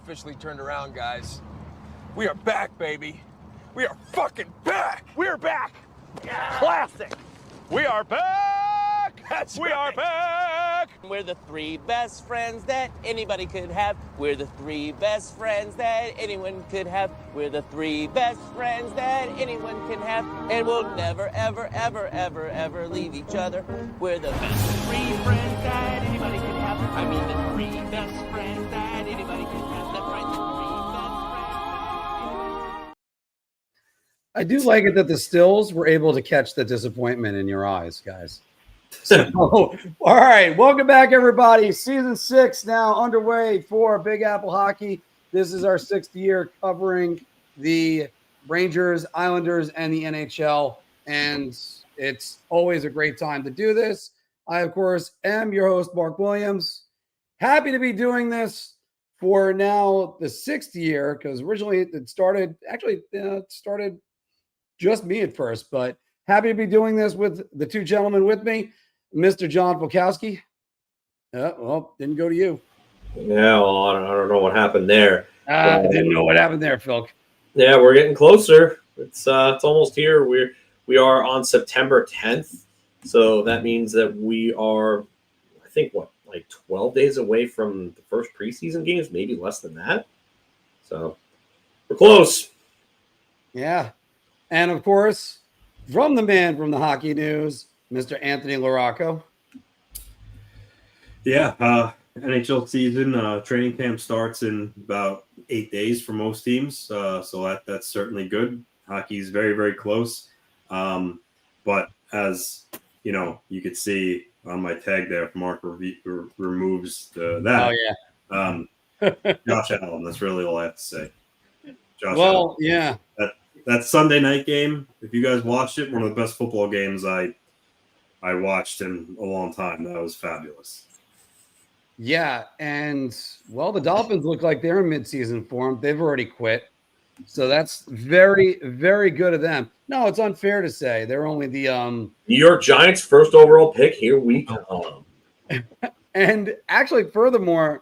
officially turned around, guys. We are back, baby. We are fucking back. We're back. Yeah. Classic. We are back. We are back. We're the three best friends that anybody could have. We're the three best friends that anyone could have. We're the three best friends that anyone can have. And we'll never, ever, ever, ever, ever leave each other. We're the best three friends that anybody can have. I mean the three best friends that anybody can have. That's right, the three best friends. I do like it that the stills were able to catch the disappointment in your eyes, guys. So, all right, welcome back, everybody. Season 6 now underway for Big Apple Hockey. This is our 6th year covering the Rangers, Islanders, and the NHL, and it's always a great time to do this. I, of course, am your host, Mark Williams. Happy to be doing this for now the 6th year, because originally it started just me at first, but happy to be doing this with the two gentlemen with me, Mr. John Filkowski. Well, didn't go to you. Yeah, well, I don't know what happened there. I didn't know what happened there, Phil. Yeah, we're getting closer. It's almost here. We are on September 10th, so that means that we are, I think, like 12 days away from the first preseason games, maybe less than that. So we're close. Yeah, and of course, from the man from the hockey news, Mr. Anthony LaRocco. Yeah, NHL season training camp starts in about 8 days for most teams, so that's certainly good. Hockey is very, very close, but as you know, you could see on my tag there, if Mark removes that. Oh yeah, Josh Allen. That's really all I have to say. Josh well, Allen. Yeah, that Sunday night game. If you guys watched it, one of the best football games I watched in a long time. That was fabulous. Yeah, and well, the Dolphins look like they're in midseason form. They've already quit, so that's very, very good of them. No, it's unfair to say they're only the New York Giants first overall pick. Here we come. And actually, furthermore,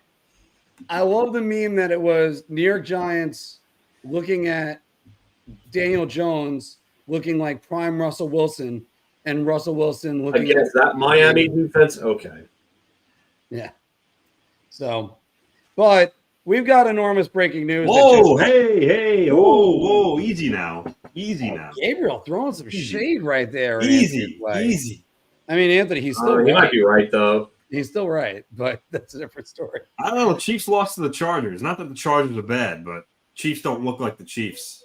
I love the meme that it was New York Giants looking at Daniel Jones looking like prime Russell Wilson, and Russell Wilson looking against that Miami defense. Okay. Yeah. So, but we've got enormous breaking news. Whoa, whoa, easy now. Gabriel throwing some shade right there. Easy. I mean, Anthony, he's still He right. might be right, though. He's still right, but that's a different story. I don't know. The Chiefs lost to the Chargers. Not that the Chargers are bad, but Chiefs don't look like the Chiefs.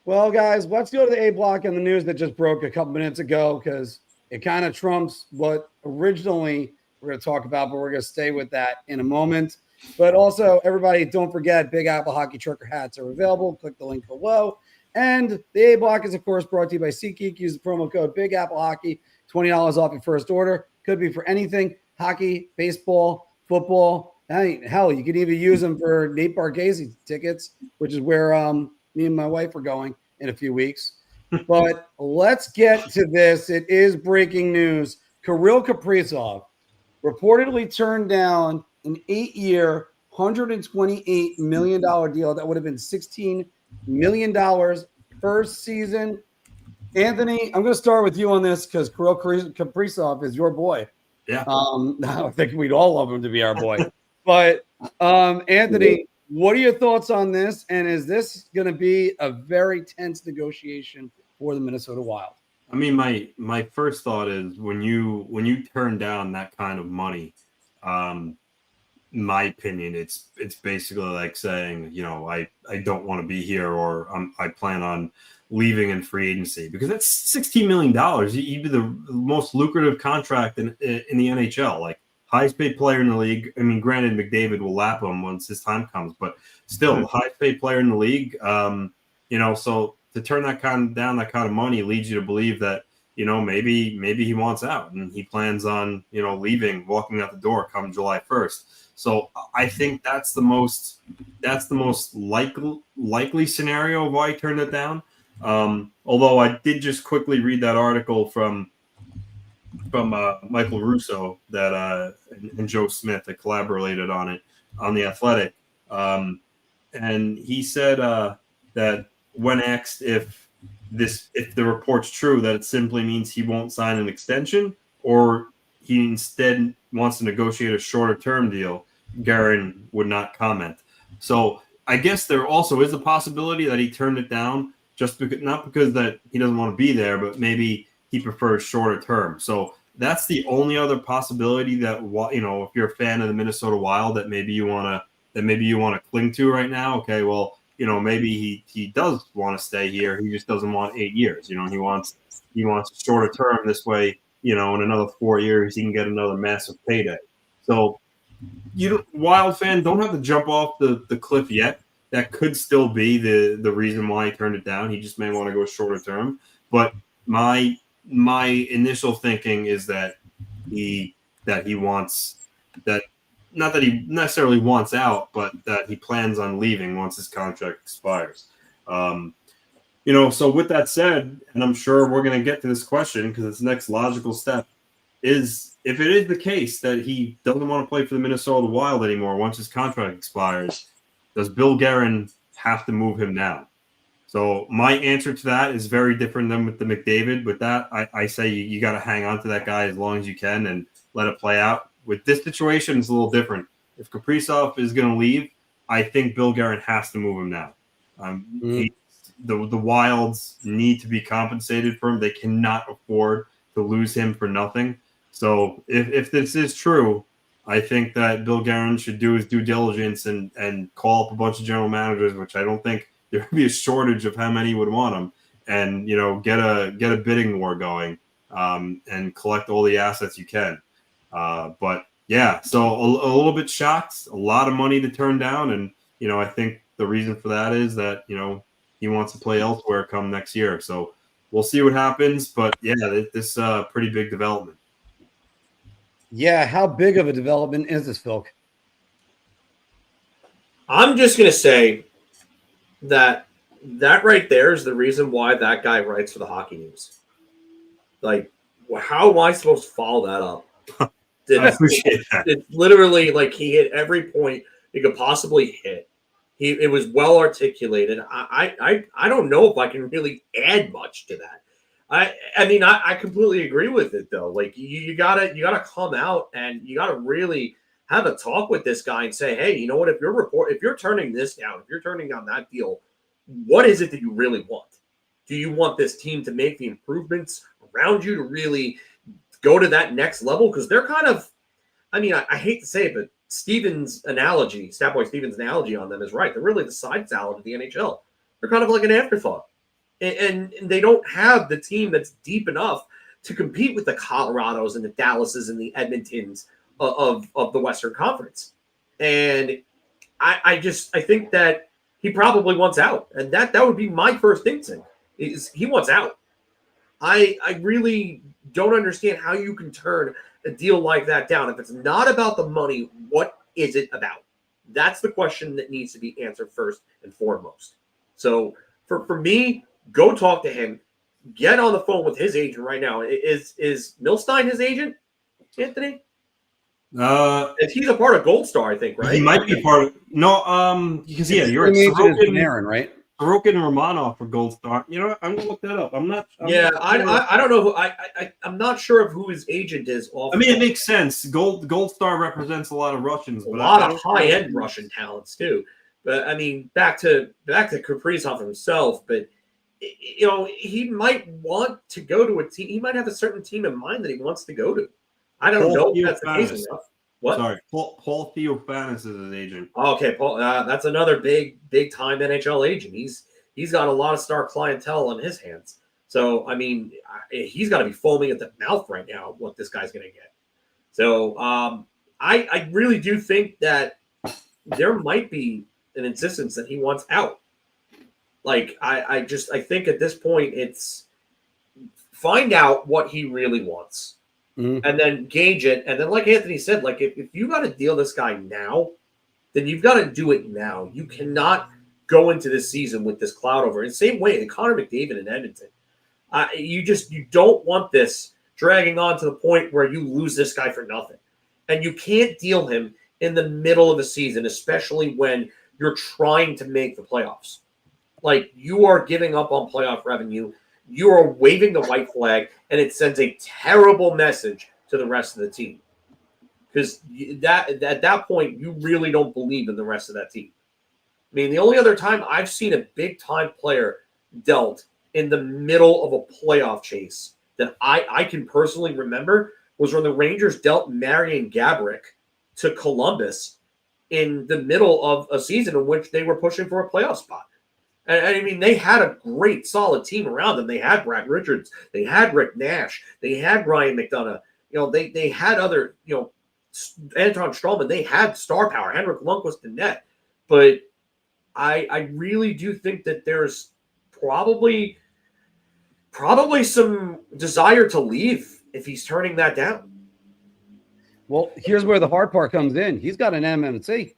Well, guys, let's go to the A block and the news that just broke a couple minutes ago, because it kind of trumps what originally we're going to talk about, but we're going to stay with that in a moment. But also, everybody, don't forget, Big Apple Hockey Trucker hats are available. Click the link below. And the A block is, of course, brought to you by SeatGeek. Use the promo code Big Apple Hockey, $20 off your first order. Could be for anything: hockey, baseball, football. Hell, you could even use them for Nate Bargatze tickets, which is where me and my wife are going in a few weeks. But let's get to this. It is breaking news. Kirill Kaprizov reportedly turned down an 8-year, $128 million deal. That would have been $16 million first season. Anthony, I'm going to start with you on this because Kirill Kaprizov is your boy. Yeah. I think we'd all love him to be our boy. But Anthony, what are your thoughts on this? And is this going to be a very tense negotiation for the Minnesota Wild? I mean, my first thought is when you turn down that kind of money, my opinion, it's basically like saying, you know, I don't want to be here, or I plan on leaving in free agency, because that's $16 million. You'd be the most lucrative contract in the NHL, like highest paid player in the league. I mean, granted, McDavid will lap him once his time comes, but still, highest paid player in the league. You know, so to turn that kind of money leads you to believe that, you know, maybe he wants out and he plans on, you know, walking out the door come July 1st. So I think that's the most likely scenario of why he turned it down. Although I did just quickly read that article from Michael Russo that and Joe Smith that collaborated on it on The Athletic. And he said that when asked if the report's true, that it simply means he won't sign an extension, or he instead wants to negotiate a shorter term deal, Guerin would not comment. So I guess there also is a possibility that he turned it down just because, not because that he doesn't want to be there, but maybe he prefers shorter term. So that's the only other possibility that, you know, if you're a fan of the Minnesota Wild, that maybe you want to cling to right now. Okay, well, you know, maybe he does want to stay here. He just doesn't want 8 years. You know, he wants a shorter term. This way, you know, in another 4 years, he can get another massive payday. So, Wild fan, don't have to jump off the cliff yet. That could still be the reason why he turned it down. He just may want to go shorter term. But my initial thinking is that he wants that. Not that he necessarily wants out, but that he plans on leaving once his contract expires. You know, so with that said, and I'm sure we're going to get to this question because its next logical step is, if it is the case that he doesn't want to play for the Minnesota Wild anymore once his contract expires, does Bill Guerin have to move him now? So my answer to that is very different than with the McDavid. With that, I say you got to hang on to that guy as long as you can and let it play out. With this situation, it's a little different. If Kaprizov is going to leave, I think Bill Guerin has to move him now. The Wilds need to be compensated for him. They cannot afford to lose him for nothing. So if this is true, I think that Bill Guerin should do his due diligence and call up a bunch of general managers, which I don't think there would be a shortage of how many would want him, and, you know, get a bidding war going, and collect all the assets you can. But yeah, so a little bit shocked, a lot of money to turn down. And, you know, I think the reason for that is that, you know, he wants to play elsewhere come next year. So we'll see what happens. But yeah, this pretty big development. Yeah. How big of a development is this, Phil? I'm just going to say that right there is the reason why that guy writes for the Hockey News. Like, how am I supposed to follow that up? I appreciate that. It's literally like he hit every point he could possibly hit. It was well articulated. I don't know if I can really add much to that. I mean, I completely agree with it though. Like you gotta come out and you gotta really have a talk with this guy and say, hey, you know what? If you're turning this down, if you're turning down that deal, what is it that you really want? Do you want this team to make the improvements around you to really go to that next level? Because they're kind of, I mean, I hate to say it, but Statboy Stevens' analogy on them is right. They're really the side salad of the NHL. They're kind of like an afterthought. And they don't have the team that's deep enough to compete with the Colorados and the Dallases and the Edmontons of the Western Conference. And I think that he probably wants out. And that would be my first instinct, is he wants out. I really don't understand how you can turn a deal like that down. If it's not about the money, what is it about? That's the question that needs to be answered first and foremost. So for me, go talk to him. Get on the phone with his agent right now. Is Milstein his agent, Anthony? He's a part of Gold Star, I think, right? He might be part of because you're Aaron, right? Sorokin and Romanov for Gold Star. You know what? I'm gonna look that up. I don't know who I'm not sure of who his agent is. I mean, it makes sense. Gold Star represents a lot of Russians, a lot of high-end Russian talents too. But I mean, back to Kaprizov himself. But you know, he might want to go to a team. He might have a certain team in mind that he wants to go to. I don't know if that's the case enough. What? Sorry, Paul Theophanis is his agent. Okay, Paul. That's another big time NHL agent. He's got a lot of star clientele on his hands. So I mean, he's got to be foaming at the mouth right now what this guy's going to get. So I really do think that there might be an insistence that he wants out. Like I think at this point it's find out what he really wants. And then gauge it. And then, like Anthony said, like if you got to deal this guy now, then you've got to do it now. You cannot go into this season with this cloud over. In the same way, Connor McDavid in Edmonton. You don't want this dragging on to the point where you lose this guy for nothing. And you can't deal him in the middle of a season, especially when you're trying to make the playoffs. Like, you are giving up on playoff revenue. You are waving the white flag, and it sends a terrible message to the rest of the team. Because at that point, you really don't believe in the rest of that team. I mean, the only other time I've seen a big-time player dealt in the middle of a playoff chase that I can personally remember was when the Rangers dealt Marian Gaborik to Columbus in the middle of a season in which they were pushing for a playoff spot. And I mean, they had a great, solid team around them. They had Brad Richards. They had Rick Nash. They had Ryan McDonough. They had other, Anton Strawman. They had star power. Henrik Lundqvist in net. But I really do think that there's probably some desire to leave if he's turning that down. Well, here's where the hard part comes in. He's got an MMC.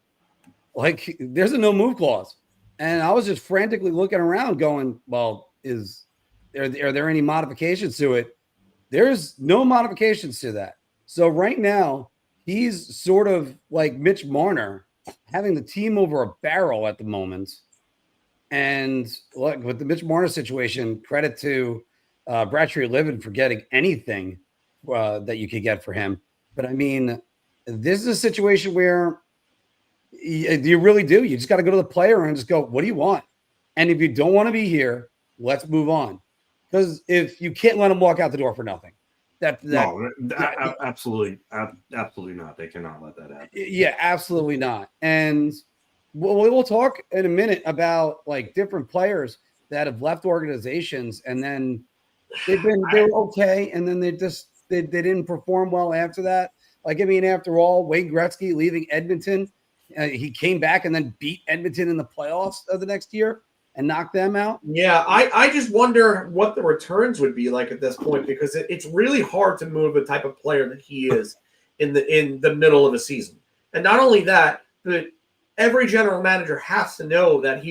Like, there's a no move clause. And I was just frantically looking around going, well, are there any modifications to it? There's no modifications to that. So right now, he's sort of like Mitch Marner, having the team over a barrel at the moment. And look, with the Mitch Marner situation, credit to Brad Treliving for getting anything that you could get for him. But I mean, this is a situation where you really do. You just got to go to the player and just go, what do you want? And if you don't want to be here, let's move on. Because if you can't let them walk out the door for nothing, absolutely not. They cannot let that happen. Yeah, absolutely not. And we'll talk in a minute about like different players that have left organizations and then they were okay, and then they didn't perform well after that. Like, I mean, after all, Wayne Gretzky leaving Edmonton, he came back and then beat Edmonton in the playoffs of the next year and knocked them out. Yeah, I just wonder what the returns would be like at this point, because it's really hard to move the type of player that he is in the middle of a season. And not only that, but every general manager has to know that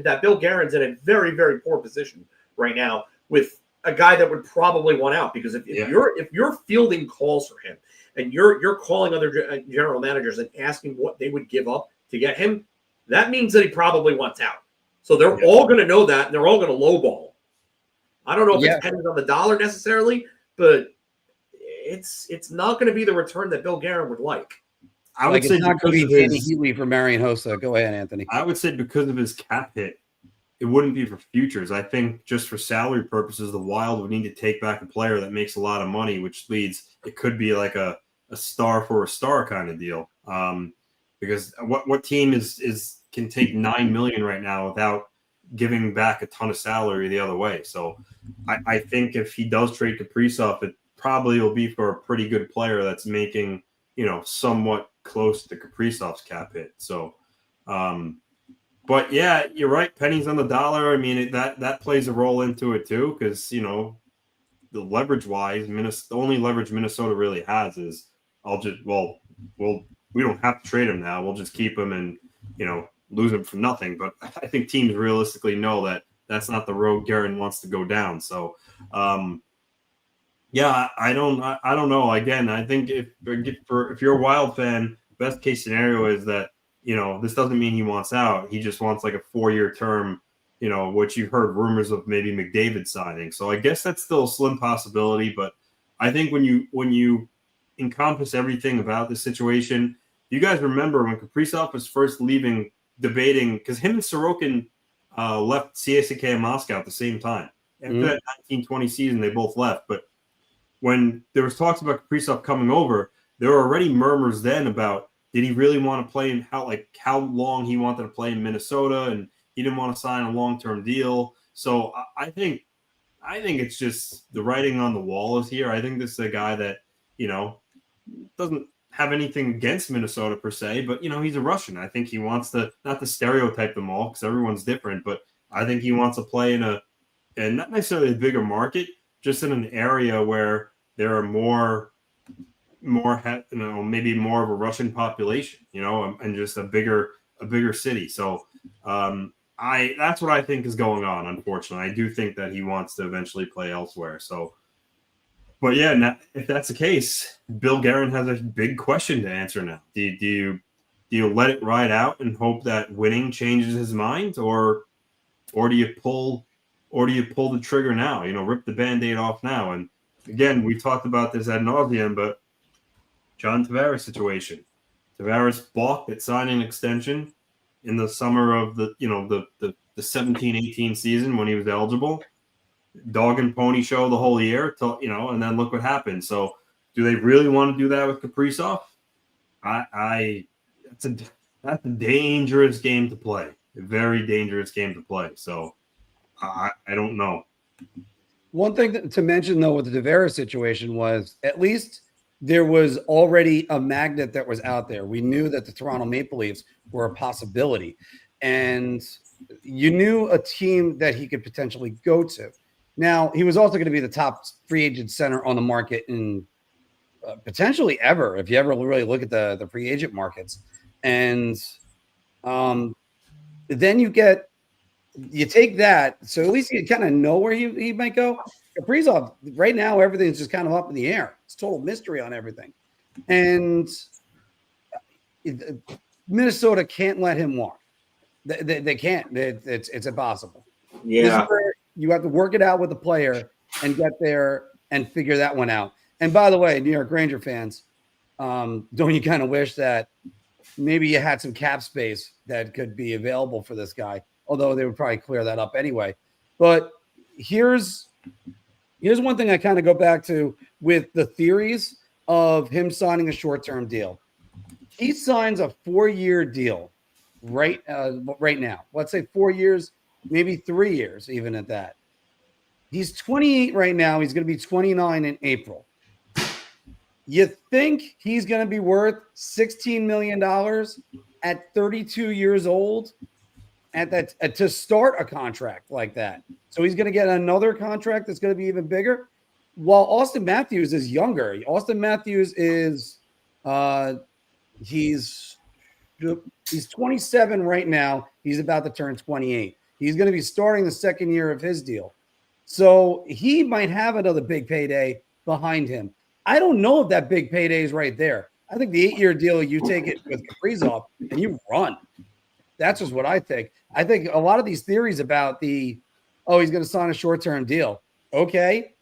that Bill Guerin's in a very, very poor position right now with a guy that would probably want out, because if you're fielding calls for him and you're calling other general managers and asking what they would give up to get him, that means that he probably wants out. So they're all going to know that, and they're all going to lowball. I don't know if it's pennies on the dollar necessarily, but it's not going to be the return that Bill Guerin would like. I would say it's not going to be Danny Heatley for Marian Hossa. Go ahead, Anthony. I would say because of his cap hit, it wouldn't be for futures. I think just for salary purposes, the Wild would need to take back a player that makes a lot of money, which leads it could be like a star for a star kind of deal. Because what team can take $9 million right now without giving back a ton of salary the other way? So I think if he does trade Kaprizov, it probably will be for a pretty good player that's making, somewhat close to Kaprizov's cap hit. So, but yeah, you're right. Pennies on the dollar. I mean, that plays a role into it too, because the leverage wise, the only leverage Minnesota really has is we don't have to trade him now. We'll just keep him and lose him for nothing. But I think teams realistically know that that's not the road Guerin wants to go down. So, yeah, I don't know. Again, I think if you're a Wild fan, best case scenario is that this doesn't mean he wants out. He just wants like a 4-year term, which you've heard rumors of maybe McDavid signing. So I guess that's still a slim possibility. But I think when you encompass everything about this situation, you guys remember when Kaprizov was first leaving, debating, because him and Sorokin left CSKA Moscow at the same time. After that 1920 season, they both left. But when there was talks about Kaprizov coming over, there were already murmurs then about did he really want to play in how long he wanted to play in Minnesota, and he didn't want to sign a long-term deal. So I think it's just the writing on the wall is here. I think this is a guy that doesn't have anything against Minnesota per se, but he's a Russian. I think he wants to, not to stereotype them all because everyone's different, but I think he wants to play and not necessarily a bigger market, just in an area where there are more maybe more of a Russian population, and just a bigger city. So that's what I think is going on. Unfortunately, I do think that he wants to eventually play elsewhere. So, but yeah, if that's the case, Bill Guerin has a big question to answer now. Do Do you let it ride out and hope that winning changes his mind, or do you pull the trigger now? Rip the Band-Aid off now. And again, we've talked about this ad nauseum, but John Tavares situation. Tavares balked at signing an extension in the summer of the 17-18 season when he was eligible. Dog and pony show the whole year, and then look what happened. So do they really want to do that with Kaprizov? That's a dangerous game to play. A very dangerous game to play. So I don't know. One thing to mention, though, with the Tavares situation was at least there was already a magnet that was out there. We knew that the Toronto Maple Leafs were a possibility. And you knew a team that he could potentially go to. Now, he was also going to be the top free agent center on the market in potentially ever, if you ever really look at the free agent markets. And then you take that. So at least you kind of know where he might go. Kaprizov, right now, everything's just kind of up in the air. It's total mystery on everything. And Minnesota can't let him walk. They can't. It's impossible. Yeah. You have to work it out with the player and get there and figure that one out. And by the way, New York Ranger fans, don't you kind of wish that maybe you had some cap space that could be available for this guy, although they would probably clear that up anyway. But here's one thing I kind of go back to with the theories of him signing a short-term deal. He signs a 4-year deal right now. Let's say 4 years, maybe 3 years, even at that. He's 28 right now. He's going to be 29 in April. You think he's going to be worth $16 million at 32 years old to start a contract like that? So he's going to get another contract that's going to be even bigger. While Austin Matthews is younger. Austin Matthews is he's 27 right now. He's about to turn 28. He's going to be starting the second year of his deal. So he might have another big payday behind him. I don't know if that big payday is right there. I think the 8-year deal, you take it with Kaprizov and you run. That's just what I think. I think a lot of these theories about he's going to sign a short-term deal. Okay.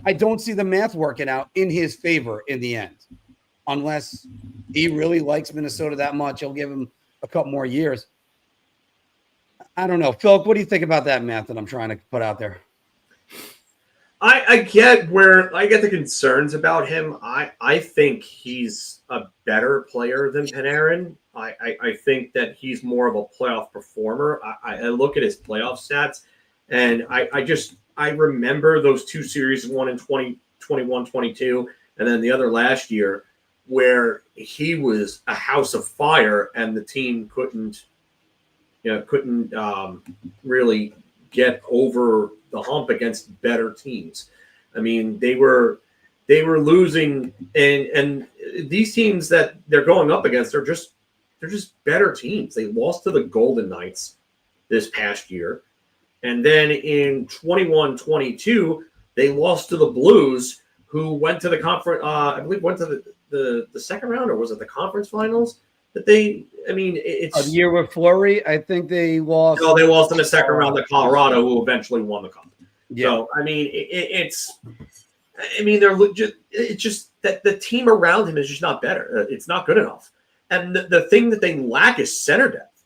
I don't see the math working out in his favor in the end. Unless he really likes Minnesota that much, he'll give him a couple more years. I don't know. Phil, what do you think about that math that I'm trying to put out there? I get the concerns about him. I think he's a better player than Panarin. I think that he's more of a playoff performer. I look at his playoff stats, and I remember those two series, one in 2021-22, and then the other last year, where he was a house of fire, and the team couldn't really get over the hump against better teams. I mean, they were losing, and these teams that they're going up against are just better teams. They lost to the Golden Knights this past year, and then in 21-22 they lost to the Blues, who went to the conference. I believe went to the second round, or was it the conference finals? It's a year with Fleury. I think they lost. No, they lost in the second round to Colorado, who eventually won the cup. Yeah. So it's just that the team around him is just not better. It's not good enough, and the thing that they lack is center depth.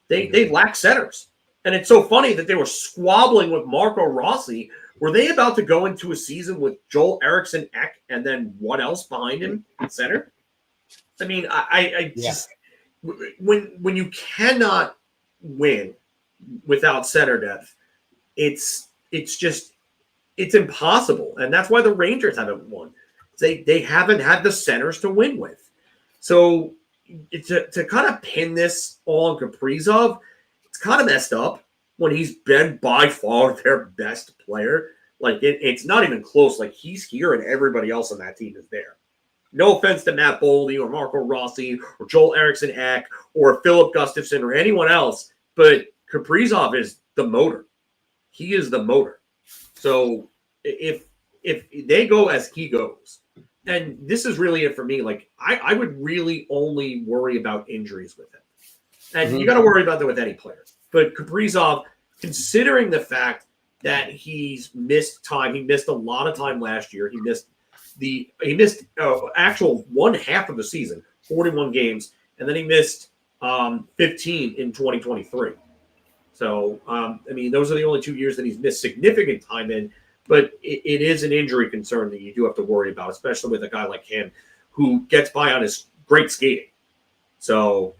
They lack centers, and it's so funny that they were squabbling with Marco Rossi. Were they about to go into a season with Joel Eriksson Ek and then what else behind him at center? I mean, I just when you cannot win without center depth, it's impossible, and that's why the Rangers haven't won. They haven't had the centers to win with. So to kind of pin this all on Kaprizov, it's kind of messed up when he's been by far their best player. Like it's not even close. Like he's here and everybody else on that team is there. No offense to Matt Boldy or Marco Rossi or Joel Eriksson Ek or Philip Gustafson or anyone else, but Kaprizov is the motor. He is the motor. So if they go as he goes, and this is really it for me. Like I would really only worry about injuries with him, and you got to worry about that with any player. But Kaprizov, considering the fact that he's missed time, he missed a lot of time last year. He missed actual one half of the season, 41 games, and then he missed 15 in 2023. So, I mean, those are the only 2 years that he's missed significant time in. But it is an injury concern that you do have to worry about, especially with a guy like him who gets by on his great skating. So,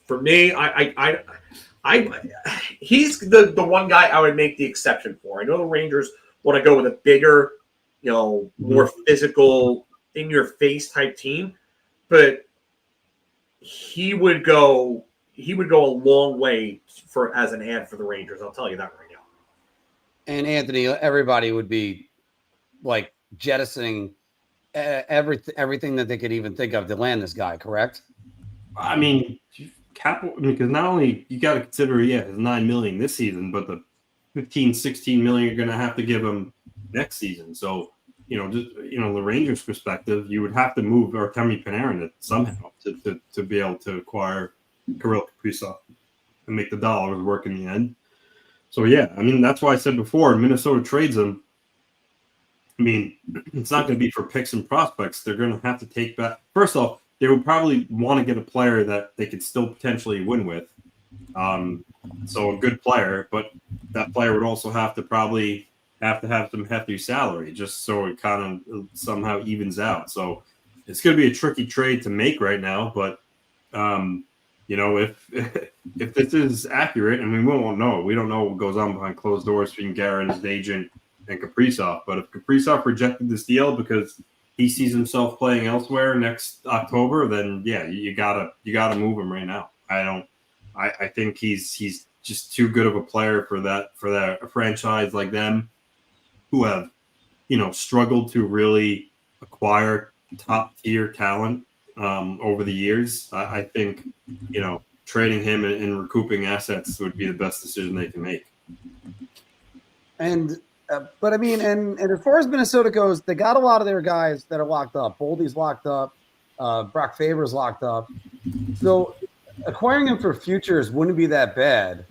for me, he's the one guy I would make the exception for. I know the Rangers want to go with a bigger, more physical, in-your-face type team, but he would go a long way as an ad for the Rangers. I'll tell you that right now. And Anthony, everybody would be like jettisoning everything that they could even think of to land this guy, correct? I mean, because not only you got to consider, his $9 million this season, but the 15-16 million you're going to have to give him next season. So, the Rangers' perspective, you would have to move Artemi Panarin somehow to be able to acquire Kirill Kaprizov and make the dollars work in the end. So, I mean, that's why I said before, Minnesota trades him. I mean, it's not going to be for picks and prospects. They're going to have to take back. First off, they would probably want to get a player that they could still potentially win with. So a good player, but that player would also have to have some hefty salary just so it kind of somehow evens out. So it's going to be a tricky trade to make right now, but if this is accurate, and we won't know, we don't know what goes on behind closed doors between Garrett, his agent, and Kaprizov. But if Kaprizov rejected this deal because he sees himself playing elsewhere next October, then you gotta move him right now. I think he's just too good of a player for a franchise like them who have struggled to really acquire top tier talent over the years. I think trading him and recouping assets would be the best decision they can make. And but I mean, and as far as Minnesota goes, they got a lot of their guys that are locked up. Boldy's locked up. Brock Faber's locked up. So acquiring him for futures wouldn't be that bad.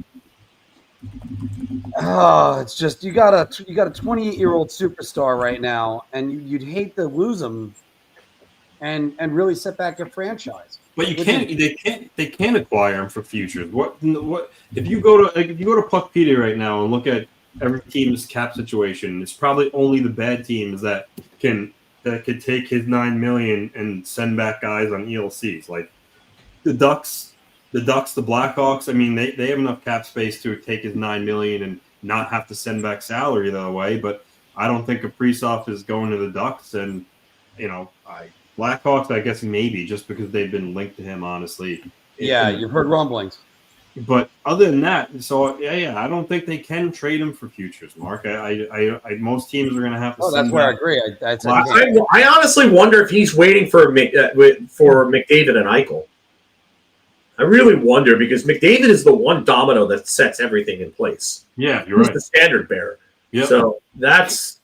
It's just you got a 28-year-old superstar right now, and you'd hate to lose him and really set back your franchise. But they can't acquire him for futures. What if you go to Puckpedia right now and look at every team's cap situation? It's probably only the bad teams that could take his $9 million and send back guys on ELCs, like the Ducks, the Blackhawks. I mean, they have enough cap space to take his $9 million and not have to send back salary the other way. But I don't think Kaprizov is going to the Ducks, and Blackhawks, I guess maybe just because they've been linked to him, honestly. Yeah, you've heard rumblings. But other than that, so I don't think they can trade him for futures, Mark. Most teams are going to have to. Oh, that's where I agree. I honestly wonder if he's waiting for McDavid and Eichel. I really wonder, because McDavid is the one domino that sets everything in place. Yeah, you're He's right. the standard bearer. Yep. So that's,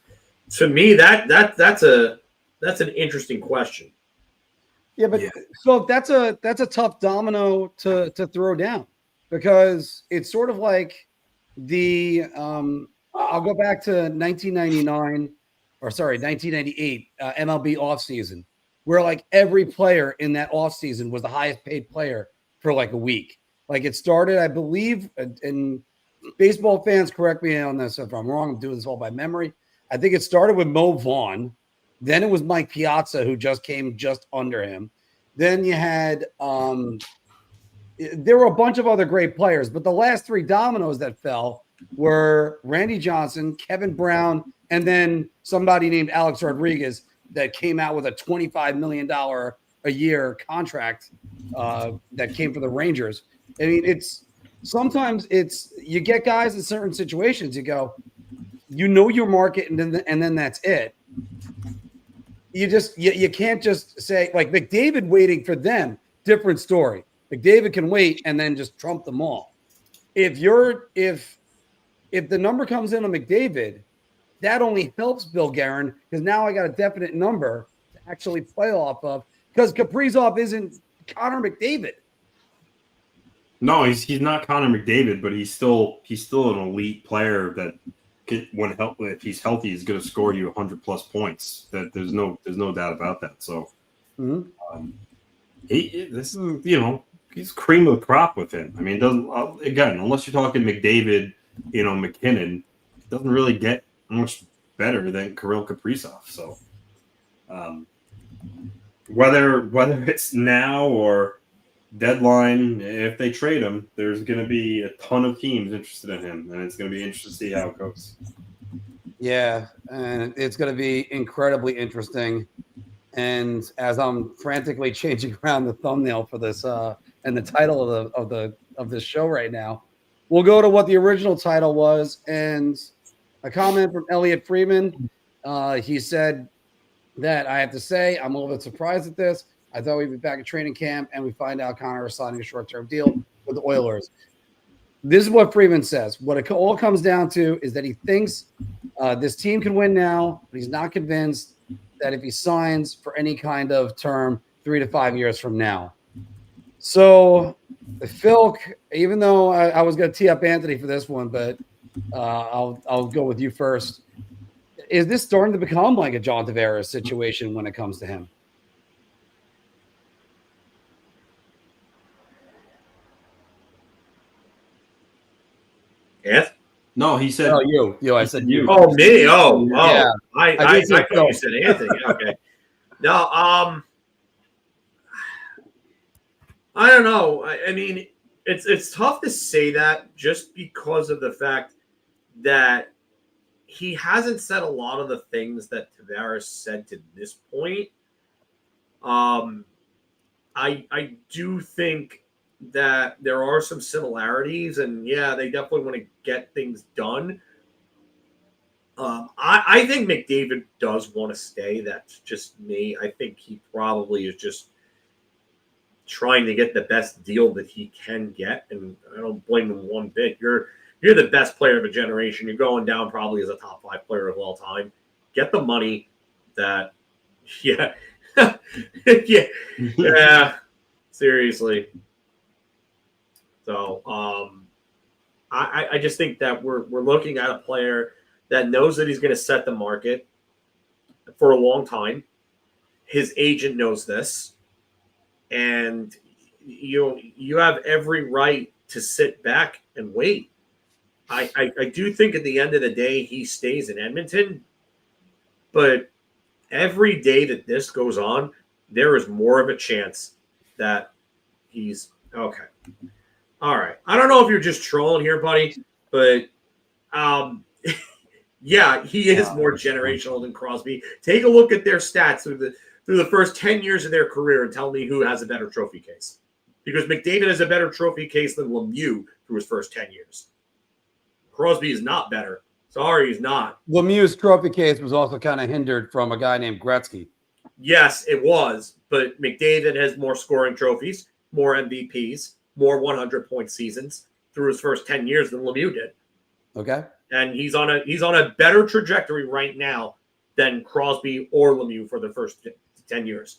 to me, that's an interesting question. Yeah, but so that's a tough domino to throw down, because it's sort of like I'll go back to 1998 MLB offseason, where like every player in that offseason was the highest paid player for like a week. Like it started, I believe, and baseball fans correct me on this if I'm wrong, I'm doing this all by memory. I think it started with Mo Vaughn. Then it was Mike Piazza, who just came just under him. Then you had there were a bunch of other great players, but the last three dominoes that fell were Randy Johnson, Kevin Brown, and then somebody named Alex Rodriguez that came out with a $25 million a year contract that came for the Rangers. I mean, sometimes you get guys in certain situations, you go, your market, and then that's it. You can't just say, like, McDavid waiting for them, different story. McDavid can wait and then just trump them all. If the number comes in on McDavid that only helps Bill Guerin because now I got a definite number to actually play off of because Kaprizov isn't Connor McDavid. No, he's not Connor McDavid, but he's still an elite player that if he's healthy, is going to score you 100+ points. That there's no doubt about that. So, this is he's cream of the crop with him. I mean, it doesn't again unless you're talking McDavid, McKinnon, it doesn't really get much better than Kirill Kaprizov. So, whether it's now or deadline, if they trade him, there's going to be a ton of teams interested in him, and it's going to be interesting to see how it goes. Yeah, and it's going to be incredibly interesting. And as I'm frantically changing around the thumbnail for this and the title of this show right now, we'll go to what the original title was. And a comment from Elliotte Freidman. He said that I have to say I'm a little bit surprised at this. I thought we'd be back at training camp, and we find out Connor is signing a short-term deal with the Oilers. This is what Freeman says. What it all comes down to is that he thinks this team can win now, but he's not convinced that if he signs for any kind of term 3 to 5 years from now. So, Phil, even though I was going to tee up Anthony for this one, but I'll go with you first. Is this starting to become like a John Tavares situation when it comes to him? Yes. No, he said. Oh, you. I said you. Oh, me. Oh. Yeah. I thought you said Anthony. Okay. No. I don't know. I mean, it's tough to say that just because of the fact that he hasn't said a lot of the things that Tavares said to this point. I do think that there are some similarities, and yeah, they definitely want to get things done. I think McDavid does want to stay. That's just me. I think he probably is just trying to get the best deal that he can get, and I don't blame him one bit. You're the best player of a generation. You're going down probably as a top 5 player of all time. Get the money that, yeah, yeah, seriously. So I just think that we're looking at a player that knows that he's going to set the market for a long time. His agent knows this, and you have every right to sit back and wait. I do think at the end of the day he stays in Edmonton, but every day that this goes on, there is more of a chance that he's okay. All right. I don't know if you're just trolling here, buddy, but yeah, he is more generational than Crosby. Take a look at their stats through the first 10 years of their career and tell me who has a better trophy case. Because McDavid has a better trophy case than Lemieux through his first 10 years. Crosby is not better. Sorry, he's not. Lemieux's trophy case was also kind of hindered from a guy named Gretzky. Yes, it was. But McDavid has more scoring trophies, more MVPs, more 100-point seasons through his first 10 years than Lemieux did. Okay. And he's on a better trajectory right now than Crosby or Lemieux for the first 10 years.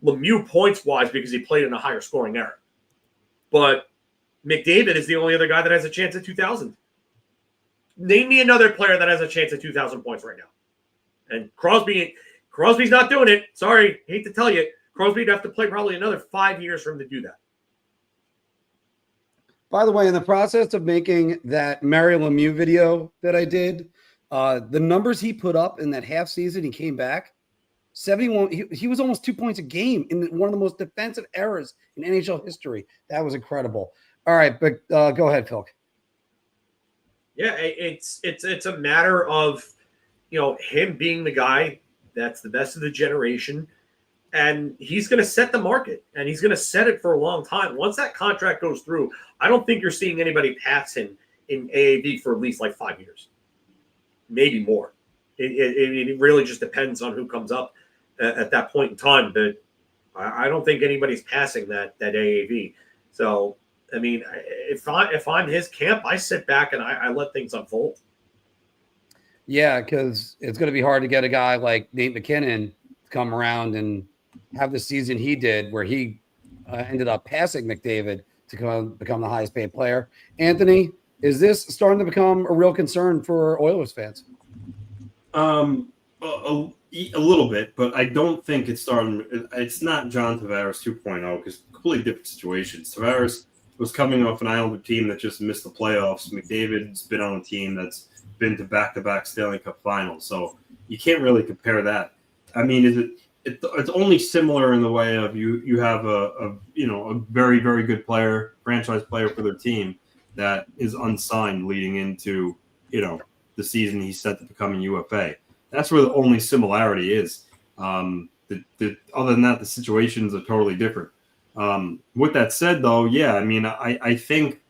Lemieux points-wise because he played in a higher scoring era. But McDavid is the only other guy that has a chance at 2,000. Name me another player that has a chance at 2,000 points right now. And Crosby's not doing it. Sorry, hate to tell you. Crosby'd have to play probably another 5 years for him to do that. By the way, in the process of making that Mario Lemieux video that I did, the numbers he put up in that half season, he came back 71. He was almost 2 points a game in one of the most defensive eras in NHL history. That was incredible. All right, but go ahead, Phil. Yeah, it's a matter of him being the guy that's the best of the generation, and he's going to set the market, and he's going to set it for a long time. Once that contract goes through, I don't think you're seeing anybody pass him in AAV for at least like 5 years, maybe more. It really just depends on who comes up at that point in time, but I don't think anybody's passing that AAV. So, I mean, if I'm his camp, I sit back and I let things unfold. Yeah, because it's going to be hard to get a guy like Nate McKinnon to come around and have the season he did, where he ended up passing McDavid to become the highest paid player. Anthony, is this starting to become a real concern for Oilers fans? A little bit, but I don't think it's starting. It's not John Tavares 2.0 because completely different situations. Tavares was coming off an Islander team that just missed the playoffs. McDavid's been on a team that's been to back-to-back Stanley Cup finals, so you can't really compare that. I mean, it's only similar in the way of you have a very, very good player, franchise player for their team that is unsigned leading into the season he's set to become a UFA. That's where the only similarity is. Other than that, the situations are totally different. With that said, though, yeah, I mean, I think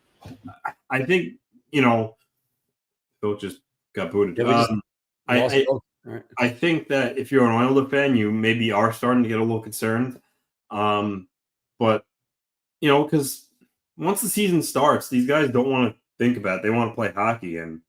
Phil just got booted. I think that if you're an Oilers fan, you maybe are starting to get a little concerned. But because once the season starts, these guys don't want to think about it. They want to play hockey, and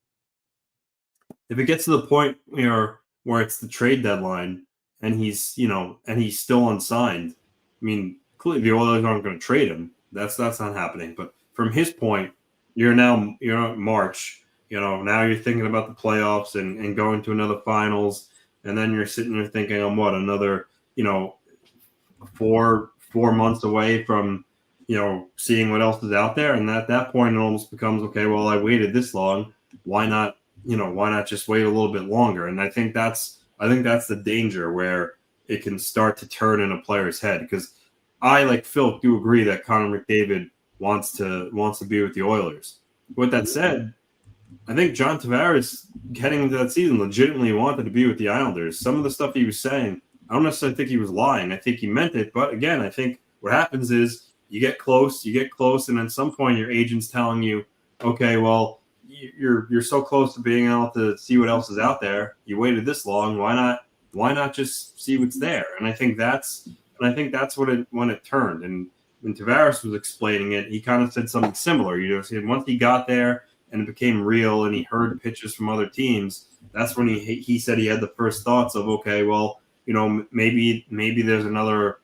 if it gets to the point where it's the trade deadline and he's still unsigned, I mean, clearly the Oilers aren't going to trade him. That's not happening. But from his point, you're in March. Now you're thinking about the playoffs and going to another finals, and then you're sitting there thinking, another 4 months away from seeing what else is out there. And at that point, it almost becomes, okay, well, I waited this long. Why not just wait a little bit longer? And I think that's the danger where it can start to turn in a player's head, because I, like Phil, do agree that Connor McDavid wants to be with the Oilers. With that said, I think John Tavares, heading into that season, legitimately wanted to be with the Islanders. Some of the stuff he was saying, I don't necessarily think he was lying. I think he meant it. But again, I think what happens is you get close, and at some point your agent's telling you, okay, well, you're so close to being able to see what else is out there. You waited this long. Why not just see what's there? And I think that's when it turned. And when Tavares was explaining it, he kind of said something similar. Once he got there and it became real and he heard pitches from other teams, that's when he said he had the first thoughts of, okay, well, maybe there's another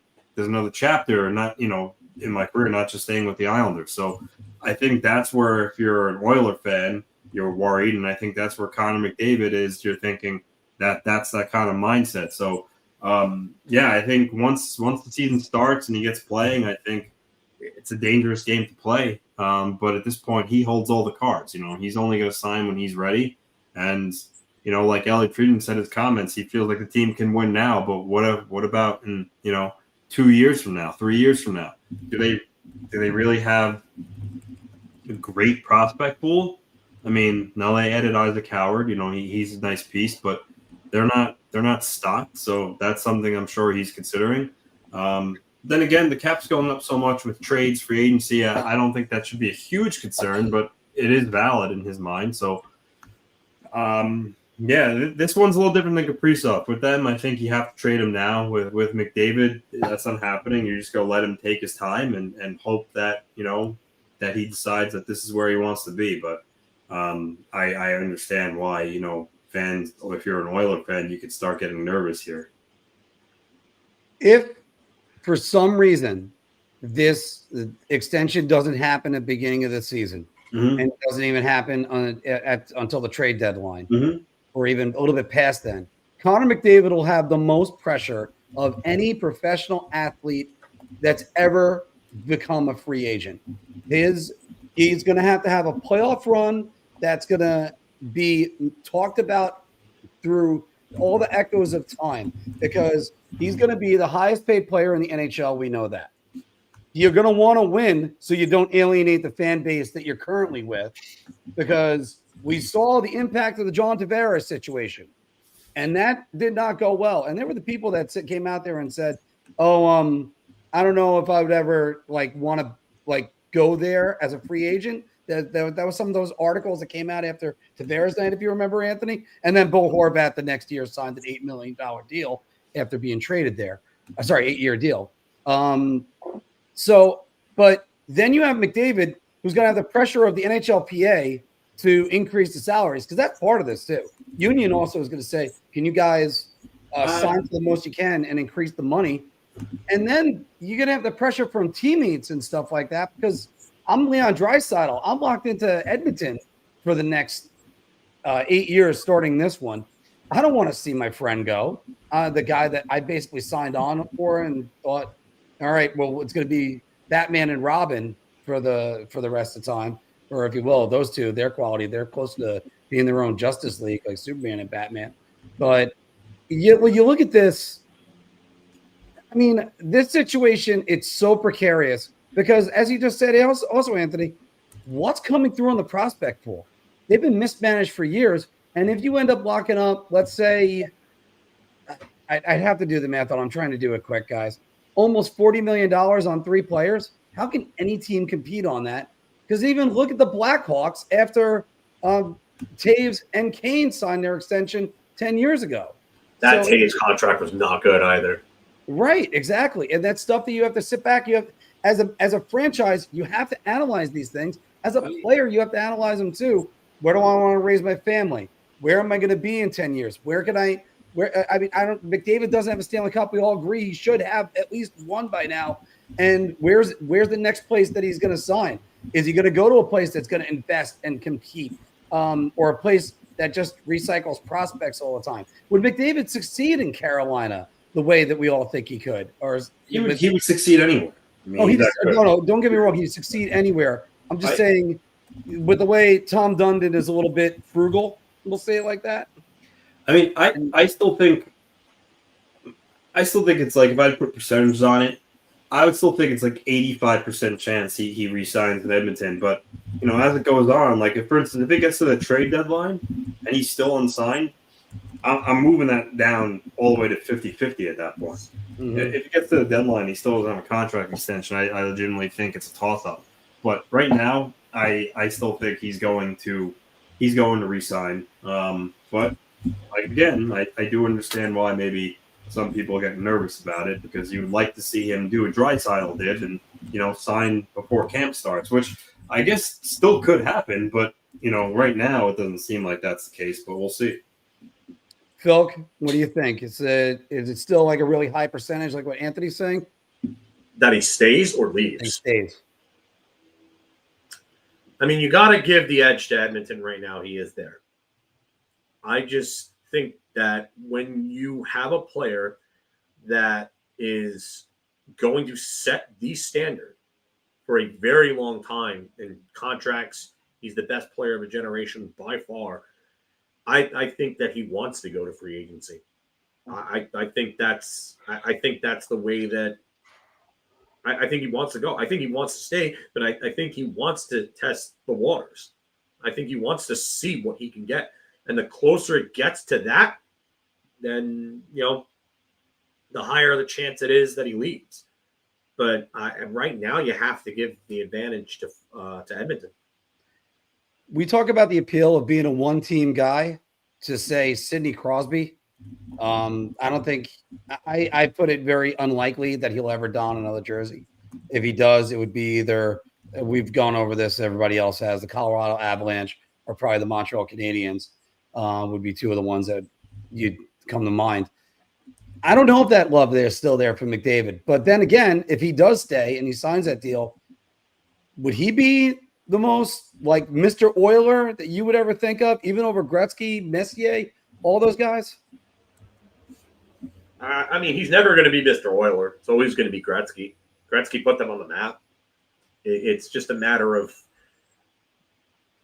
chapter, not, in my career, not just staying with the Islanders. So I think that's where, if you're an Oiler fan, you're worried. And I think that's where Connor McDavid is. You're thinking that's that kind of mindset. So, I think once the season starts and he gets playing, I think it's a dangerous game to play. But at this point, he holds all the cards. He's only going to sign when he's ready. And, like Elliotte Freidman said in his comments, he feels like the team can win now. But what about in, 2 years from now, 3 years from now? Do they really have a great prospect pool? I mean, now they added Isaac Howard. He's a nice piece, but they're not stocked. So that's something I'm sure he's considering. Then again, the cap's going up so much with trades, free agency. I don't think that should be a huge concern, but it is valid in his mind. So, this one's a little different than Kaprizov. With them, I think you have to trade him now. With McDavid, that's not happening. You just go let him take his time and hope that that he decides that this is where he wants to be. But I understand why fans, or if you're an Oiler fan, you could start getting nervous here. If for some reason this extension doesn't happen at the beginning of the season, and it doesn't even happen until the trade deadline, or even a little bit past then, Connor McDavid will have the most pressure of any professional athlete that's ever become a free agent. He's going to have a playoff run that's going to be talked about through all the echoes of time, because he's going to be the highest paid player in the NHL. We know that. You're going to want to win so you don't alienate the fan base that you're currently with, because we saw the impact of the John Tavares situation, and that did not go well. And there were the people that came out there and said, I don't know if I would ever want to go there as a free agent. That was some of those articles that came out after Tavares night, if you remember, Anthony. And then Bo Horvat the next year signed an $8 million deal after being traded there. 8-year deal. But then you have McDavid, who's going to have the pressure of the NHLPA to increase the salaries, because that's part of this too. Union also is going to say, can you guys sign for the most you can and increase the money? And then you're going to have the pressure from teammates and stuff like that, because I'm Leon Draisaitl. I'm locked into Edmonton for the next 8 years starting this one. I don't want to see my friend go, the guy that I basically signed on for and thought, all right, well, it's going to be Batman and Robin for the rest of the time. Or if you will, those two, their quality, they're close to being their own Justice League, like Superman and Batman. But when you look at this, I mean, this situation, it's so precarious because, as you just said, also, Anthony, what's coming through on the prospect pool? They've been mismanaged for years. And if you end up locking up, let's say, I'd have to do the math, I'm trying to do it quick, guys, almost $40 million on 3 players. How can any team compete on that? Because even look at the Blackhawks after Taves and Kane signed their extension 10 years ago. That Taves contract was not good either. Right, exactly. And that's stuff that you have to sit back. You have, as a franchise, you have to analyze these things. As a player, you have to analyze them too. Where do I want to raise my family? Where am I going to be in 10 years? McDavid doesn't have a Stanley Cup. We all agree he should have at least one by now. And where's the next place that he's going to sign? Is he going to go to a place that's going to invest and compete, or a place that just recycles prospects all the time? Would McDavid succeed in Carolina the way that we all think he could? Or he would succeed anywhere. No, don't get me wrong. He'd succeed anywhere. I'm just saying, with the way Tom Dundon is a little bit frugal, we'll say it like that. I mean, I still think it's like, if I put percentages on it, I would still think it's like 85% chance he re-signs in Edmonton. But, as it goes on, like for instance, if it gets to the trade deadline and he's still unsigned, I'm moving that down all the way to 50-50 at that point. Mm-hmm. If it gets to the deadline, he still doesn't have a contract extension, I legitimately think it's a toss-up. But right now, I still think he's going to re-sign. But again, I do understand why maybe some people get nervous about it, because you would like to see him do what Draisaitl did and, sign before camp starts, which I guess still could happen. But, right now it doesn't seem like that's the case, but we'll see. Phil, what do you think? Is it still like a really high percentage, like what Anthony's saying? That he stays or leaves? He stays. I mean, you got to give the edge to Edmonton right now. He is there. I just think that when you have a player that is going to set the standard for a very long time in contracts, he's the best player of a generation by far. I think that he wants to go to free agency. I think that's the way that I think he wants to go. I think he wants to stay, but I think he wants to test the waters. I think he wants to see what he can get. And the closer it gets to that, then, the higher the chance it is that he leaves. But right now, you have to give the advantage to Edmonton. We talk about the appeal of being a one-team guy to, say, Sidney Crosby. I don't think I put it very unlikely that he'll ever don another jersey. If he does, it would be either, we've gone over this, everybody else has, the Colorado Avalanche or probably the Montreal Canadiens would be two of the ones that you'd come to mind. I don't know if that love there is still there for McDavid. But then again, if he does stay and he signs that deal, would he be the most like Mr. Oiler that you would ever think of, even over Gretzky, Messier, all those guys? I mean, he's never going to be Mr. Oiler. It's always going to be Gretzky. Gretzky put them on the map. It's just a matter of,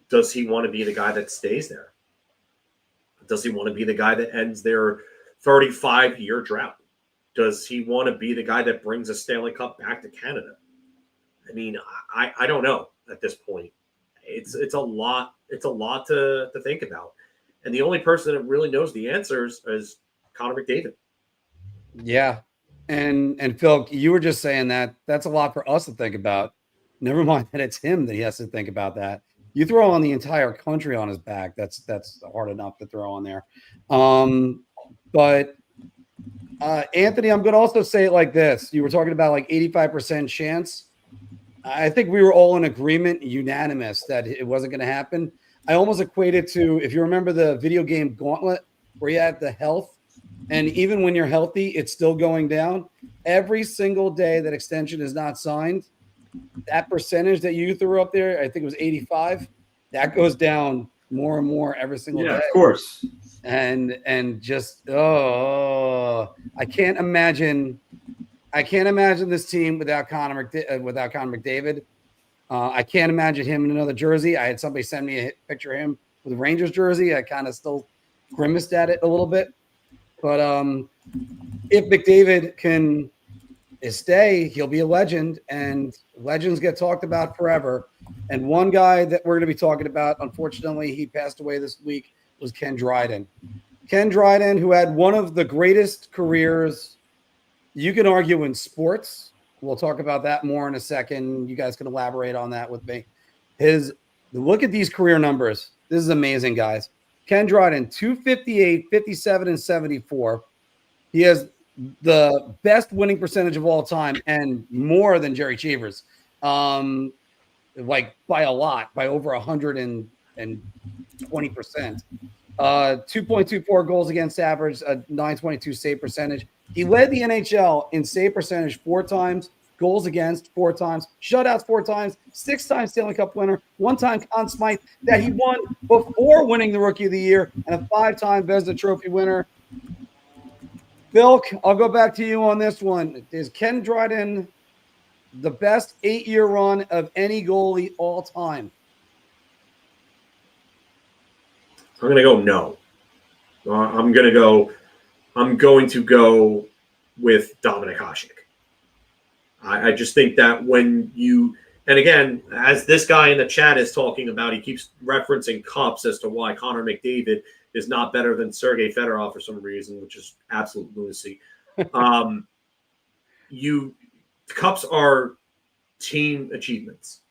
does he want to be the guy that stays there? Does he want to be the guy that ends their 35-year drought? Does he want to be the guy that brings a Stanley Cup back to Canada? I mean, I don't know at this point. It's a lot. It's a lot to think about. And the only person that really knows the answers is Connor McDavid. Yeah. And Phil, you were just saying that that's a lot for us to think about. Never mind that it's him that he has to think about that. You throw on the entire country on his back. That's hard enough to throw on there. But Anthony, I'm going to also say it like this. You were talking about like 85% chance. I think we were all in agreement, unanimous, that it wasn't going to happen. I almost equate it to, if you remember the video game Gauntlet, where you had the health, and even when you're healthy, it's still going down. Every single day that extension is not signed, that percentage that you threw up there, I think it was 85, that goes down more and more every single day. Yeah, of course. And just I can't imagine this team without Connor McDavid. I can't imagine him in another jersey. I had somebody send me a picture of him with a Rangers jersey. I kind of still grimaced at it a little bit. But if McDavid can stay, he'll be a legend, and legends get talked about forever. And one guy that we're going to be talking about, unfortunately, he passed away this week, was Ken Dryden. Ken Dryden, who had one of the greatest careers you can argue in sports. We'll talk about that more in a second. You guys can elaborate on that with me. Look at these career numbers. This is amazing, guys. Ken Dryden, 258, 57, and 74. He has the best winning percentage of all time and more than Jerry Cheevers. Like by a lot, by over 120%. 2.24 goals against average, a 922 save percentage. He led the NHL in save percentage 4 times, goals against 4 times, shutouts 4 times, 6 times Stanley Cup winner, 1 time Conn Smythe that he won before winning the Rookie of the Year, and a 5-time Vezina Trophy winner. Filk, I'll go back to you on this one. Is Ken Dryden the best 8-year run of any goalie all time? I'm going to go no. I'm going to go with Dominik Hasek. I just think that when you, and again, as this guy in the chat is talking about, he keeps referencing cups as to why Connor McDavid is not better than Sergei Fedorov for some reason, which is absolute lunacy. Cups are team achievements.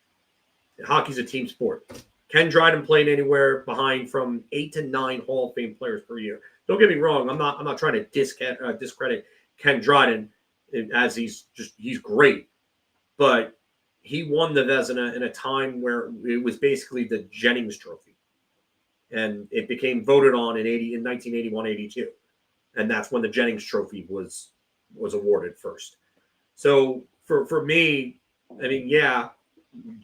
Hockey's a team sport. Ken Dryden played anywhere behind from 8 to 9 Hall of Fame players per year. Don't get me wrong. I'm not trying to discredit Ken Dryden, as he's great, but he won the Vezina in a time where it was basically the Jennings Trophy, and it became voted on in 1981-82, and that's when the Jennings Trophy was awarded first. So for me, I mean, yeah,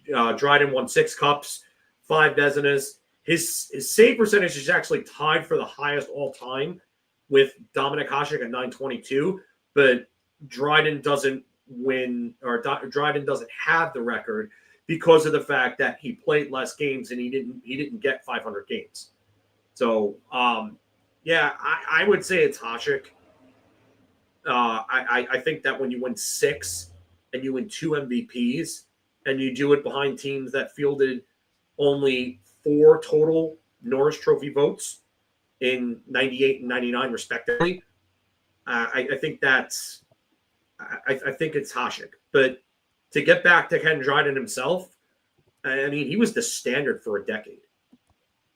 Dryden won 6 cups, 5 Vezinas. His save percentage is actually tied for the highest all time with Dominik Hasek at 922, but Dryden doesn't win, or Dryden doesn't have the record because of the fact that he played less games and he didn't get 500 games. So yeah, I would say it's Hasek. I think that when you win 6 and you win 2 MVPs and you do it behind teams that fielded only 4 total Norris Trophy votes in 98 and 99 respectively, I think it's Hasek. But to get back to Ken Dryden himself, I mean, he was the standard for a decade.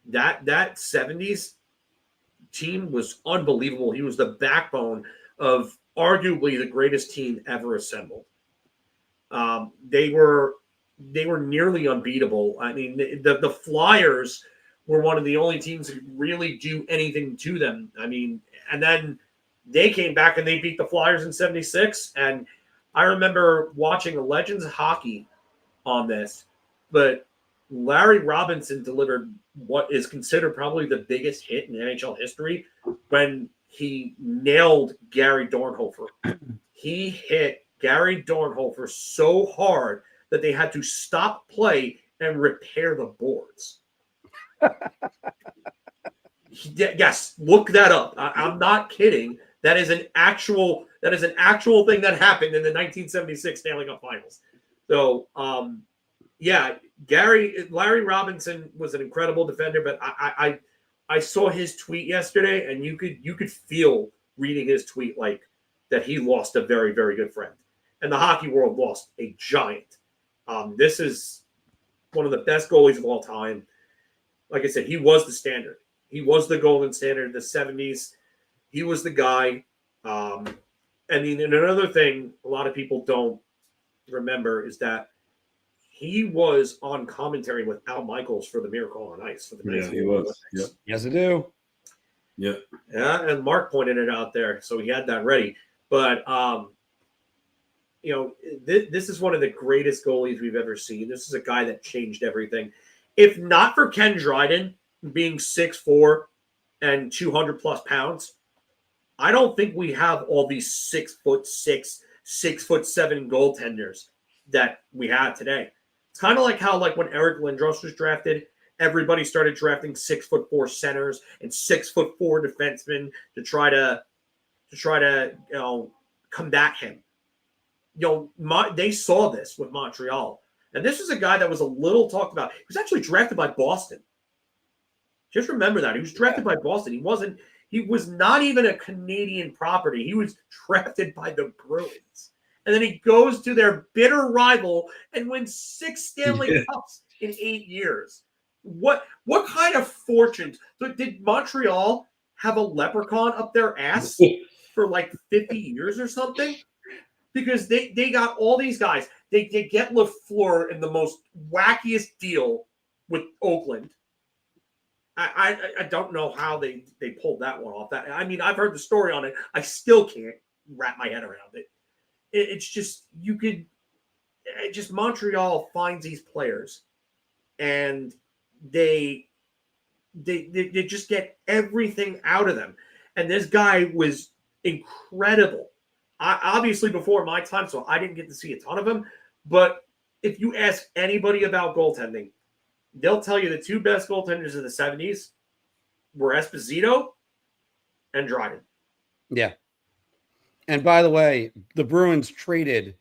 That 70s team was unbelievable. He was the backbone of arguably the greatest team ever assembled. They were nearly unbeatable. I mean, the Flyers were one of the only teams that could really do anything to them. I mean, and then they came back and they beat the Flyers in 76. And I remember watching a Legends of Hockey on this, but Larry Robinson delivered what is considered probably the biggest hit in NHL history when he nailed Gary Dornhofer. He hit Gary Dornhofer so hard that they had to stop play and repair the boards. Yes, look that up. I'm not kidding. That is an actual thing that happened in the 1976 Stanley Cup Finals. So, yeah, Larry Robinson was an incredible defender, but I saw his tweet yesterday, and you could feel reading his tweet like that he lost a very, very good friend, and the hockey world lost a giant. This is one of the best goalies of all time. Like I said, he was the standard. He was the golden standard in the 70s. He was the guy. I mean, and another thing a lot of people don't remember is that he was on commentary with Al Michaels for the Miracle on Ice for the Yeah, he was. Yep. Yes, I do. Yep. Yeah, and Mark pointed it out there, so he had that ready. But this is one of the greatest goalies we've ever seen. This is a guy that changed everything. If not for Ken Dryden being 6'4" and 200 plus pounds, I don't think we have all these 6'6", 6'7" goaltenders that we have today. It's kind of like how, like, when Eric Lindros was drafted, everybody started drafting 6'4" centers and 6'4" defensemen to try to combat him. They saw this with Montreal, and this is a guy that was a little talked about. He was actually drafted by Boston. Just remember that he was drafted by Boston. He was not even a Canadian property. He was drafted by the Bruins. And then he goes to their bitter rival and wins 6 Stanley Cups in 8 years. What kind of fortune? So did Montreal have a leprechaun up their ass for like 50 years or something? Because they got all these guys. They get Lafleur in the most wackiest deal with Oakland. I don't know how they pulled that one off. I've heard the story on it. I still can't wrap my head around it. It's just Montreal finds these players, and they just get everything out of them. And this guy was incredible. Obviously before my time, so I didn't get to see a ton of him. But if you ask anybody about goaltending, they'll tell you the 2 best goaltenders of the 70s were Esposito and Dryden. Yeah. And by the way, the Bruins traded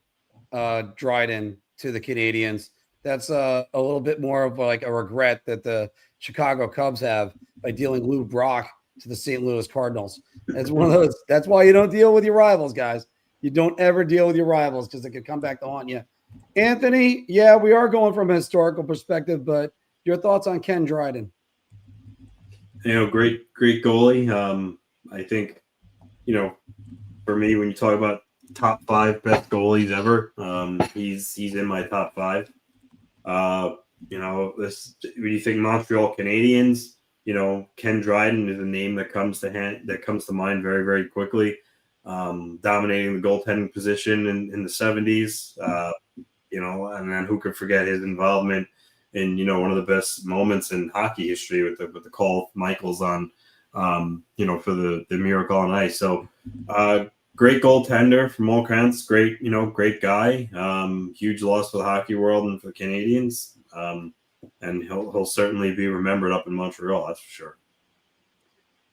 Dryden to the Canadians. That's a little bit more of like a regret that the Chicago Cubs have by dealing Lou Brock to the St. Louis Cardinals. That's one of those. That's why you don't deal with your rivals, guys. You don't ever deal with your rivals because it could come back to haunt you. Anthony, yeah, we are going from a historical perspective, but your thoughts on Ken Dryden? Great goalie. I think, for me, when you talk about top 5 best goalies ever, he's in my top 5. When you think Montreal Canadiens, Ken Dryden is a name that comes to mind very, very quickly. Dominating the goaltending position in the 70s, and then who could forget his involvement in, one of the best moments in hockey history with the call of Michaels on, for the Miracle on Ice. So, great goaltender from all counts. Great guy. Huge loss for the hockey world and for the Canadians. And he'll certainly be remembered up in Montreal. That's for sure.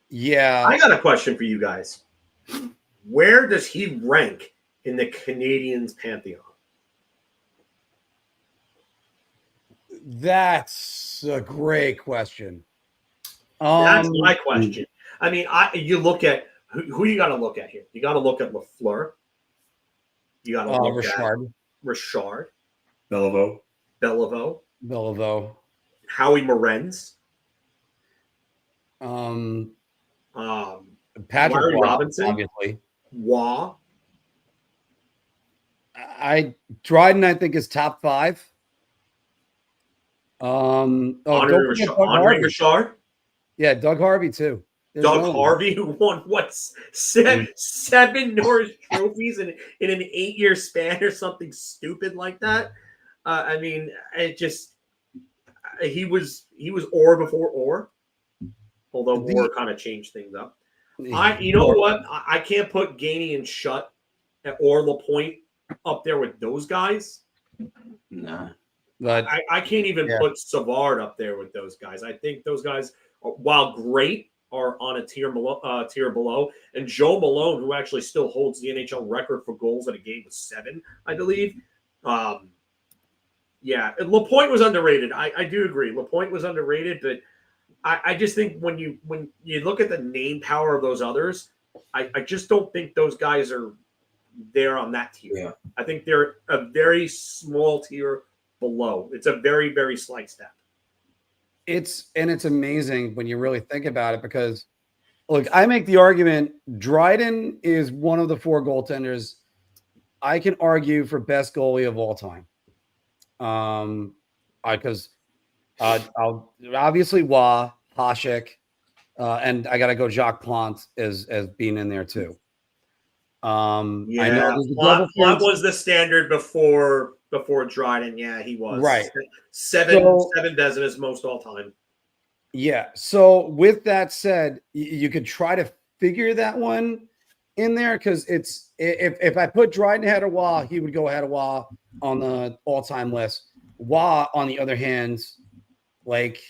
Yeah. I got a question for you guys. Where does he rank in the Canadiens pantheon? That's a great question. That's my question. You look at who you got to look at here. You got to look at Lafleur. You got to look Richard. at Richard. Beliveau. Howie Morenz. Patrick Larry Waugh, Robinson. obviously. Waugh. Dryden, I think, is top 5. Andre Richard. Yeah, Doug Harvey too. Harvey, who won seven Norris trophies in an 8-year span or something stupid like that. He was Orr before Orr, although Orr kind of changed things up. I can't put Gainey and Shutt or LaPointe up there with those guys. Nah. But I can't even put Savard up there with those guys. I think those guys, while great, are on a tier below. And Joe Malone, who actually still holds the NHL record for goals in a game with 7, I believe. LaPointe was underrated. I do agree. LaPointe was underrated, but I just think when you look at the name power of those others, I just don't think those guys are there on that tier. Yeah. I think they're a very small tier below. It's a very, very slight step. It's amazing when you really think about it because, look, I make the argument Dryden is one of the 4 goaltenders I can argue for best goalie of all time. Because I'll obviously Hasek, and I got to go Jacques Plante as being in there too. I know there's a double Plante was the standard before Dryden. Yeah, he was right. Seven Vezinas most all time. Yeah. So with that said, you could try to figure that one in there because it's if I put Dryden ahead of Waugh, he would go ahead of Waugh on the all-time list. Waugh, on the other hand, like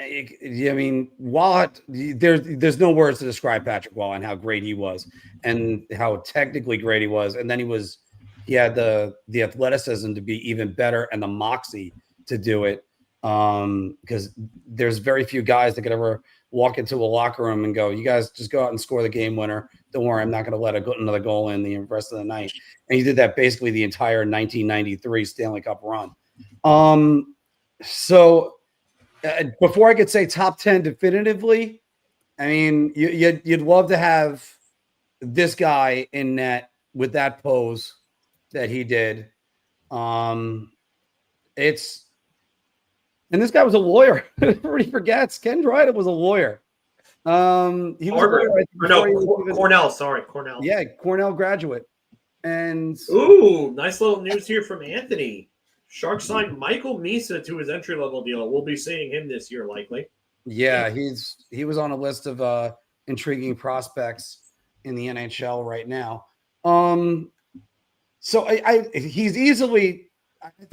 I mean, Waugh, there's no words to describe Patrick Waugh and how great he was and how technically great he was. And then he had the athleticism to be even better and the moxie to do it. Because there's very few guys that could ever walk into a locker room and go, you guys just go out and score the game winner. Don't worry, I'm not going to let another goal in the rest of the night. And he did that basically the entire 1993 Stanley Cup run. So before I could say top 10 definitively, I mean, you'd love to have this guy in net with that pose that he did. And this guy was a lawyer. Everybody forgets Ken Dryden was a lawyer. He was Cornell. Sorry, Cornell. Yeah, Cornell graduate. And nice little news here from Anthony. Sharks signed Michael Misa to his entry-level deal. We'll be seeing him this year, likely. Yeah, he was on a list of intriguing prospects in the NHL right now. So I think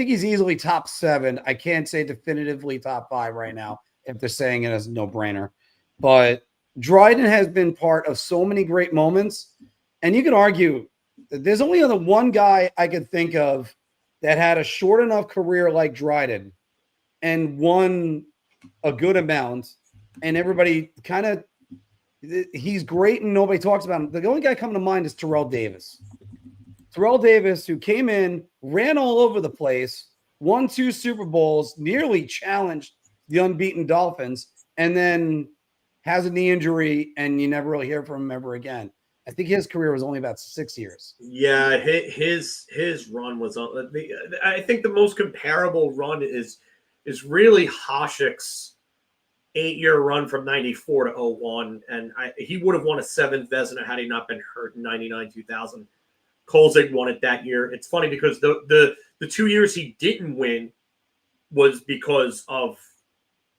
he's easily top 7. I can't say definitively top 5 right now if they're saying it as a no-brainer. But Dryden has been part of so many great moments. And you can argue that there's only the one guy I could think of that had a short enough career like Dryden and won a good amount. And everybody kind of – he's great and nobody talks about him. The only guy coming to mind is Terrell Davis. Terrell Davis, who came in, ran all over the place, won 2 Super Bowls, nearly challenged the unbeaten Dolphins, and then has a knee injury, and you never really hear from him ever again. I think his career was only about 6 years. Yeah, his run was on. I think the most comparable run is really Hasek's 8-year run from 94 to 01, and he would have won a 7th Vezina had he not been hurt in 99-2000. Kolzig won it that year. It's funny because the 2 years he didn't win was because of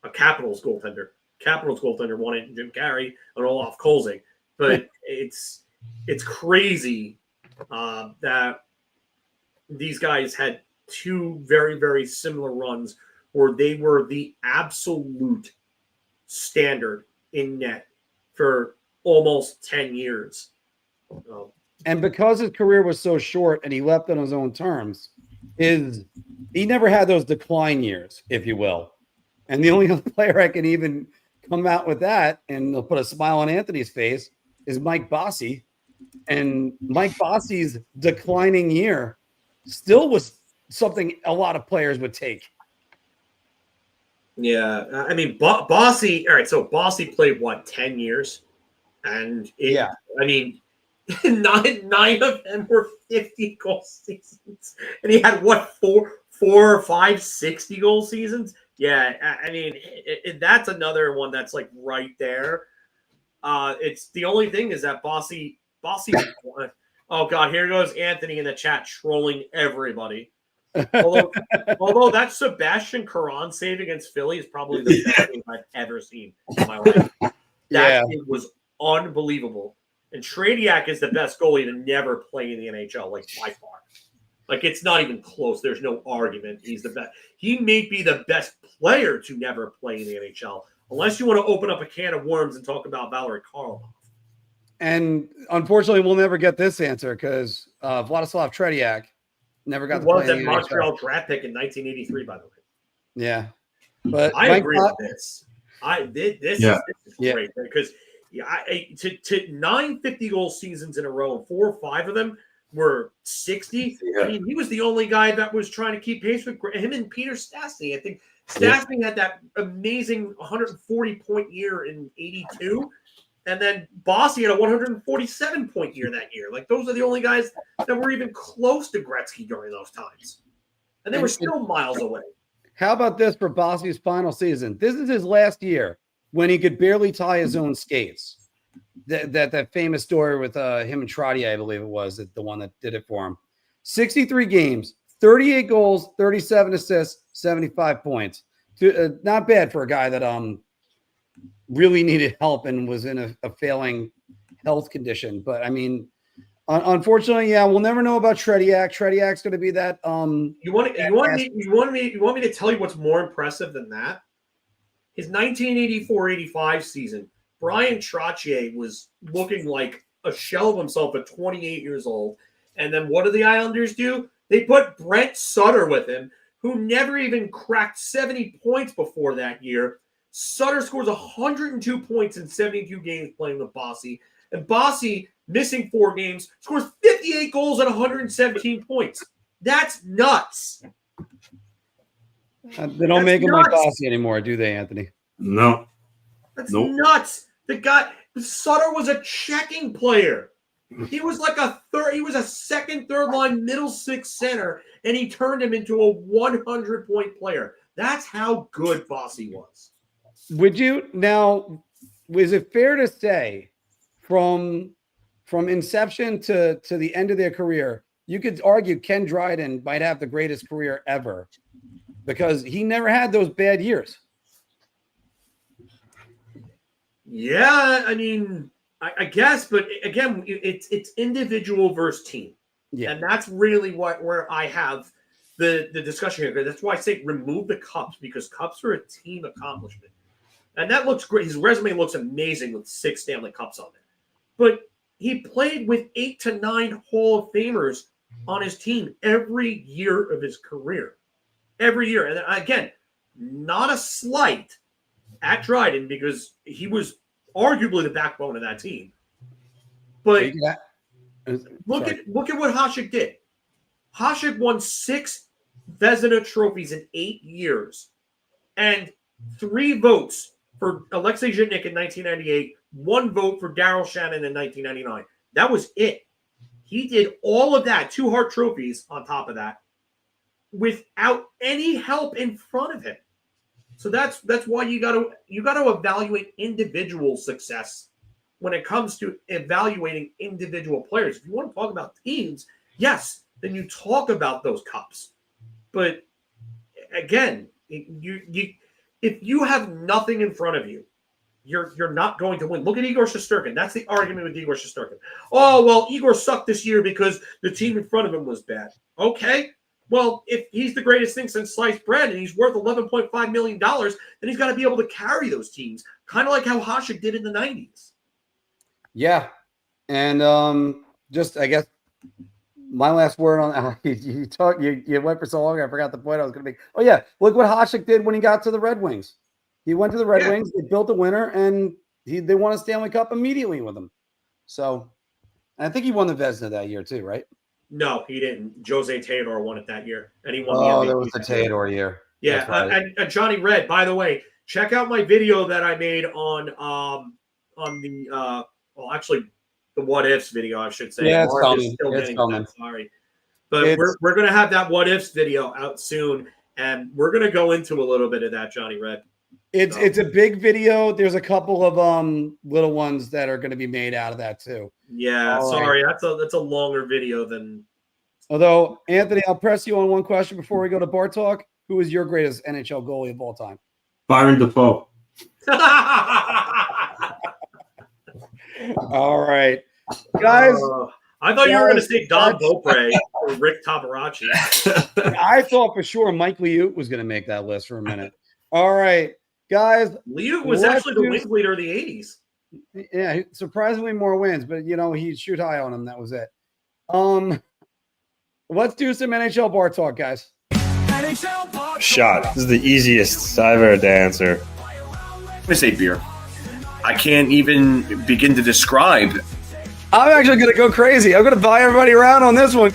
a Capitals goaltender. Capitals goaltender won it, Jim Carey and Olaf Kolzig. But it's crazy that these guys had 2 very, very similar runs where they were the absolute standard in net for almost 10 years. And because his career was so short and he left on his own terms, he never had those decline years, if you will. And the only other player I can even come out with that, and they'll put a smile on Anthony's face, is Mike Bossy. And Mike Bossy's declining year still was something a lot of players would take. Yeah, I mean, Bossy. All right, so Bossy played 10 years, and I mean, nine of them were 50-goal seasons, and he had 4 or 5 60-goal seasons. Yeah, I mean, that's another one that's like right there. It's the only thing is that Bossy. Oh God, here goes Anthony in the chat trolling everybody. Although that Sebastian Caron save against Philly is probably the best thing I've ever seen in my life. That thing was unbelievable. And Tradiak is the best goalie to never play in the NHL, like by far. Like it's not even close. There's no argument. He's the best. He may be the best player to never play in the NHL, unless you want to open up a can of worms and talk about Valery Karlov. And unfortunately, we'll never get this answer because Vladislav Tretiak never got to play in the NHL. Montreal draft pick in 1983, by the way. Yeah, but I agree with this. This is great because to 9 50-goal seasons in a row, and 4 or 5 of them were 60. Yeah. I mean, he was the only guy that was trying to keep pace with him and Peter Stastny. I think Stastny had that amazing 140-point year in 82. And then Bossy had a 147-point year that year. Like, those are the only guys that were even close to Gretzky during those times. and they were still miles away. How about this for Bossy's final season? This is his last year when he could barely tie his own skates. That famous story with him and Trottier, I believe it was, the one that did it for him. 63 games, 38 goals, 37 assists, 75 points. Not bad for a guy that really needed help and was in a failing health condition. But I mean, unfortunately, yeah, we'll never know about Tretiak. Tretiak's going to be that. You want me to tell you what's more impressive than that? His 1984-85 season, Brian Trottier was looking like a shell of himself at 28 years old. And then what do the Islanders do? They put Brent Sutter with him, who never even cracked 70 points before that year. Sutter scores 102 points in 72 games playing with Bossy. And Bossy, missing 4 games, scores 58 goals and 117 points. That's nuts. They don't make him like Bossy anymore, do they, Anthony? No. That's nuts. The guy, Sutter was a checking player. He was like he was a second, third line, middle six center, and he turned him into a 100-point player. That's how good Bossy was. Would you now? Was it fair to say, from inception to the end of their career, you could argue Ken Dryden might have the greatest career ever because he never had those bad years? Yeah, I mean, I guess, but again, it's individual versus team. Yeah. And that's really where I have the discussion here. That's why I say remove the cups, because cups are a team accomplishment. And that looks great. His resume looks amazing with 6 Stanley Cups on there. But he played with 8 to 9 Hall of Famers on his team every year of his career. Every year. And again, not a slight at Dryden, because he was arguably the backbone of that team. But look at what Hasek did. Hasek won 6 Vezina trophies in 8 years, and 3 votes for Alexei Zhitnik in 1998, 1 vote for Daryl Shannon in 1999. That was it. He did all of that, 2 Hart trophies on top of that, without any help in front of him. So that's why you got to evaluate individual success when it comes to evaluating individual players. If you want to talk about teams, yes, then you talk about those cups. But again, if you have nothing in front of you, you're not going to win. Look at Igor Shesterkin. That's the argument with Igor Shesterkin. Oh, well, Igor sucked this year because the team in front of him was bad. Okay. Well, if he's the greatest thing since sliced bread and he's worth $11.5 million, then he's got to be able to carry those teams, kind of like how Hasek did in the 90s. Yeah. And just, I guess, my last word on you went for so long, I forgot the point I was going to make. Oh, yeah. Look what Hasek did when he got to the Red Wings. He went to the Red Wings, they built a winner, and they won a Stanley Cup immediately with him. So, I think he won the Vezina that year too, right? No, he didn't. Jose Theodore won it that year, and he won. Oh, there was the Theodore year. Yeah, right. And Johnny Red. By the way, check out my video that I made on the actually the what ifs video, I should say. Yeah, it's coming. Sorry, but we're gonna have that what ifs video out soon, and we're gonna go into a little bit of that, Johnny Red. It's a big video. There's a couple of little ones that are going to be made out of that too. Yeah, sorry, that's a longer video than. Although, Anthony, I'll press you on one question before we go to bar talk. Who is your greatest NHL goalie of all time? Byron Defoe. All right, guys. I thought you were going to say Don Beaupre or Rick Tabarachi. I thought for sure Mike Elliotte was going to make that list for a minute. All right. Guys, Elliotte was actually the wins leader of the 80s. Yeah, surprisingly more wins, but he'd shoot high on him. That was it. Let's do some NHL bar talk, guys. Shot. This is the easiest I've ever to answer. I'm going to say beer. I can't even begin to describe. I'm actually going to go crazy. I'm going to buy everybody around on this one.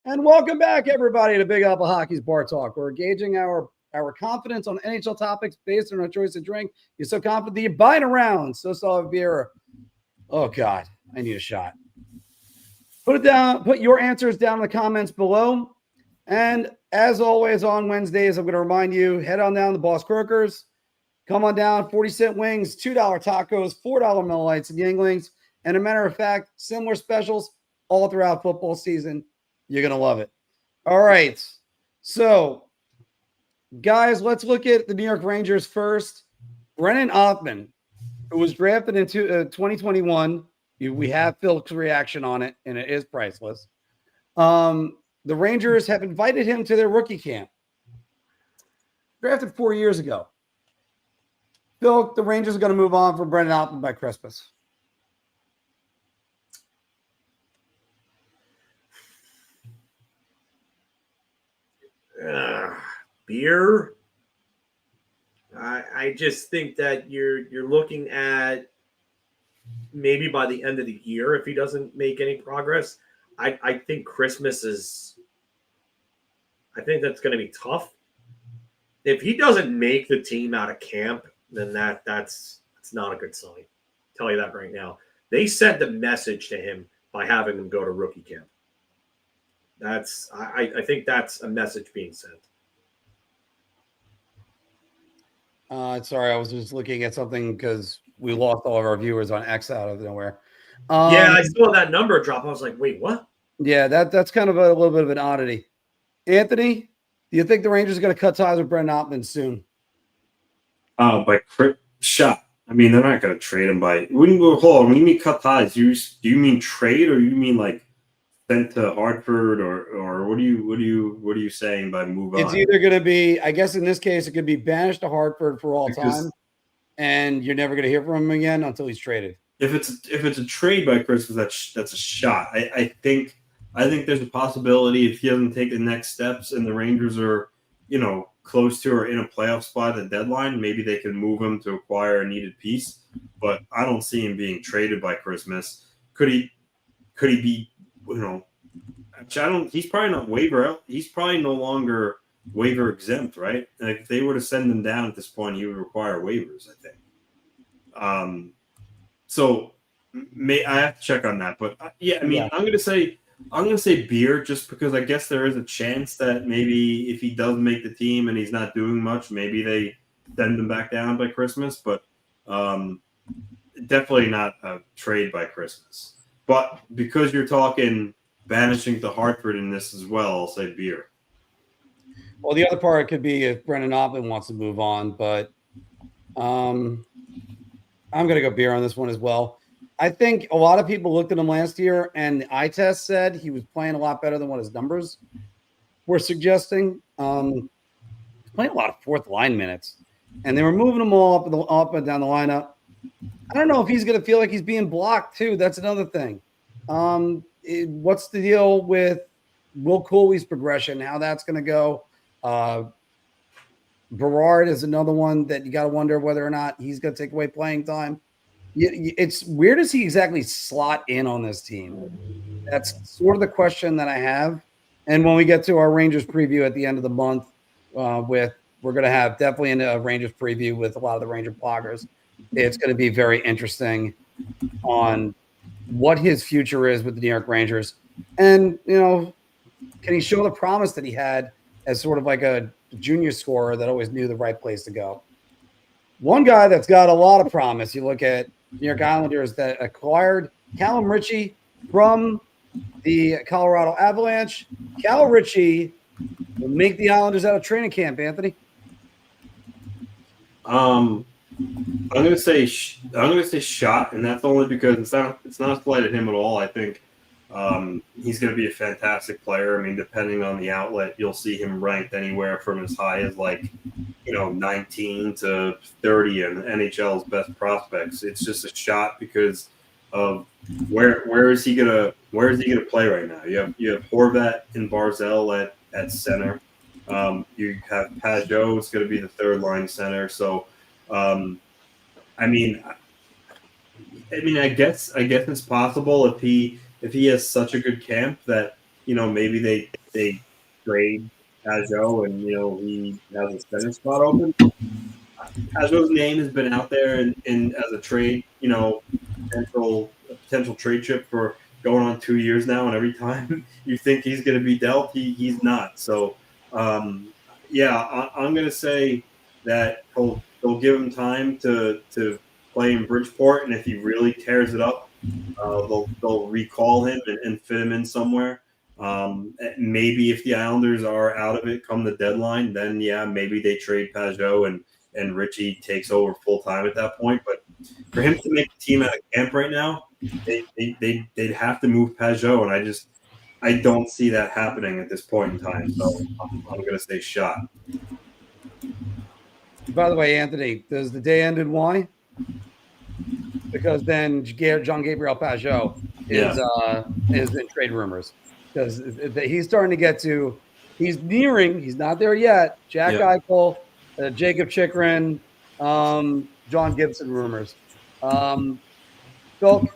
And welcome back, everybody, to Big Apple Hockey's Bar Talk. We're gauging our confidence on NHL topics based on our choice of drink. You're so confident that you're buying around. So saw a beer. Oh, God. I need a shot. Put it down. Put your answers down in the comments below. And as always on Wednesdays, I'm going to remind you, head on down to Boss Croakers. Come on down, 40-cent wings, $2 tacos, $4 Miller Lights and Yinglings. And a matter of fact, similar specials all throughout football season. You're going to love it. All right. So, guys, let's look at the New York Rangers first. Brennan Othmann, who was drafted in 2021. We have Phil's reaction on it, and it is priceless. The Rangers have invited him to their rookie camp. Drafted 4 years ago. Phil, the Rangers are going to move on from Brennan Othmann by Christmas. Beer. I just think that you're looking at maybe by the end of the year if he doesn't make any progress. I think Christmas is. I think that's going to be tough. If he doesn't make the team out of camp, then that's not a good sign. I'll tell you that right now. They sent the message to him by having him go to rookie camp. I think that's a message being sent. Sorry, I was just looking at something because we lost all of our viewers on X out of nowhere. Yeah, I saw that number drop. I was like, wait, what? Yeah, that's kind of a little bit of an oddity. Anthony, do you think the Rangers are going to cut ties with Brennan Othmann soon? By shot. I mean, they're not going to trade him by. Hold on. When you mean cut ties, do you mean trade or you mean like sent to Hartford or what are you saying by move on? It's either going to be, I guess in this case, it could be banished to Hartford for all time, and you're never going to hear from him again until he's traded. If it's a trade by Christmas, that's a shot. I think there's a possibility if he doesn't take the next steps and the Rangers are, close to or in a playoff spot at the deadline, maybe they can move him to acquire a needed piece. But I don't see him being traded by Christmas. Could he be, he's probably not waiver out. He's probably no longer waiver exempt, right? Like if they were to send him down at this point, he would require waivers, I think. So I have to check on that. But I'm going to say beer just because I guess there is a chance that maybe if he does make the team and he's not doing much, maybe they send him back down by Christmas. But definitely not a trade by Christmas. But because you're talking banishing to Hartford in this as well, I'll say beer. Well, the other part could be if Brennan Othmann wants to move on, but I'm going to go beer on this one as well. I think a lot of people looked at him last year, and the eye test said he was playing a lot better than what his numbers were suggesting. He's playing a lot of fourth line minutes, and they were moving him all up and down the lineup. I don't know if he's going to feel like he's being blocked too. That's another thing. What's the deal with Will Cooley's progression? How that's going to go? Berard is another one that you got to wonder whether or not he's going to take away playing time. It's where does he exactly slot in on this team? That's sort of the question that I have. And when we get to our Rangers preview at the end of the month, we're going to have definitely a Rangers preview with a lot of the Ranger bloggers. It's going to be very interesting on what his future is with the New York Rangers. And, can he show the promise that he had as sort of like a junior scorer that always knew the right place to go? One guy that's got a lot of promise, you look at New York Islanders that acquired Callum Ritchie from the Colorado Avalanche. Cal Ritchie will make the Islanders out of training camp, Anthony. I'm gonna say shot, and that's only because it's not a slight at him at all. I think he's gonna be a fantastic player. I mean, depending on the outlet, you'll see him ranked anywhere from as high as 19 to 30 in NHL's best prospects. It's just a shot because of where is he gonna play right now? You have Horvat and Barzell at center. You have Pajot is going to be the third line center. So, I guess it's possible if he has such a good camp that maybe they trade Pajot and he has a center spot open. Pajot's name has been out there and as a trade, potential trade chip for going on 2 years now, and every time you think he's going to be dealt, he's not. So, I'm going to say that they'll give him time to play in Bridgeport, and if he really tears it up, they'll recall him and fit him in somewhere. Maybe if the Islanders are out of it come the deadline, then maybe they trade Pajot and Ritchie takes over full time at that point. But for him to make the team out of camp right now, they'd have to move Pajot, and I don't see that happening at this point in time. So I'm going to say shot. By the way, Anthony, does the day end in Y? Because then John Gabriel Pajot is in trade rumors. Because he's starting to get to – he's nearing – he's not there yet. Jack Eichel, Jacob Chikrin, John Gibson rumors. So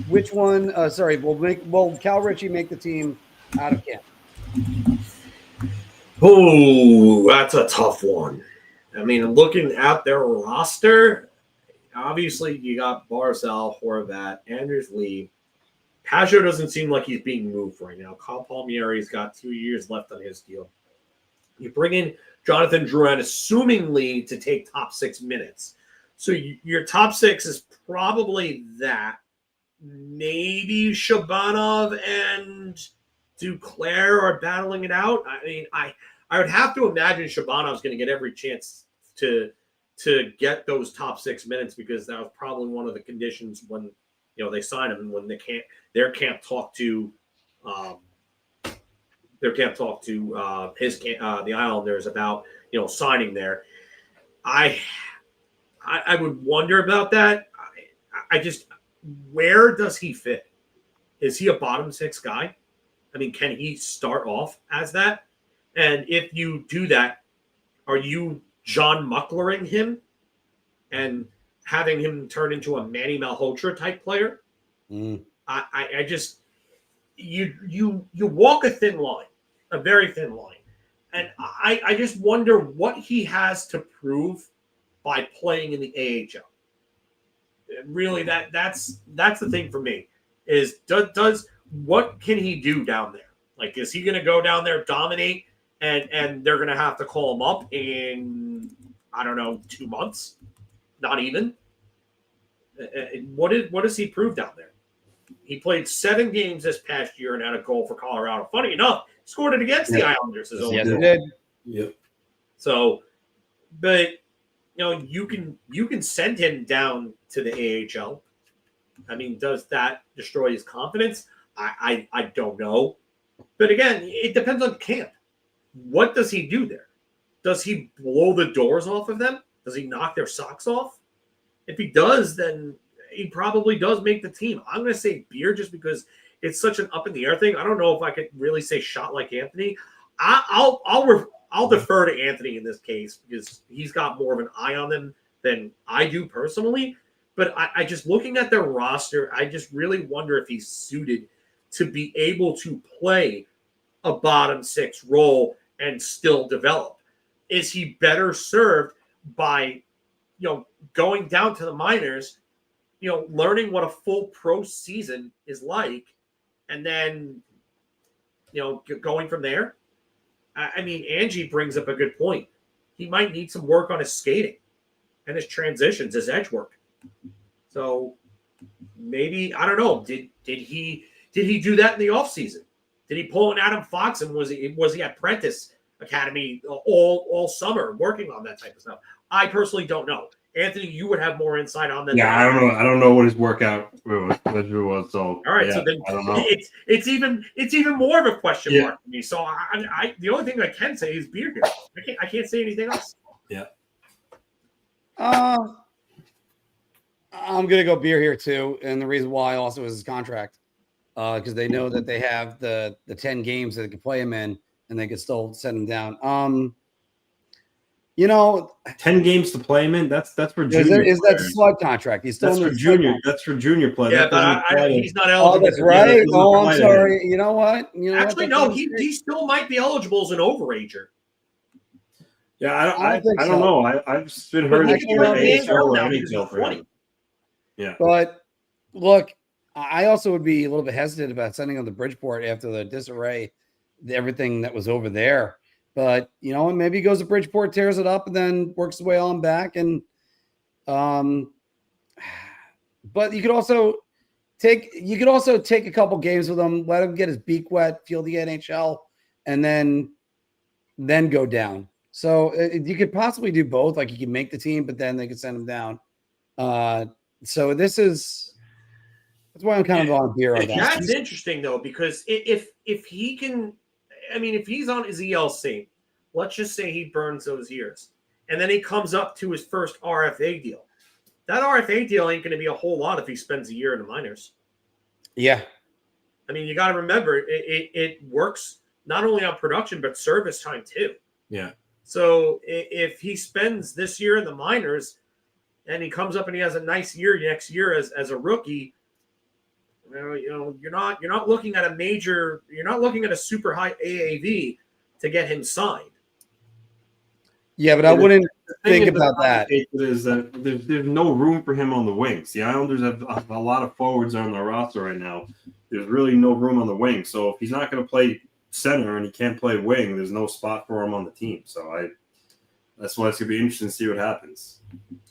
which one will Cal Ritchie make the team out of camp? Oh, that's a tough one. I mean, looking at their roster, obviously you got Barzal, Horvat, Anders Lee. Pajot doesn't seem like he's being moved right now. Kyle Palmieri's got 2 years left on his deal. You bring in Jonathan Drouin, assumingly to take top 6 minutes. So your top 6 is probably that. Maybe Shabanov and Duclair are battling it out. I mean, I would have to imagine Shabanov's going to get every chance to get those top 6 minutes, because that was probably one of the conditions when they sign him, when they can't talk to the Islanders about signing there. I would wonder about that. I just, where does he fit? Is he a bottom 6 guy? I mean, can he start off as that? And if you do that, are you John Mucklering him and having him turn into a Manny Malhotra type player? I just, you walk a thin line, a very thin line. And I just wonder what he has to prove by playing in the AHL. Really, that's the thing for me is does what can he do down there? Like, is he going to go down there, dominate, and they're going to have to call him up in, I don't know, 2 months? Not even. What does he prove down there? He played 7 games this past year and had a goal for Colorado. Funny enough, scored it against the Islanders. Yes, he did. Yep. So, but you can send him down to the AHL. I mean, does that destroy his confidence? I don't know. But again, it depends on camp. What does he do there? Does he blow the doors off of them? Does he knock their socks off? If he does, then he probably does make the team. I'm going to say Beer just because it's such an up in the air thing. I don't know if I could really say shot like Anthony. I'll defer to Anthony in this case because he's got more of an eye on them than I do personally. But I just looking at their roster, I just really wonder if he's suited to be able to play a bottom 6 role and still develop. Is he better served by, going down to the minors, learning what a full pro season is like, and then, going from there? I mean, Angie brings up a good point. He might need some work on his skating and his transitions, his edge work. So maybe, I don't know. Did he do that in the offseason? Did he pull an Adam Fox, and was he at Prentice Academy all summer working on that type of stuff? I personally don't know. Anthony, you would have more insight on that. Yeah, I don't know. I don't know what his workout was. So all right, yeah, so then I don't know. It's even more of a question mark for me. So I the only thing I can say is Beer here. I can't say anything else. Yeah. I'm gonna go Beer here too, and the reason why also is his contract, because they know that they have the 10 games that they can play him in, and they could still send him down. 10 games to play him in. That's for junior. Is that slug contract? He's still that's for junior. That's for junior play. Yeah, but he's not eligible. Oh, that's right. Oh, I'm sorry. You know what? Actually, no. He still might be eligible as an overager. Yeah, I don't know. I've been heard Yeah. But look, I also would be a little bit hesitant about sending him to Bridgeport after the disarray, everything that was over there. But maybe he goes to Bridgeport, tears it up, and then works his way on back. And but you could also take a couple games with him, let him get his beak wet, feel the NHL, and then go down. So you could possibly do both. Like, you can make the team, but then they could send him down. So that's why I'm kind of on beer on that. That's interesting though, because if he can, if he's on his ELC, let's just say he burns those years, and then he comes up to his first RFA deal. That RFA deal ain't going to be a whole lot if he spends a year in the minors. Yeah. You got to remember, it works not only on production, but service time too. Yeah. So if he spends this year in the minors and he comes up and he has a nice year next year as a rookie, you're not looking at a super high AAV to get him signed. Yeah, but I wouldn't think about that. Is that there's no room for him on the wings. The Islanders have a lot of forwards on their roster right now. There's really no room on the wing. So if he's not going to play center and he can't play wing, there's no spot for him on the team. So that's why it's going to be interesting to see what happens.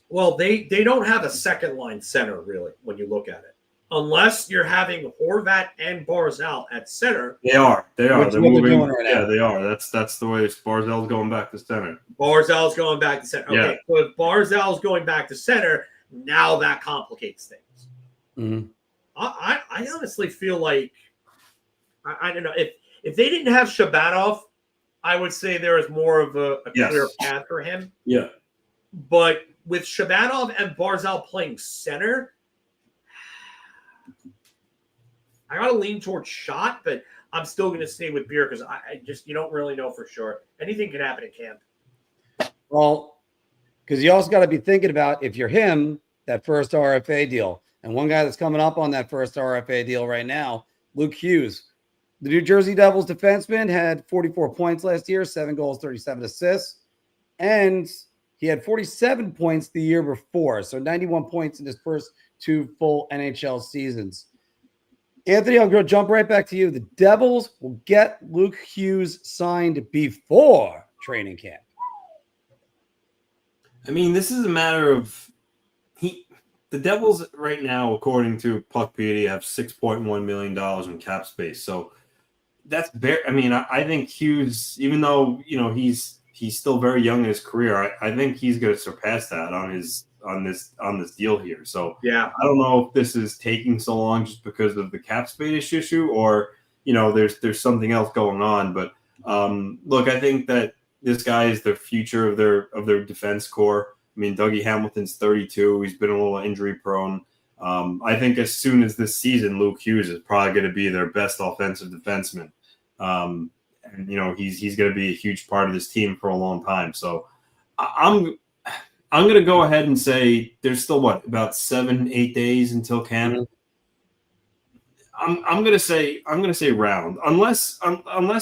Well, they don't have a second line center really when you look at it. Unless you're having Horvat and Barzal at center. They are. They're moving. Right now. Yeah, they are. That's the way Barzal's going back to center. Barzal's going back to center. Okay, Yeah. so if Barzal's going back to center, now that complicates things. Mm-hmm. I honestly feel like I don't know if they didn't have Shabanov, I would say there is more of a clear path for him. Yeah. But with Shabanov and Barzal playing center, I got to lean towards shot, but I'm still going to stay with beer because I just, you don't really know for sure. Anything can happen at camp. Well, because you also got to be thinking about, if you're him, that first RFA deal. And one guy that's coming up on that first RFA deal right now, Luke Hughes. The New Jersey Devils defenseman had 44 points last year, 7 goals, 37 assists. And he had 47 points the year before. So 91 points in his first 2 full NHL seasons. Anthony, I'm going to jump right back to you. The Devils will get Luke Hughes signed before training camp. This is a matter of the Devils right now, according to Puckpedia, have $6.1 million in cap space. So that's bare. I think Hughes, even though he's still very young in his career, I think he's going to surpass that on this deal here. So yeah, I don't know if this is taking so long just because of the cap space issue, or there's something else going on. But look, I think that this guy is the future of their defense core. Dougie Hamilton's 32. He's been a little injury prone. I think as soon as this season, Luke Hughes is probably going to be their best offensive defenseman. And he's going to be a huge part of this team for a long time. So I'm going to go ahead and say there's still about 7-8 days until camp. Mm-hmm. I'm going to say round, unless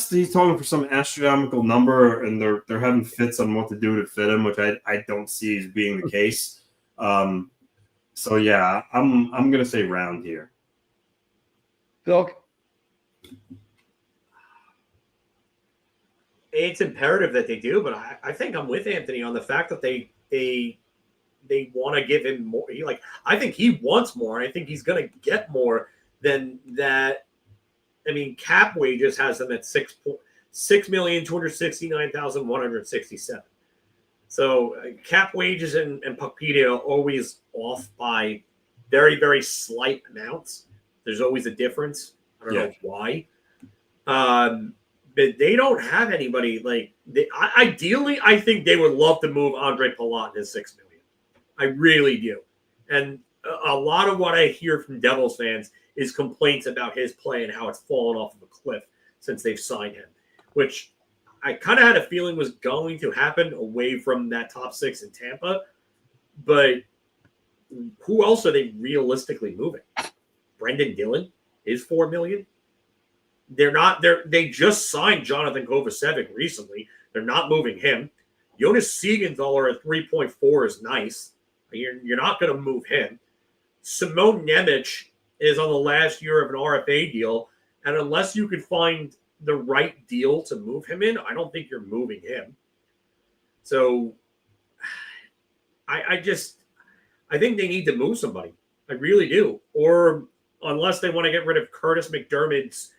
he's talking for some astronomical number and they're having fits on what to do to fit him, which I don't see as being the case. So yeah, I'm going to say round here. Phil? It's imperative that they do, but I think I'm with Anthony on the fact that they want to give him more. I think he wants more. I think he's going to get more than that. Cap wages has them at $6,269,167. So cap wages and Puckpedia are always off by very, very slight amounts. There's always a difference. I don't know why. But they don't have anybody ideally, I think they would love to move Andre Palat to $6 million. I really do. And a lot of what I hear from Devils fans is complaints about his play and how it's fallen off of a cliff since they've signed him, which I kind of had a feeling was going to happen away from that top 6 in Tampa. But who else are they realistically moving? Brendan Dillon is $4 million. They just signed Jonathan Kovacevic recently. They're not moving him. Jonas Siegenthaler at 3.4 is nice. You're not going to move him. Simone Nemec is on the last year of an RFA deal. And unless you could find the right deal to move him in, I don't think you're moving him. So I think they need to move somebody. I really do. Or unless they want to get rid of Curtis McDermott's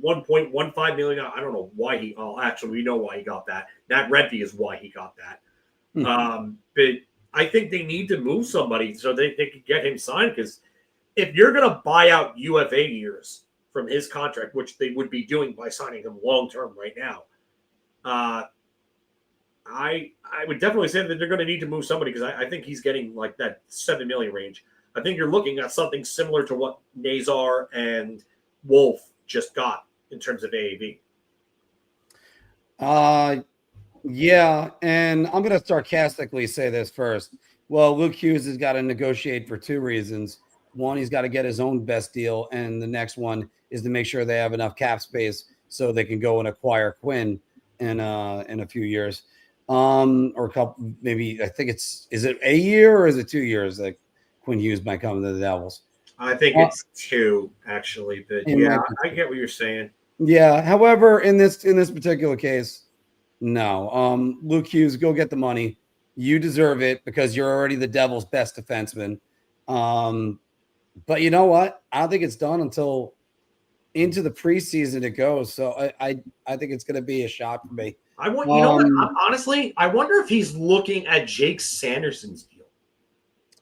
$1.15 million. I don't know why he. Oh, actually, we know why he got that. Nat Redby is why he got that. But I think they need to move somebody so they can get him signed. Because if you're going to buy out UFA years from his contract, which they would be doing by signing him long term right now, I would definitely say that they're going to need to move somebody because I think he's getting like that $7 million range. I think you're looking at something similar to what Nazar and Wolf just got in terms of AAV. Yeah, and I'm going to sarcastically say this first. Well, Luke Hughes has got to negotiate for two reasons. One, he's got to get his own best deal, and the next one is to make sure they have enough cap space so they can go and acquire Quinn in a few years, or a couple. Maybe I think is it a year or is it 2 years that Quinn Hughes might come to the Devils? I think it's 2 actually, but yeah, I get what you're saying. Yeah. However, in this particular case, no. Luke Hughes, go get the money. You deserve it because you're already the Devils' best defenseman. But you know what? I don't think it's done until into the preseason it goes. So I think it's going to be a shot for me. Honestly, I wonder if he's looking at Jake Sanderson's deal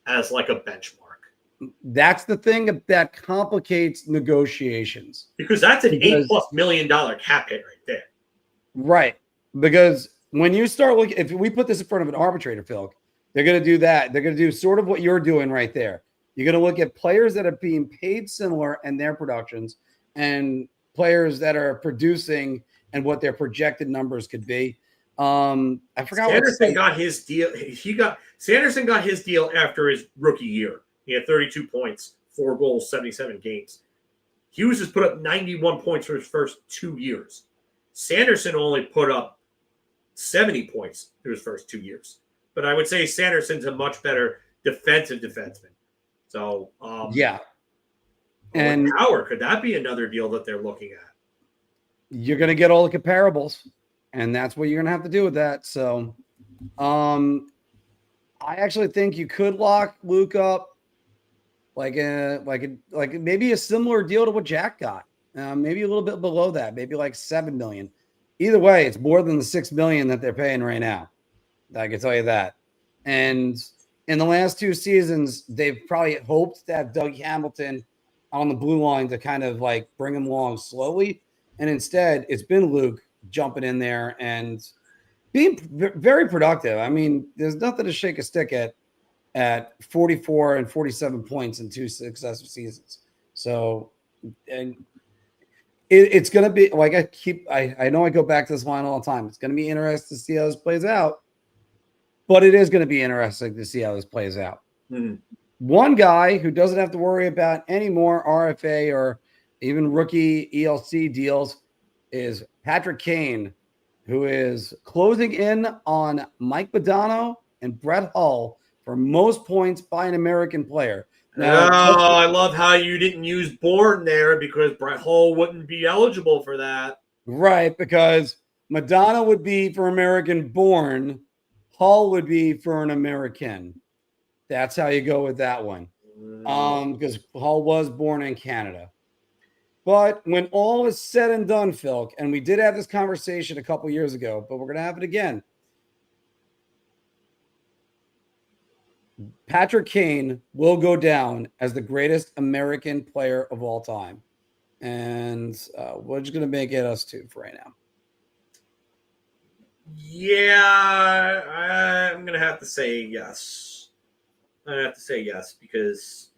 as like a benchmark. That's the thing that complicates negotiations. Because that's an $8+ million cap hit right there. Right. Because when you start looking, if we put this in front of an arbitrator, Phil, they're going to do that. They're going to do sort of what you're doing right there. You're going to look at players that are being paid similar in their productions and players that are producing and what their projected numbers could be. I forgot. Sanderson got his deal. Sanderson got his deal after his rookie year. He had 32 points, 4 goals, 77 games. Hughes has put up 91 points for his first 2 years. Sanderson only put up 70 points through his first 2 years. But I would say Sanderson's a much better defensive defenseman. So, yeah. And Howard, could that be another deal that they're looking at? You're going to get all the comparables, and that's what you're going to have to do with that. So, I actually think you could lock Luke up like maybe a similar deal to what Jack got. Maybe a little bit below that, maybe like $7 million. Either way, it's more than the $6 million that they're paying right now. I can tell you that. And in the last 2 seasons, they've probably hoped to have Doug Hamilton on the blue line to kind of like bring him along slowly. And instead, it's been Luke jumping in there and being very productive. I mean, there's nothing to shake a stick at 44 and 47 points in 2 successive seasons. So, and it's going to be like I know I go back to this line all the time. It's going to be interesting to see how this plays out. But it is going to be interesting to see how this plays out. Mm-hmm. One guy who doesn't have to worry about any more RFA or even rookie ELC deals is Patrick Kane, who is closing in on Mike Modano and Brett Hull for most points by an American player. Now, I love how you didn't use Bourne there because Brett Hull wouldn't be eligible for that. Right, because Modano would be for American born. Hull would be for an American. That's how you go with that one. Because Hull was born in Canada. But when all is said and done, Phil, and we did have this conversation a couple years ago, but we're going to have it again. Patrick Kane will go down as the greatest American player of all time. And we're just going to make it us 2 for right now. Yeah, I'm going to have to say yes. I'm going to have to say yes because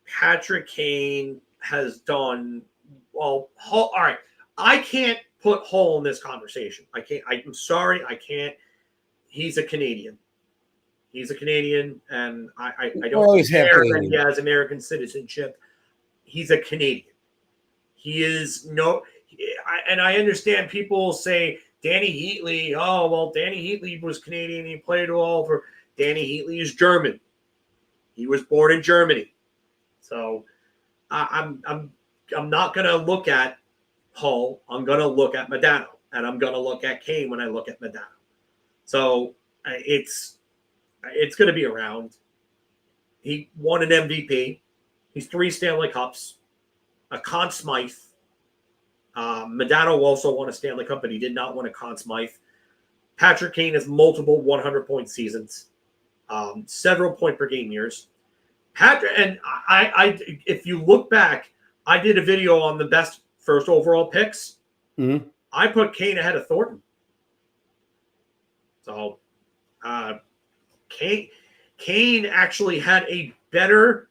Patrick Kane has done well. Hull, all right, I can't put Hull in this conversation. I can't. I'm sorry, I can't. He's a Canadian. He's a Canadian, and I don't care that he has American citizenship. He's a Canadian. He is no, and I understand people say Danny Heatley. Oh well, Danny Heatley was Canadian. He played all for. Danny Heatley is German. He was born in Germany. So I'm not going to look at Hull. I'm going to look at Modano, and I'm going to look at Kane when I look at Modano. So it's going to be around. He won an MVP. He's 3 Stanley Cups, a Conn Smythe. Modano also won a Stanley Cup, but he did not win a Conn Smythe. Patrick Kane has multiple 100-point seasons, several point-per-game years. Patrick, and I, if you look back, I did a video on the best first overall picks. Mm-hmm. I put Kane ahead of Thornton. So, Kane actually had a better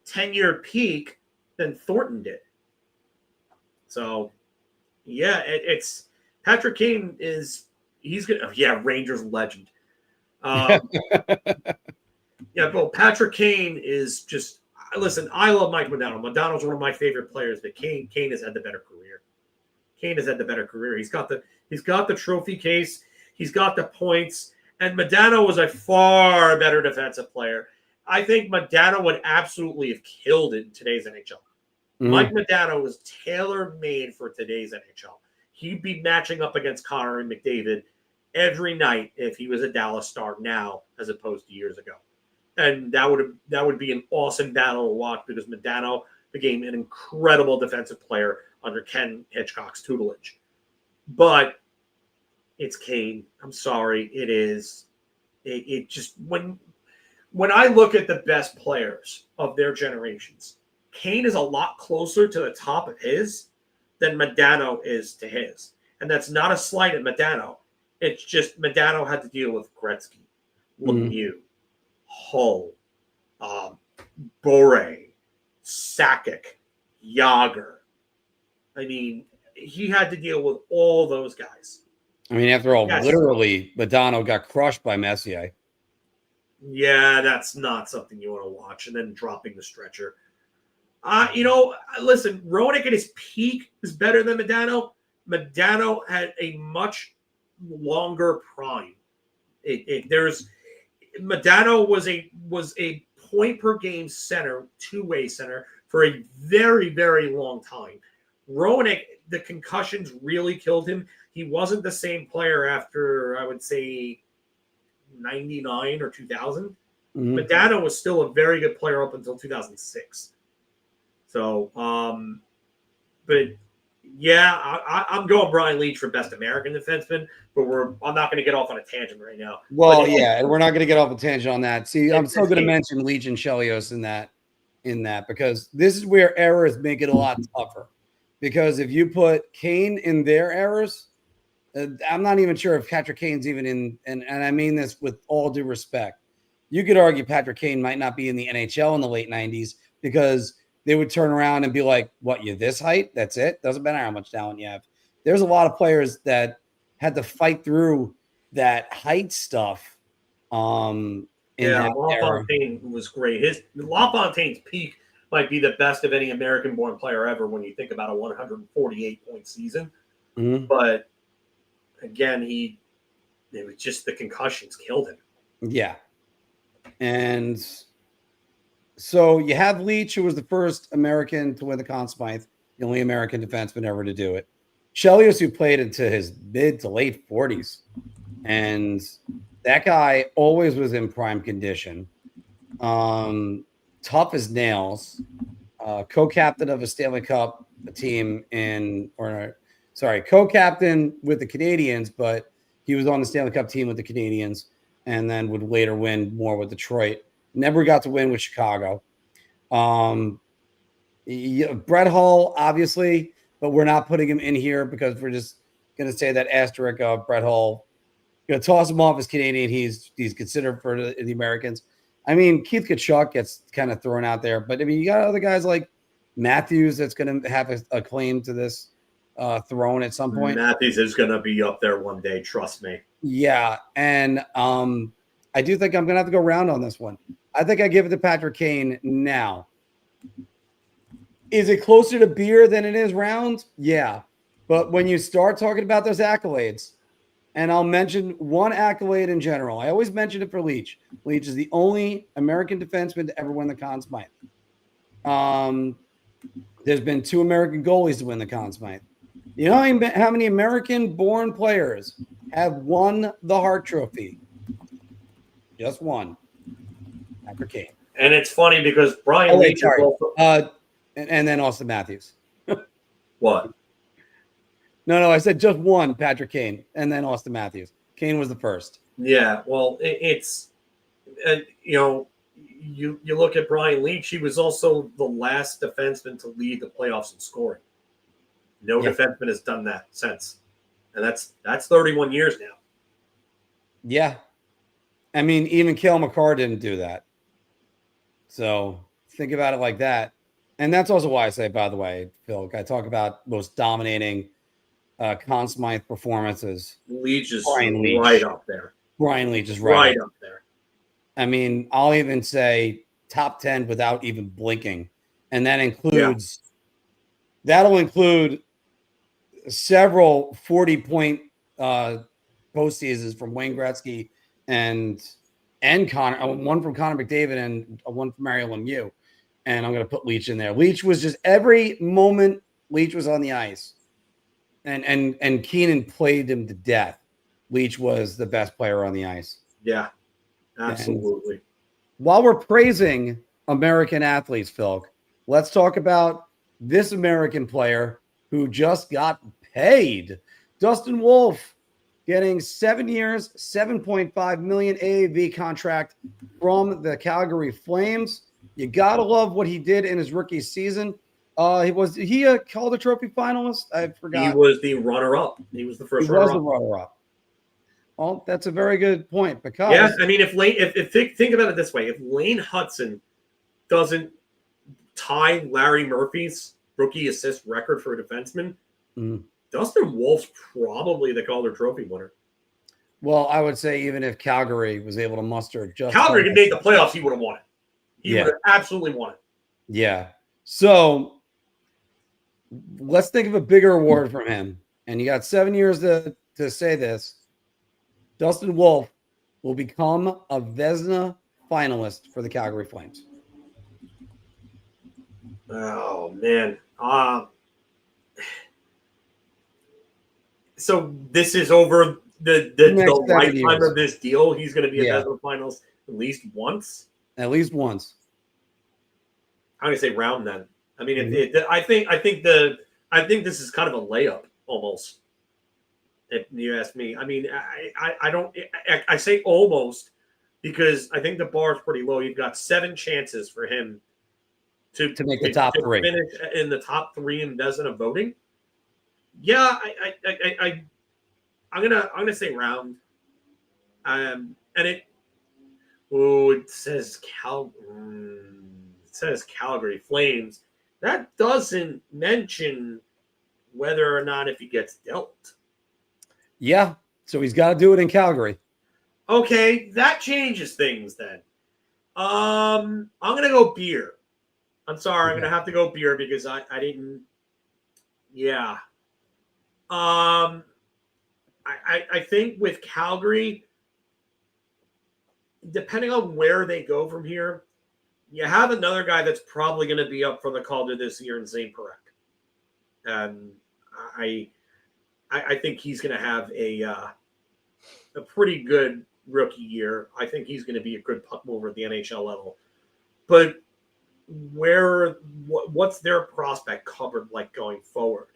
10-year peak than Thornton did. So, yeah, it's Patrick Kane is he's gonna Rangers legend. Well, Patrick Kane is just listen. I love Mike Modano. Modano's one of my favorite players, but Kane has had the better career. Kane has had the better career. He's got the trophy case. He's got the points. And Modano was a far better defensive player. I think Modano would absolutely have killed it in today's NHL. Mm-hmm. Mike Modano was tailor-made for today's NHL. He'd be matching up against Connor McDavid every night if he was a Dallas Star now as opposed to years ago. And that would be an awesome battle to watch because Modano became an incredible defensive player under Ken Hitchcock's tutelage. But it's Kane. I'm sorry. It is. It just when I look at the best players of their generations, Kane is a lot closer to the top of his than Modano is to his. And that's not a slight at Modano. It's just Modano had to deal with Gretzky, Lemieux, Hull, Bore, Sakic, Yager. I mean, he had to deal with all those guys. I mean, after all, literally, Modano got crushed by Messier. Yeah, that's not something you want to watch. And then dropping the stretcher. Listen, Roenick at his peak is better than Modano. Modano had a much longer prime. Modano was a point per game center, two-way center for a very, very long time. Roenick, the concussions really killed him. He wasn't the same player after, I would say, 99 or 2000. Mm-hmm. Modano was still a very good player up until 2006. So, but yeah, I'm going Brian Leetch for best American defenseman, but I'm not going to get off on a tangent right now. Well, and we're not going to get off a tangent on that. See, I'm still going to mention Leetch and Chelios in that because this is where errors make it a lot tougher. Because if you put Kane in their errors, I'm not even sure if Patrick Kane's even in, and I mean this with all due respect. You could argue Patrick Kane might not be in the NHL in the late 90s because they would turn around and be like, what, you're this height? That's it? Doesn't matter how much talent you have. There's a lot of players that had to fight through that height stuff. LaFontaine was great. LaFontaine's peak might be the best of any American-born player ever when you think about a 148-point season. Mm-hmm. But again, it was just the concussions killed him. Yeah. And so you have Leetch, who was the first American to win the Conn Smythe, the only American defenseman ever to do it. Chelios, who played into his mid to late 40s. And that guy always was in prime condition. Tough as nails. Co-captain of a Stanley Cup team co-captain with the Canadiens, but he was on the Stanley Cup team with the Canadiens and then would later win more with Detroit. Never got to win with Chicago. Brett Hull, obviously, but we're not putting him in here because we're just going to say that asterisk of Brett Hull. Going to toss him off as Canadian. He's considered for the Americans. I mean, Keith Tkachuk gets kind of thrown out there, but I mean, you got other guys like Matthews that's going to have a claim to this throne at some point. Matthews is going to be up there one day. Trust me. Yeah. And I do think I'm going to have to go round on this one. I think I give it to Patrick Kane now. Is it closer to beer than it is round? Yeah. But when you start talking about those accolades, and I'll mention one accolade in general. I always mention it for Leetch. Leetch is the only American defenseman to ever win the Conn Smythe. There's been 2 American goalies to win the Conn Smythe. You know how many American-born players have won the Hart Trophy? Just one. Patrick Kane. And it's funny because Brian Leach is sorry. also And then Austin Matthews. what? No, I said just one, Patrick Kane, and then Austin Matthews. Kane was the first. Yeah, well, it's you know, you look at Brian Leach. He was also the last defenseman to lead the playoffs in scoring. No defenseman has done that since, and that's 31 years now. Yeah, I mean, even Cale Makar didn't do that. So think about it like that, and that's also why I say, by the way, Phil, I talk about most dominating Conn Smythe performances. Leach is Brian Leach. right up there. Brian Leach is right up there. I mean, I'll even say top 10 without even blinking. And that includes, that'll include several 40-point postseasons from Wayne Gretzky and Connor, one from Connor McDavid and one from Mario Lemieux. And I'm going to put Leach in there. Leach was just every moment Leach was on the ice. And Keenan played him to death. Leach was the best player on the ice. Yeah, absolutely. And while we're praising American athletes, Phil, let's talk about this American player who just got paid. Dustin Wolf getting 7 years, $7.5 million AAV contract from the Calgary Flames. You got to love what he did in his rookie season. Was he a Calder Trophy finalist? I forgot. He was the runner-up. He was the first runner-up. He was the runner-up. Well, that's a very good point because I mean, if think about it this way, if Lane Hudson doesn't tie Larry Murphy's rookie assist record for a defenseman, Dustin Wolf's probably the Calder Trophy winner. Well, I would say even if Calgary was able to muster just Calgary had made the playoffs, he would have won it. He would have absolutely won it. Yeah. So let's think of a bigger award from him. And you got 7 years to say this. Dustin Wolf will become a Vezina finalist for the Calgary Flames. Oh, man. So this is over the lifetime of this deal. He's going to be a Vezina finalist at least once. At least once. I'm going to say round then. I mean, I think this is kind of a layup almost. If you ask me, I mean, I say almost because I think the bar is pretty low. You've got 7 chances for him to make the top 3, finish in the top 3 in Vezina voting. Yeah, I'm gonna say round. And it says Calgary Flames. That doesn't mention whether or not if he gets dealt. Yeah, so he's got to do it in Calgary. Okay, that changes things then. I'm gonna go beer. I'm sorry, I'm gonna have to go beer because I didn't. Yeah. I think with Calgary, depending on where they go from here, you have another guy that's probably going to be up for the Calder this year in Zane Parekh. And I think he's going to have a pretty good rookie year. I think he's going to be a good puck mover at the NHL level. But what's their prospect covered like going forward?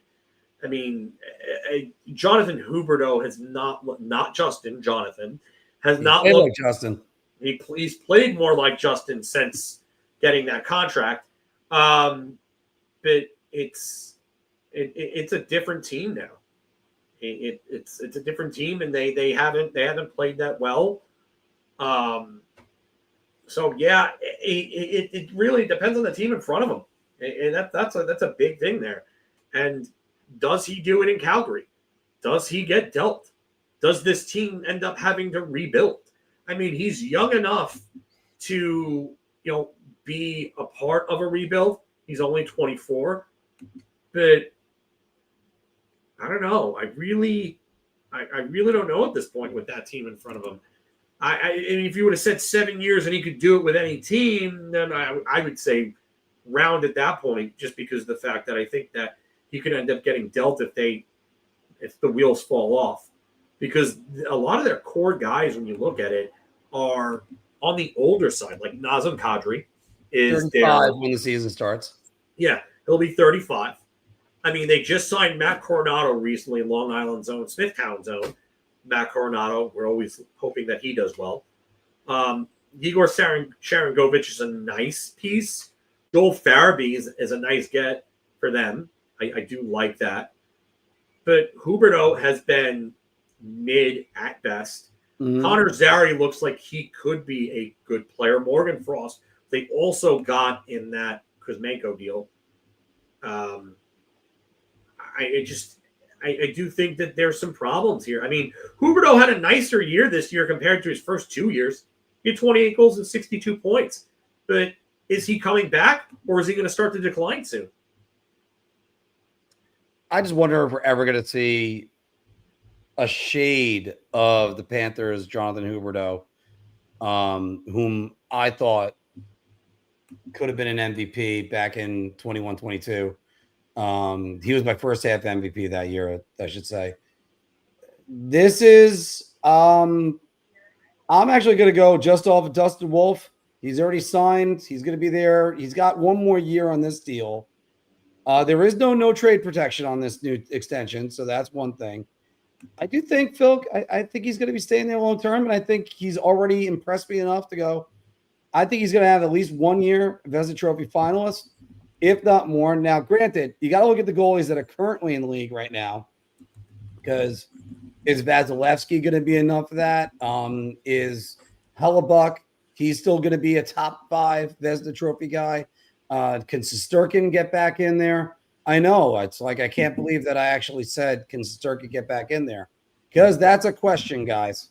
I mean, Jonathan Huberdeau has not Justin. Jonathan has not looked like Justin. He's played more like Justin since getting that contract. But it's a different team now. It's a different team, and they haven't played that well. So yeah, it really depends on the team in front of him, and that's a big thing there. And does he do it in Calgary? Does he get dealt? Does this team end up having to rebuild? I mean, he's young enough to, be a part of a rebuild. He's only 24, but I don't know. I really don't know at this point with that team in front of him. I mean, if you would have said 7 years and he could do it with any team, then I would say round at that point, just because of the fact that I think that he could end up getting dealt if the wheels fall off. Because a lot of their core guys, when you look at it, are on the older side. Like Nazem Kadri is 35 there when the season starts. Yeah, he'll be 35. I mean, they just signed Matt Coronado recently in Long Island zone, Smithtown zone. Matt Coronado, we're always hoping that he does well. Igor Sharangovich is a nice piece. Joel Farabee is a nice get for them. I do like that. But Huberdeau has been mid at best. Mhm. Connor Zary looks like he could be a good player. Morgan Frost, they also got in that Kuzmenko deal. I do think that there's some problems here. I mean, Huberdeau had a nicer year this year compared to his first 2 years. He had 28 goals and 62 points. But is he coming back, or is he going to start to decline soon? I just wonder if we're ever going to see a shade of the Panthers' Jonathan Huberdeau, whom I thought could have been an MVP back in 21-22. He was my first half MVP that year, I should say. This is I'm actually going to go just off of Dustin Wolf. He's already signed. He's going to be there. He's got one more year on this deal. There is no trade protection on this new extension, so that's one thing. I do think, Phil, I think he's going to be staying there long term, and I think he's already impressed me enough to go. I think he's going to have at least 1 year Vezina Trophy finalist, if not more. Now, granted, you got to look at the goalies that are currently in the league right now, because is Vasilevsky going to be enough for that? Is Hellebuck, he's still going to be a top 5 Vezina Trophy guy? Can Shesterkin get back in there? I know. It's like I can't believe that I actually said, can Shesterkin get back in there? Because that's a question, guys.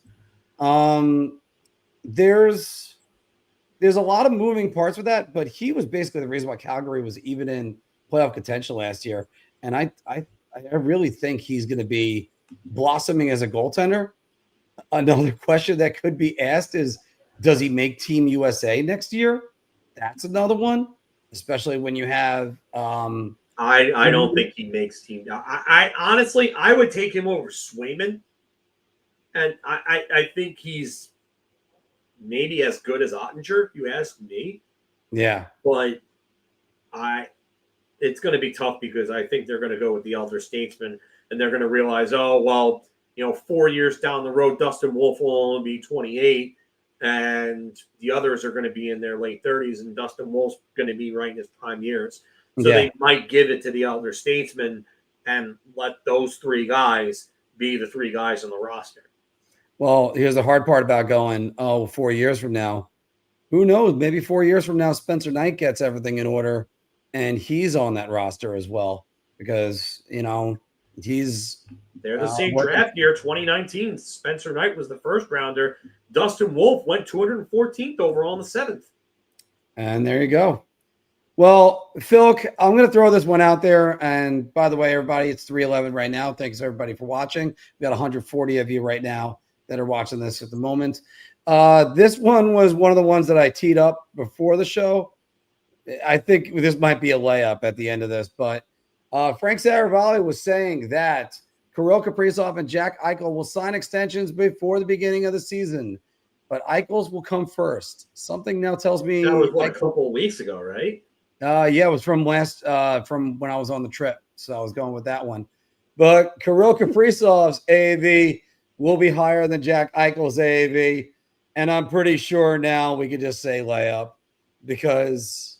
There's a lot of moving parts with that, but he was basically the reason why Calgary was even in playoff contention last year. And I really think he's going to be blossoming as a goaltender. Another question that could be asked is, does he make Team USA next year? That's another one, especially when you have I don't think he makes team. I honestly, I would take him over Swayman, and I think he's maybe as good as Ottinger, if you ask me. Yeah. But it's going to be tough because I think they're going to go with the elder statesman, and they're going to realize, 4 years down the road, Dustin Wolf will only be 28, and the others are going to be in their late 30s, and Dustin Wolf's going to be right in his prime years. So they might give it to the elder statesman and let those 3 guys be the 3 guys on the roster. Well, here's the hard part about going, 4 years from now. Who knows? Maybe 4 years from now, Spencer Knight gets everything in order and he's on that roster as well because, he's – they're the same draft year, 2019. Spencer Knight was the first rounder. Dustin Wolf went 214th overall in the 7th. And there you go. Well, Phil, I'm going to throw this one out there. And by the way, everybody, it's 3:11 right now. Thanks, everybody, for watching. We've got 140 of you right now that are watching this at the moment. This one was one of the ones that I teed up before the show. I think this might be a layup at the end of this. But Frank Saravalli was saying that Kirill Kaprizov and Jack Eichel will sign extensions before the beginning of the season. But Eichel's will come first. Something now tells me that was a couple of weeks ago, right? Yeah, it was from from when I was on the trip. So I was going with that one. But Kirill Kaprizov's AAV will be higher than Jack Eichel's AAV. And I'm pretty sure now we could just say layup because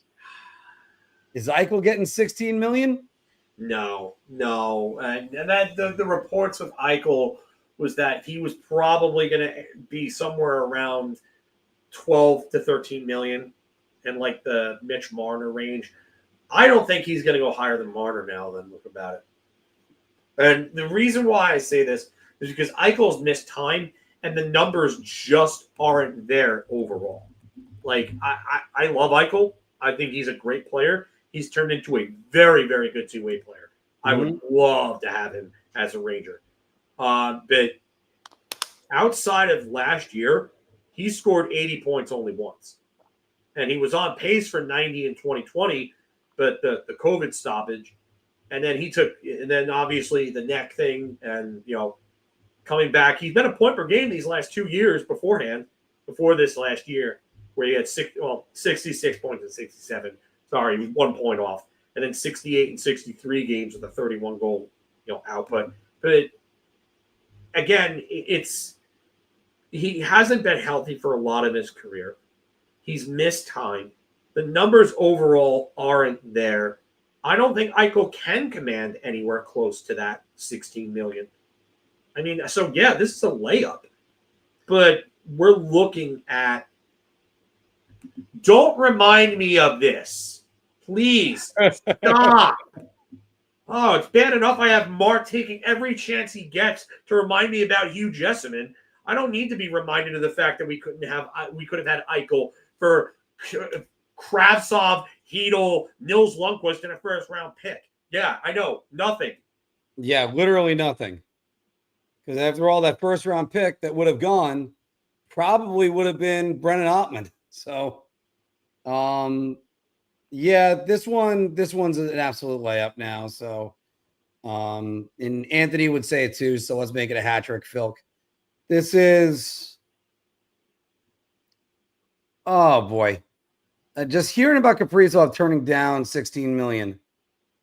is Eichel getting $16 million? No. And that the reports with Eichel was that he was probably going to be somewhere around 12 to 13 million. And like the Mitch Marner range. I don't think he's going to go higher than Marner now than look about it. And the reason why I say this is because Eichel's missed time and the numbers just aren't there overall. Like, I love Eichel. I think he's a great player. He's turned into a very, very good two-way player. I would love to have him as a Ranger. But outside of last year, he scored 80 points only once. And he was on pace for 90 in 2020, but the COVID stoppage, and then obviously the neck thing, and coming back, he's been a point per game these last 2 years before this last year, where he had 66 points and 67. Sorry, he was 1 point off, and then 68 and 63 games with a 31 goal output. But again, he hasn't been healthy for a lot of his career. He's missed time. The numbers overall aren't there. I don't think Eichel can command anywhere close to that $16 million. I mean, so yeah, this is a layup. But we're looking at. Don't remind me of this. Please stop. Oh, it's bad enough I have Mark taking every chance he gets to remind me about Hugh Jessamine. I don't need to be reminded of the fact that we could have had Eichel for Kravtsov, Hedel, Nils Lundqvist in a first-round pick. Yeah, I know. Nothing. Yeah, literally nothing. Because after all, that first-round pick that would have gone probably would have been Brennan Othmann. So, yeah, this one's an absolute layup now. So, and Anthony would say it too. So let's make it a hat trick, Filk. This is, oh boy, just hearing about Kaprizov turning down $16 million.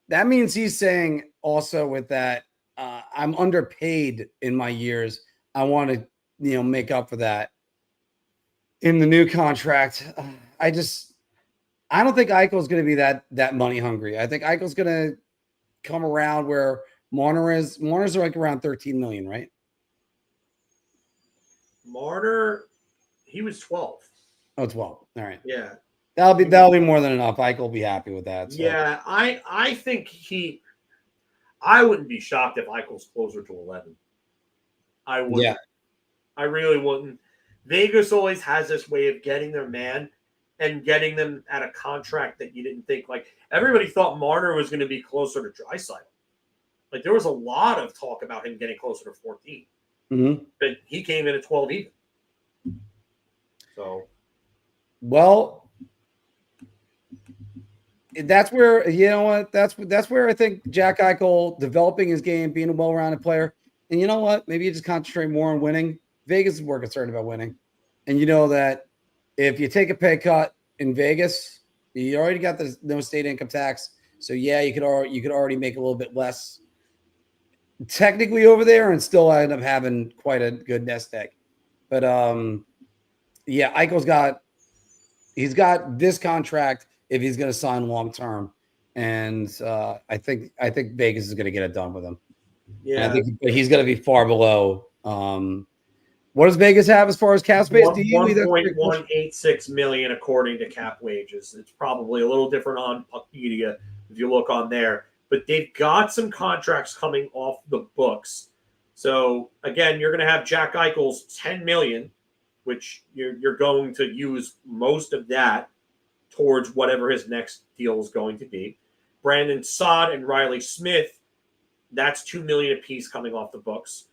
That means he's saying also with that, I'm underpaid in my years. I want to, make up for that in the new contract. I don't think Eichel's going to be that money hungry. I think Eichel's going to come around where Marner is. Marner's like around 13 million, right? Marner, he was 12. Oh, 12. All right. Yeah. That'll be more than enough. Eichel will be happy with that. So. Yeah, I think I wouldn't be shocked if Eichel's closer to 11. I wouldn't. Yeah. I really wouldn't. Vegas always has this way of getting their man and getting them at a contract that you didn't think. Like, everybody thought Marner was going to be closer to Draisaitl. Like, there was a lot of talk about him getting closer to 14. Mm-hmm. But he came in at 12 even. So. Well, that's where, that's where I think Jack Eichel developing his game, being a well-rounded player. And you know what? Maybe you just concentrate more on winning. Vegas is more concerned about winning. And you know that if you take a pay cut in Vegas, you already got the no state income tax. So yeah, you could already make a little bit less technically over there and still end up having quite a good nest egg. But yeah, Eichel's got this contract if he's going to sign long term, and I think Vegas is going to get it done with him. Yeah, and I think he's going to be far below. What does Vegas have as far as cap space? $1.186 million according to cap wages. It's probably a little different on Puckpedia if you look on there, but they've got some contracts coming off the books. So again, you're going to have Jack Eichel's $10 million, which you're going to use most of that towards whatever his next deal is going to be. Brandon Saad and Riley Smith, that's $2 million apiece coming off the books.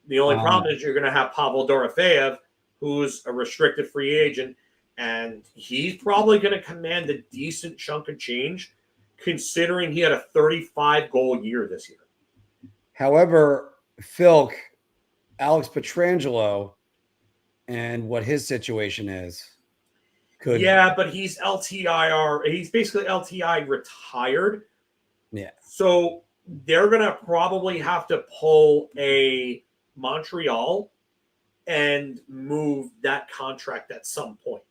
The only problem is you're going to have Pavel Dorofeyev, who's a restricted free agent, and he's probably going to command a decent chunk of change, considering he had a 35-goal year this year. However, Filk, Alex Pietrangelo, and what his situation is. Yeah, but he's LTIR. He's basically LTI retired. Yeah. So they're going to probably have to pull a Montreal and move that contract at some point.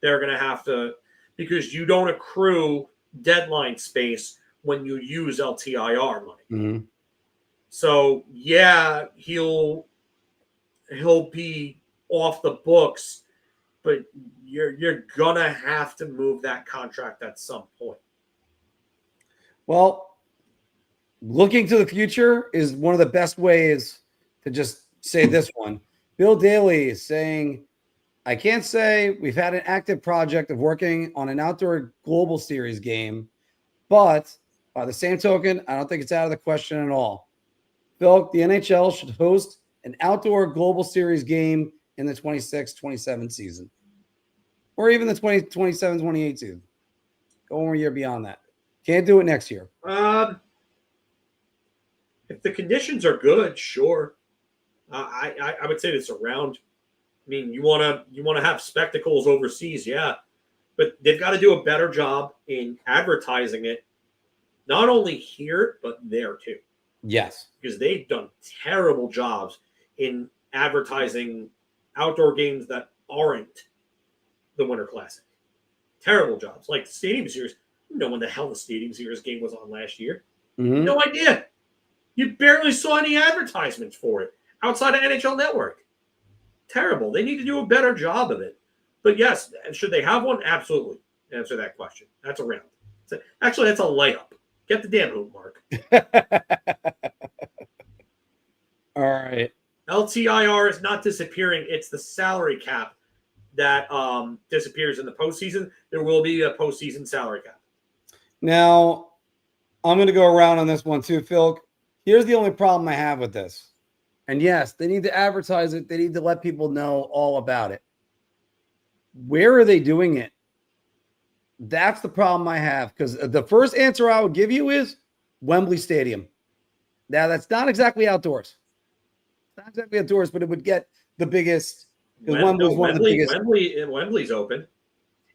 They're going to have to, because you don't accrue deadline space when you use LTIR money. Mm-hmm. So yeah, he'll be off the books, but you're gonna have to move that contract at some point. Well, looking to the future is one of the best ways to just say this one. Bill Daly is saying, I can't say we've had an active project of working on an outdoor global series game, but by the same token, I don't think it's out of the question at all. Bill, the NHL should host an outdoor global series game in the 26-27 season, or even the 2027-28 season. Go 1 year beyond that. Can't do it next year. If the conditions are good, sure. I would say this around. I mean, you want to have spectacles overseas, yeah, but they've got to do a better job in advertising it, not only here but there too. Yes, because they've done terrible jobs in advertising outdoor games that aren't the Winter Classic. Terrible jobs, like the Stadium Series. You know when the hell the Stadium Series game was on last year? Mm-hmm. No idea. You barely saw any advertisements for it outside of NHL Network. Terrible. They need to do a better job of it. But yes, should they have one? Absolutely. Answer that question. That's a round. Actually, that's a layup. Get the damn hoop, Mark. All right. LTIR is not disappearing. It's the salary cap that disappears in the postseason. There will be a postseason salary cap. Now, I'm going to go around on this one too, Phil. Here's the only problem I have with this. And yes, they need to advertise it. They need to let people know all about it. Where are they doing it? That's the problem I have, because the first answer I would give you is Wembley Stadium. Now, that's not exactly outdoors. Not exactly outdoors, but it would get the biggest. Because Wembley's one of the biggest. Wembley's open.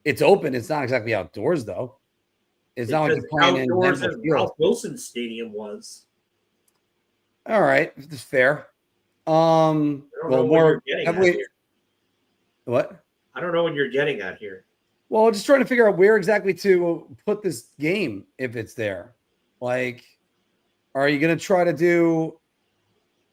It's open. It's not exactly outdoors, though. It's not like you're playing in outdoors as Ralph Wilson Stadium was. All right, that's fair. Well, more heavily. What? I don't know what you're getting at here. Well, just trying to figure out where exactly to put this game if it's there. Like, are you going to try to do?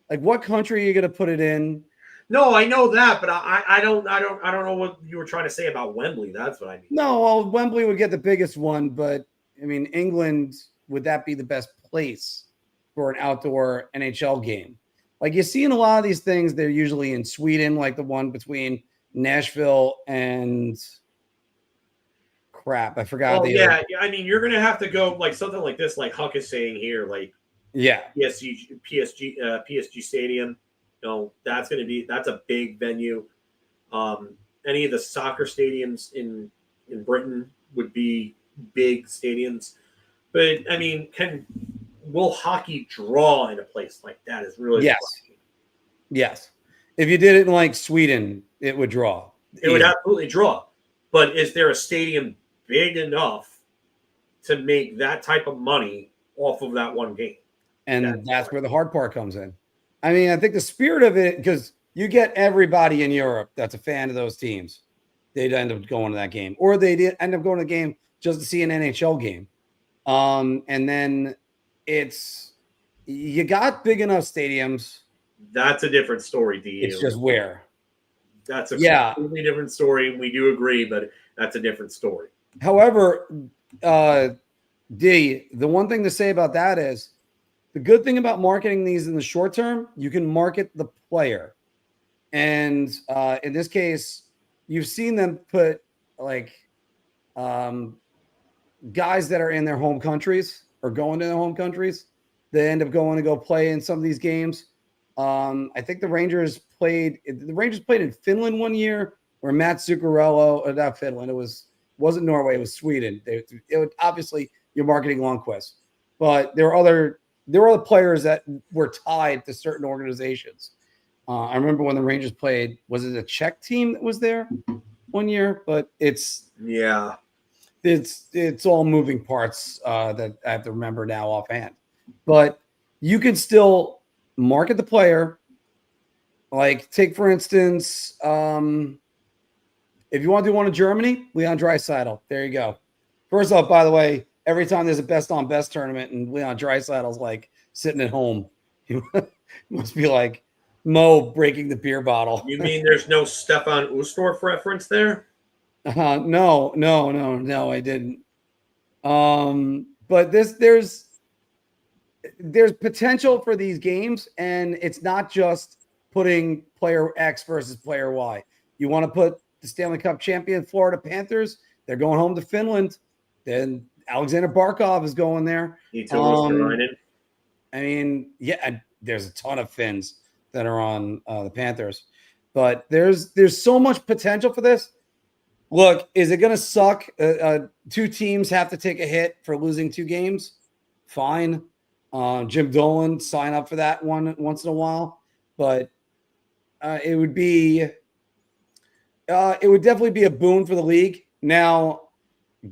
Like, what country are you going to put it in? No, I know that, but I don't know what you were trying to say about Wembley. That's what I mean. No, well, Wembley would get the biggest one, but I mean, England, would that be the best place for an outdoor NHL game? Like, you see in a lot of these things, they're usually in Sweden, like the one between Nashville and crap, I forgot. Oh, yeah. I mean, you're going to have to go like something like this, like Huck is saying here, like PSG Stadium. You know, that's a big venue. Any of the soccer stadiums in Britain would be big stadiums. But I mean, will hockey draw in a place like that is really Yes. If you did it in like Sweden, it would draw. It would absolutely draw. But is there a stadium big enough to make that type of money off of that one game? And that's where the hard part comes in. I mean, I think the spirit of it, because you get everybody in Europe that's a fan of those teams, they'd end up going to that game, or they did end up going to the game just to see an NHL game. And then you got big enough stadiums. That's a different story, D. It's just where. That's a completely different story, and we do agree, but that's a different story. However, D, the one thing to say about that is the good thing about marketing these in the short term, you can market the player. And in this case, you've seen them put like guys that are in their home countries or going to their home countries. They end up going to go play in some of these games. I think the Rangers played in Finland one year, where Matt Zuccarello, not Finland, wasn't Norway, it was Sweden. It was obviously you're marketing Lundqvist, but there were other players that were tied to certain organizations. I remember when the Rangers played, was it a Czech team that was there one year? But it's all moving parts that I have to remember now offhand. But you can still market the player. Like, take for instance, if you want to do one in Germany, Leon Draisaitl. There you go. First off, by the way, every time there's a best on best tournament and Leon Draisaitl's like sitting at home, he must be like Mo breaking the beer bottle. You mean there's no Stefan Ustorf reference there? No, I didn't. But there's potential for these games, and it's not just putting player X versus player Y. You want to put the Stanley Cup champion Florida Panthers, they're going home to Finland. Then Alexander Barkov is going there. I mean, yeah, there's a ton of Finns that are on the Panthers, but there's so much potential for this. Look, is it going to suck? Two teams have to take a hit for losing 2 games. Fine. Jim Dolan, sign up for that one once in a while. But it would definitely be a boon for the league. Now,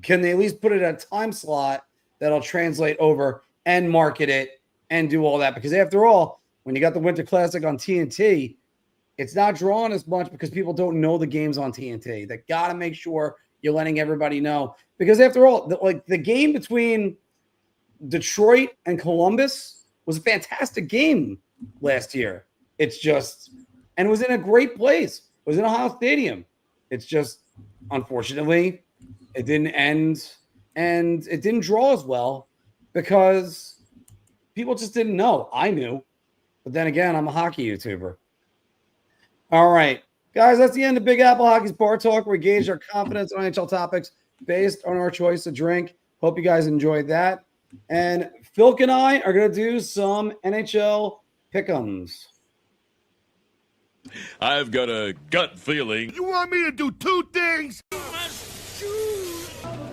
can they at least put it at a time slot that'll translate over and market it and do all that? Because after all, when you got the Winter Classic on TNT, it's not drawn as much because people don't know the games on TNT. They got to make sure you're letting everybody know. Because after all, the game between Detroit and Columbus was a fantastic game last year. It's just, and it was in a great place. It was in Ohio Stadium. It's just, unfortunately, it didn't end and it didn't draw as well because people just didn't know. I knew. But then again, I'm a hockey YouTuber. All right, guys, that's the end of Big Apple Hockey's Bar Talk. We gauge our confidence on NHL topics based on our choice of drink. Hope you guys enjoyed that. And Philk and I are going to do some NHL Pick Ems. I've got a gut feeling. You want me to do 2 things?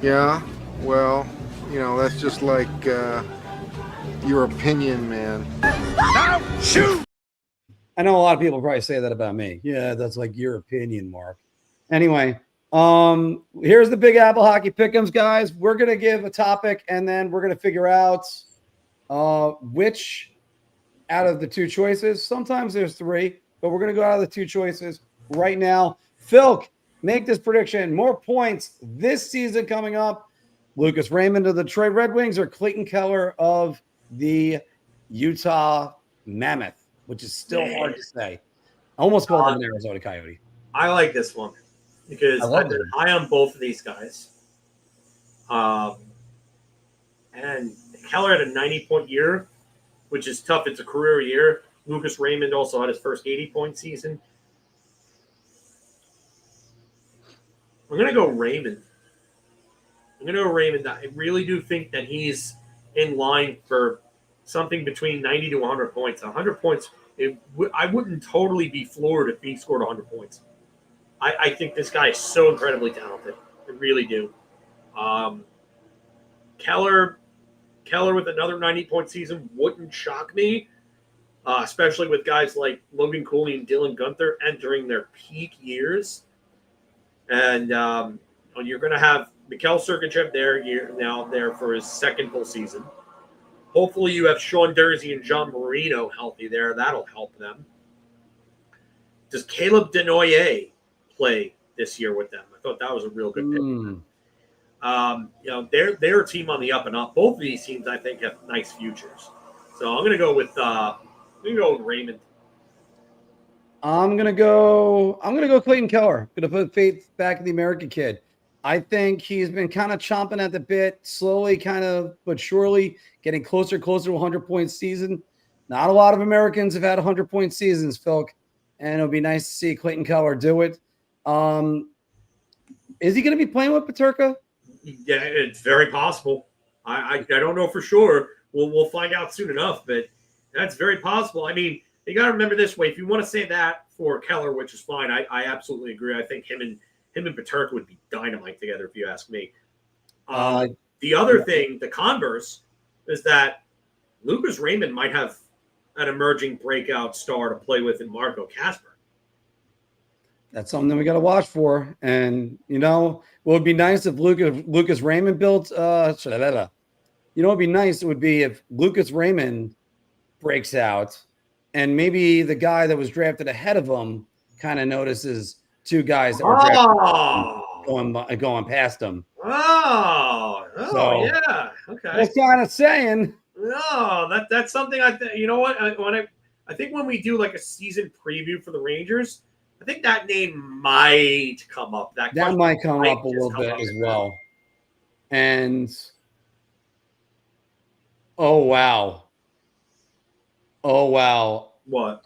Yeah, well, that's just like your opinion, man. Now shoot! I know a lot of people probably say that about me. Yeah, that's like your opinion, Mark. Anyway, here's the Big Apple Hockey Pick'ems, guys. We're going to give a topic, and then we're going to figure out which out of the 2 choices. Sometimes there's 3, but we're going to go out of the 2 choices right now. Philk, make this prediction. More points this season coming up. Lucas Raymond of the Detroit Red Wings or Clayton Keller of the Utah Mammoth, which is still hard to say. I almost called him an Arizona Coyote. I like this one because I've been high on both of these guys. And Keller had a 90-point year, which is tough. It's a career year. Lucas Raymond also had his first 80-point season. I'm going to go Raymond. I really do think that he's in line for something between 90 to 100 points. 100 points, I wouldn't totally be floored if he scored 100 points. I think this guy is so incredibly talented. I really do. Keller with another 90-point season wouldn't shock me, especially with guys like Logan Cooley and Dylan Guenther entering their peak years. And you're going to have Mikhail Sergachev there for his second full season. Hopefully you have Sean Dursey and John Marino healthy there. That'll help them. Does Caleb Denoyer play this year with them? I thought that was a real good pick. They're a team on the up and up. Both of these teams, I think, have nice futures. So I'm going to go with Raymond. I'm gonna go Clayton Keller. Gonna put faith back in the American kid. I think he's been kind of chomping at the bit, slowly, kind of, but surely getting closer to 100-point season. Not a lot of Americans have had 100-point seasons, Phil, and it'll be nice to see Clayton Keller do it. Is he going to be playing with Peterka? Yeah, it's very possible. I don't know for sure. We'll find out soon enough, but that's very possible. I mean, you got to remember this way. If you want to say that for Keller, which is fine, I absolutely agree. I think him and Peterka would be dynamite together, if you ask me. The other thing, the converse, is that Lucas Raymond might have an emerging breakout star to play with in Marco Kasper. That's something we got to watch for. And, what would be nice if Lucas Raymond built it'd be nice. It would be if Lucas Raymond breaks out and maybe the guy that was drafted ahead of him kind of notices 2 guys that were drafted going past him. Yeah. Okay. That's kind of saying. No, that's something you know what? I think when we do like a season preview for the Rangers, I think that name might come up. That might come up a little bit as well. And oh wow. What?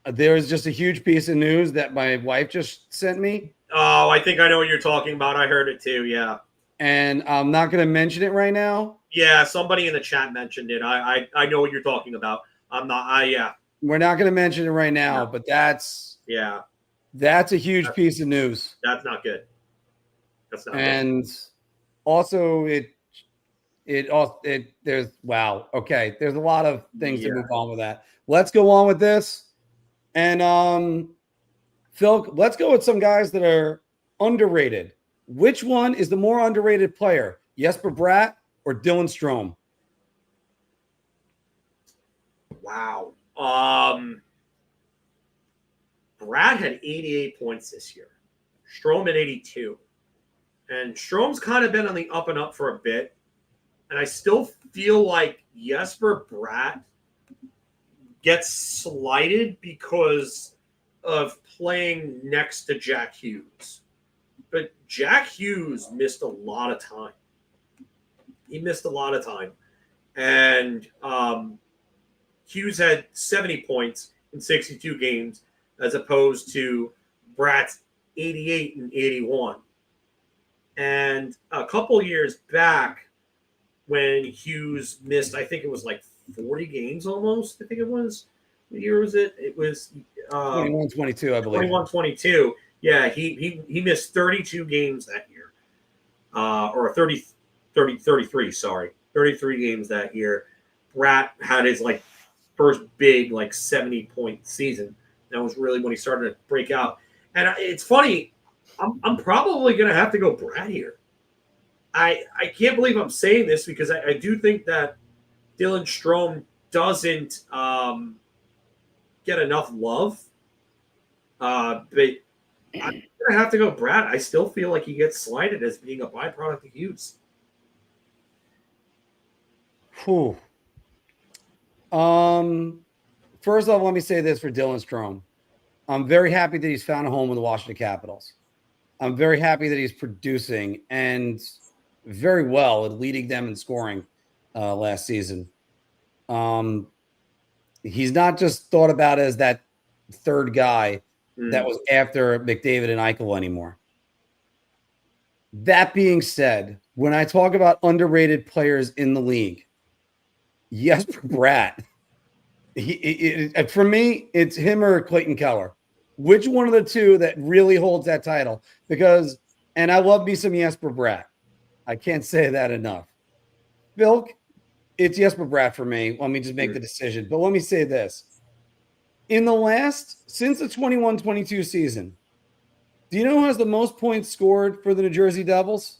There's just a huge piece of news that my wife just sent me. Oh, I think I know what you're talking about. I heard it too. Yeah. And I'm not going to mention it right now. Yeah, somebody in the chat mentioned it. I know what you're talking about. I'm not. Yeah. We're not going to mention it right now, but that's. Yeah. That's a huge piece of news. That's not good. That's not good. And also there's wow. Okay. There's a lot of things to move on with that. Let's go on with this. And Phil, let's go with some guys that are underrated. Which one is the more underrated player? Jesper Bratt or Dylan Strome? Wow. Bratt had 88 points this year. Strome at 82. And Strome's kind of been on the up and up for a bit. And I still feel like Jesper Bratt gets slighted because of playing next to Jack Hughes. But Jack Hughes missed a lot of time. He missed a lot of time. And Hughes had 70 points in 62 games as opposed to Bratt's 88 and 81. And a couple years back when Hughes missed, I think it was like 40 games almost. I think it was. What year was it? It was 21-22, I believe. 21-22. Yeah, he missed 32 games that year. Or 33, sorry. 33 games that year. Bratt had his like first big like 70-point season. That was really when he started to break out. And it's funny, I'm probably going to have to go Bratt here. I can't believe I'm saying this because I do think that Dylan Strome doesn't get enough love. But I'm going to have to go Bratt. I still feel like he gets slighted as being a byproduct of Hughes. Whew. First off, let me say this for Dylan Strome. I'm very happy that he's found a home with the Washington Capitals. I'm very happy that he's producing and very well at leading them in scoring last season. He's not just thought about as that third guy that was after McDavid and Eichel anymore. That being said, when I talk about underrated players in the league, Jesper Bratt, for me, it's him or Clayton Keller. Which one of the two that really holds that title? Because, and I love me some Jesper Bratt. I can't say that enough. Phil, it's Jesper Bratt for me. Let me just make the decision. But let me say this. Since the 21-22 season, do you know who has the most points scored for the New Jersey Devils?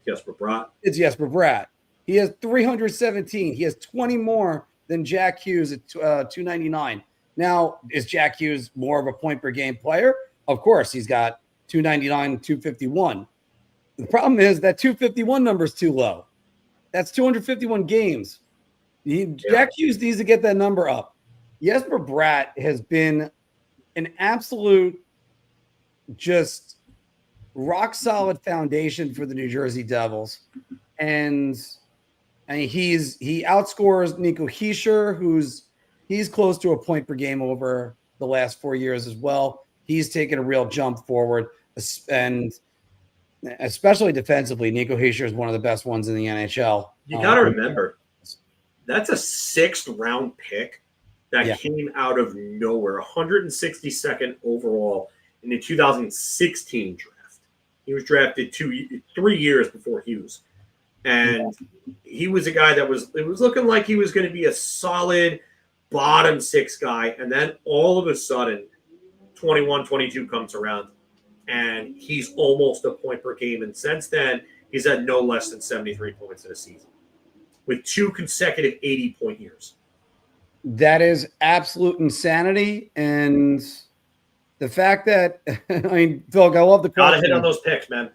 Jesper Bratt. It's Jesper Bratt. He has 317. He has 20 more than Jack Hughes at 299. Now, is Jack Hughes more of a point per game player? Of course, he's got 299 and 251. The problem is that 251 number is too low. That's 251 games. Jack Hughes needs to get that number up. Jesper Bratt has been an absolute just rock solid foundation for the New Jersey Devils. And he outscores Nico Hischier, he's close to a point per game over the last 4 years as well. He's taken a real jump forward, and especially defensively. Nico Hischier is one of the best ones in the NHL. You got to remember, that's a 6th round pick that came out of nowhere, 162nd overall in the 2016 draft. He was drafted 3 years before Hughes. And he was a guy it was looking like he was going to be a solid bottom 6 guy. And then all of a sudden, 21-22 comes around, and he's almost a point per game. And since then, he's had no less than 73 points in a season with 2 consecutive 80-point years. That is absolute insanity. And the fact that, I mean, Phil, I love the question. Got to hit on those picks, man.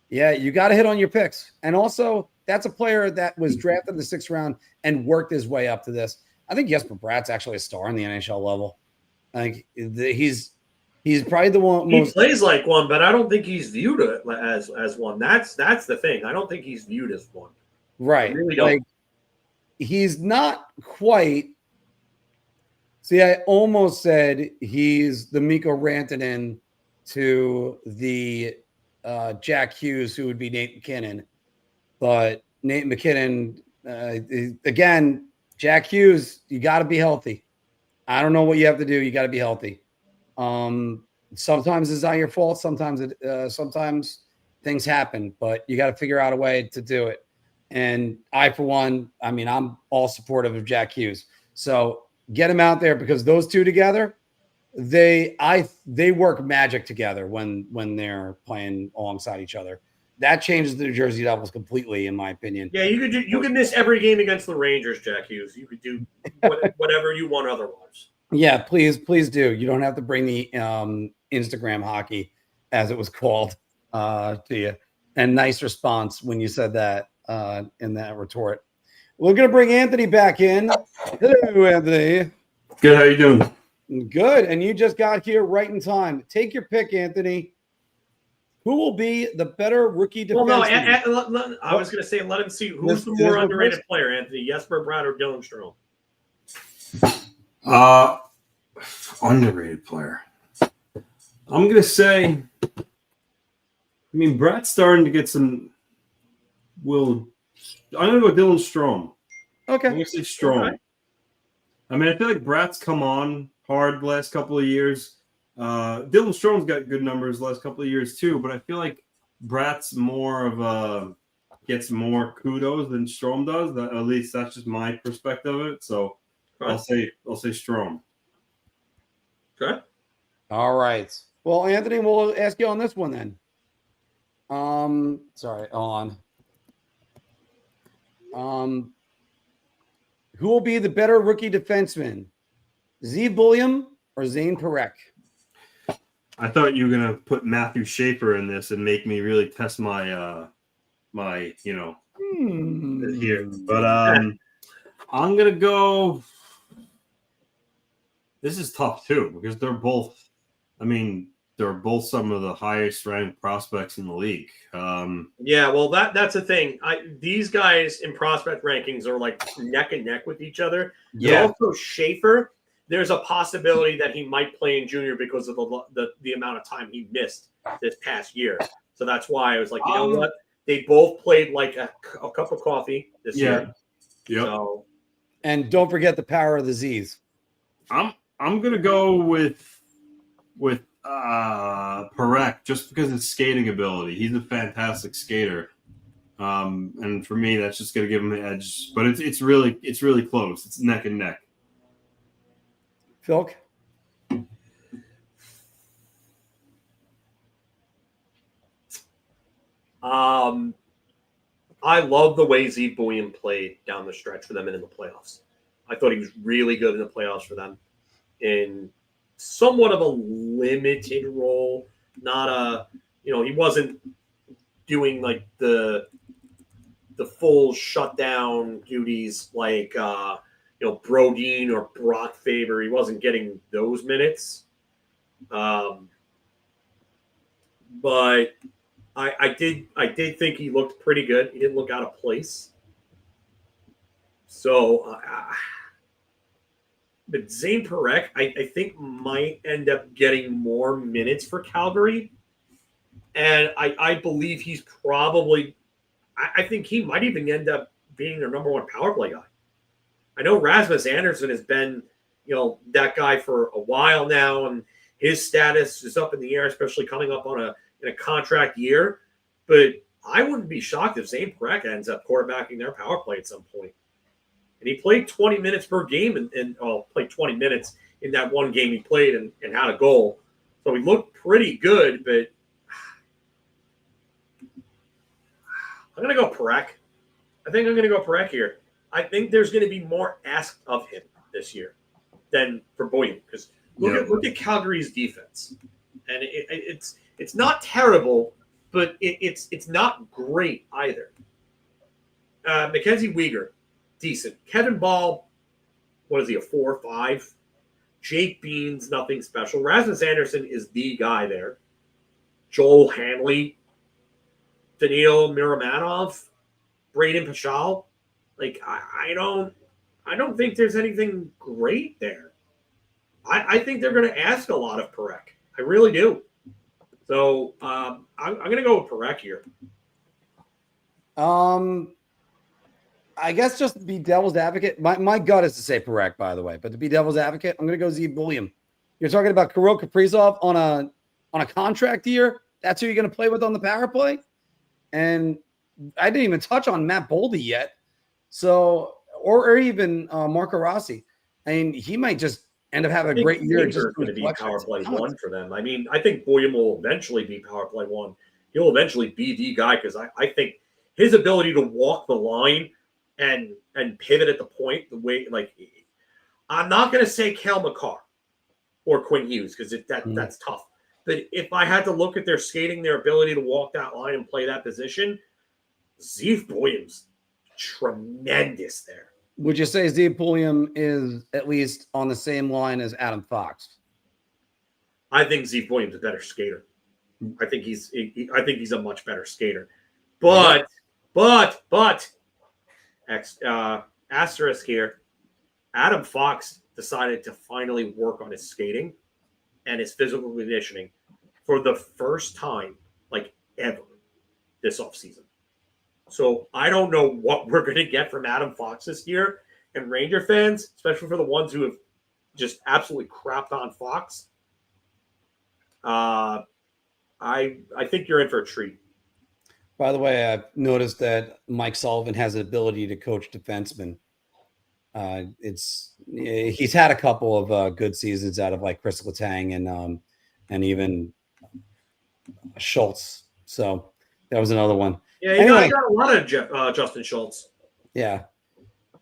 Yeah, you got to hit on your picks. And also, that's a player that was drafted in the 6th round and worked his way up to this. I think Jesper Bratt's actually a star in the NHL level. I think he's probably the one. He plays like one, but I don't think he's viewed as one. That's the thing. I don't think he's viewed as one. Right. I really don't. Like, he's not quite. See, I almost said he's the Mikko Rantanen to the Jack Hughes, who would be Nate McKinnon. But Nate McKinnon, again, Jack Hughes, you got to be healthy. I don't know what you have to do. You got to be healthy. Sometimes it's not your fault. Sometimes things happen, but you got to figure out a way to do it. And I, for one, I mean, I'm all supportive of Jack Hughes. So get him out there because those two together, they work magic together when they're playing alongside each other. That changes the New Jersey Devils completely, in my opinion. Yeah, you could miss every game against the Rangers, Jack Hughes. You could do whatever you want otherwise. Yeah, please do. You don't have to bring the Instagram hockey, as it was called, to you. And nice response when you said that in that retort. We're going to bring Anthony back in. Hello, Anthony. Good. How you doing? Good. And you just got here right in time. Take your pick, Anthony. Who will be the better rookie defenseman? Well, no, I was going to say let him see who's the more underrated player, Anthony. Jesper Bratt or Dylan Strome? Underrated player. I'm going to say, Bratt's starting to get some I'm going to go Dylan Strome. Okay. I'm going to say Strome. Okay. I feel like Bratt's come on hard the last couple of years. Dylan Strome's got good numbers the last couple of years too, but I feel like Bratt's more of gets more kudos than Strome does. At least that's just my perspective of it. So I'll say Strome. Okay. All right. Well, Anthony, we'll ask you on this one then. Sorry, hold on. Who will be the better rookie defenseman? Zeev Buliam or Zane Parekh? I thought you were gonna put Matthew Schaefer in this and make me really test my here. But I'm gonna go. This is tough too because they're both some of the highest ranked prospects in the league. Yeah, well, that's the thing. These guys in prospect rankings are like neck and neck with each other. Yeah. Also, Schaefer, there's a possibility that he might play in junior because of the amount of time he missed this past year. So that's why I was like, you know what? They both played like a cup of coffee this year. Yeah. So, and don't forget the power of the Z's. I'm gonna go with Parekh just because of his skating ability. He's a fantastic skater. And for me, that's just gonna give him the edge. But it's really close. It's neck and neck. Filk? I love the way Zeev Buliam played down the stretch for them and in the playoffs. I thought he was really good in the playoffs for them in somewhat of a limited role. He wasn't doing like the full shutdown duties like Brodin or Brock Faber. He wasn't getting those minutes. But I did think he looked pretty good. He didn't look out of place. So, but Zane Parekh, I think might end up getting more minutes for Calgary. And I believe he's probably – I think he might even end up being their number one power play guy. I know Rasmus Andersson has been, that guy for a while now, and his status is up in the air, especially coming up in a contract year. But I wouldn't be shocked if Zane Parekh ends up quarterbacking their power play at some point. And he played 20 minutes per game and played 20 minutes in that one game he played and had a goal. So he looked pretty good, but I'm going to go Parekh. I think I'm going to go Parekh here. I think there's going to be more asked of him this year than for Buliam because look at Calgary's defense. And it's not terrible, but it's not great either. Mackenzie Weegar, decent. Kevin Ball, what is he, a 4 or 5? Jake Beans, nothing special. Rasmus Andersson is the guy there. Joel Hanley, Danil Miramanov, Braden Pachal. Like, I don't think there's anything great there. I think they're going to ask a lot of Parekh. I really do. So I'm going to go with Parekh here. I guess just to be devil's advocate, my gut is to say Parekh, by the way. But to be devil's advocate, I'm going to go Zeev Buliam. You're talking about Kirill Kaprizov on on a contract year, that's who you're going to play with on the power play. And I didn't even touch on Matt Boldy yet. So, or even Marco Rossi. I mean, he might just end up having a great year. Just going to be power play one for them. I mean, I think Boyum will eventually be power play one. He'll eventually be the guy because I think his ability to walk the line and pivot at the point, the way, like, I'm not going to say Cale Makar or Quinn Hughes because that's tough. But if I had to look at their skating, their ability to walk that line and play that position, Zeev Boyum's tremendous there. Would you say Zeev Boyum is at least on the same line as Adam Fox? I think Zeev Boyum's a better skater. I think he's a much better skater. But asterisk here, Adam Fox decided to finally work on his skating and his physical conditioning for the first time, like, ever this offseason. So I don't know what we're going to get from Adam Fox this year. And Ranger fans, especially for the ones who have just absolutely crapped on Fox, I think you're in for a treat. By the way, I've noticed that Mike Sullivan has an ability to coach defensemen. He's had a couple of good seasons out of like Chris Letang and even Schultz. So that was another one. Yeah, anyway, got a lot of Justin Schultz. Yeah.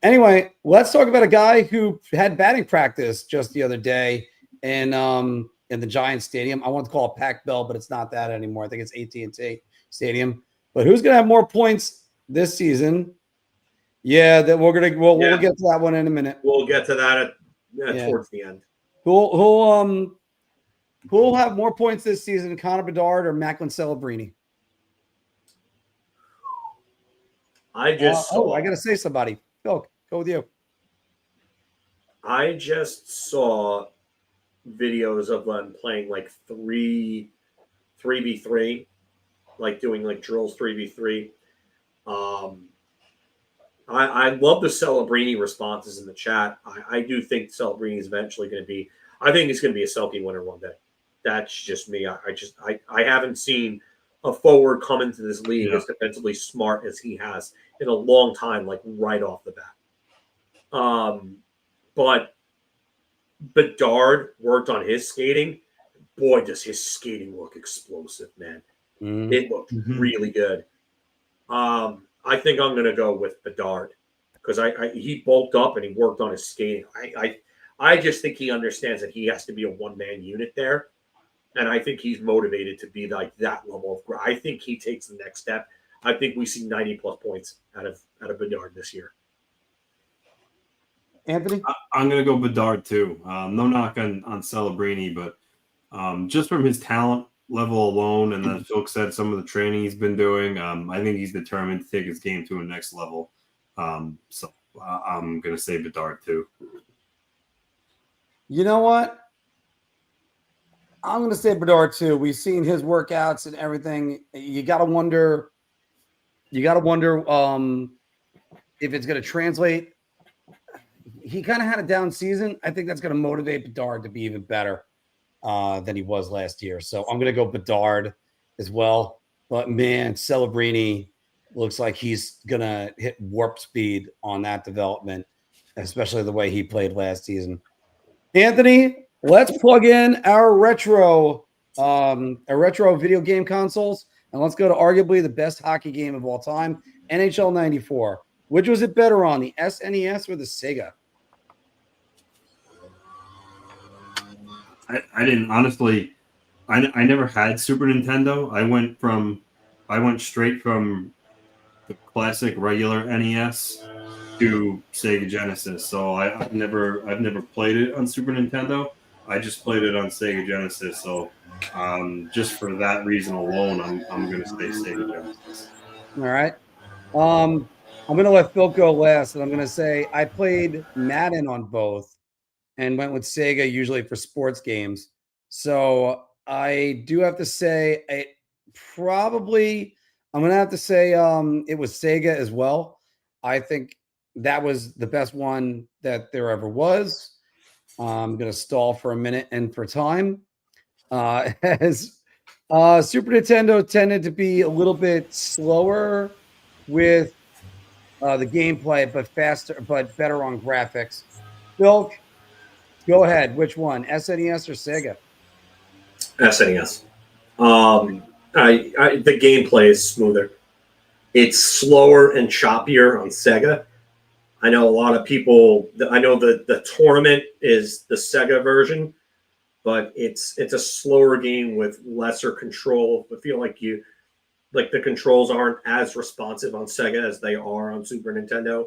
Anyway, let's talk about a guy who had batting practice just the other day in the Giants Stadium. I want to call it Pac Bell, but it's not that anymore. I think it's AT&T Stadium. But who's going to have more points this season? Yeah, that we'll get to that one in a minute. We'll get to that towards the end. Who'll have more points this season, Connor Bedard or Macklin Celebrini? I got to say somebody. Phil, go with you. I just saw videos of them playing like 3v3, like doing like drills 3v3. I love the Celebrini responses in the chat. I do think Celebrini is eventually going to be. I think he's going to be a Selke winner one day. That's just me. I haven't seen a forward come into this league as defensively smart as he has in a long time, like right off the bat. But Bedard worked on his skating. Boy, does his skating look explosive, man. It looked really good. I think I'm going to go with Bedard because he bulked up and he worked on his skating. I just think he understands that he has to be a one-man unit there. And I think he's motivated to be like that level of growth. I think he takes the next step. I think we see 90-plus points out of Bedard this year. Anthony? I'm going to go Bedard, too. No knock on Celebrini, but just from his talent level alone, and then Phil said some of the training he's been doing, I think he's determined to take his game to a next level. So I'm going to say Bedard, too. You know what? I'm going to say Bedard too. We've seen his workouts and everything. You got to wonder if it's going to translate. He kind of had a down season. I think that's going to motivate Bedard to be even better than he was last year. So I'm going to go Bedard as well. But man, Celebrini looks like he's going to hit warp speed on that development, especially the way he played last season. Anthony, let's plug in our retro video game consoles, and let's go to arguably the best hockey game of all time, NHL 94. Which was it better on, the SNES or the Sega? I didn't honestly. I never had Super Nintendo. I went straight from the classic regular NES to Sega Genesis. So I've never played it on Super Nintendo. I just played it on Sega Genesis. So just for that reason alone, I'm going to say Sega Genesis. All right. I'm going to let Phil go last, and I'm going to say I played Madden on both and went with Sega usually for sports games. So I do have to say I'm going to have to say it was Sega as well. I think that was the best one that there ever was. I'm going to stall for a minute and for time. As Super Nintendo tended to be a little bit slower with the gameplay, but faster, but better on graphics. Phil, go ahead. Which one, SNES or Sega? SNES. The gameplay is smoother. It's slower and choppier on Sega. I know a lot of people. I know the tournament is the Sega version, but it's a slower game with lesser control. I feel like the controls aren't as responsive on Sega as they are on Super Nintendo.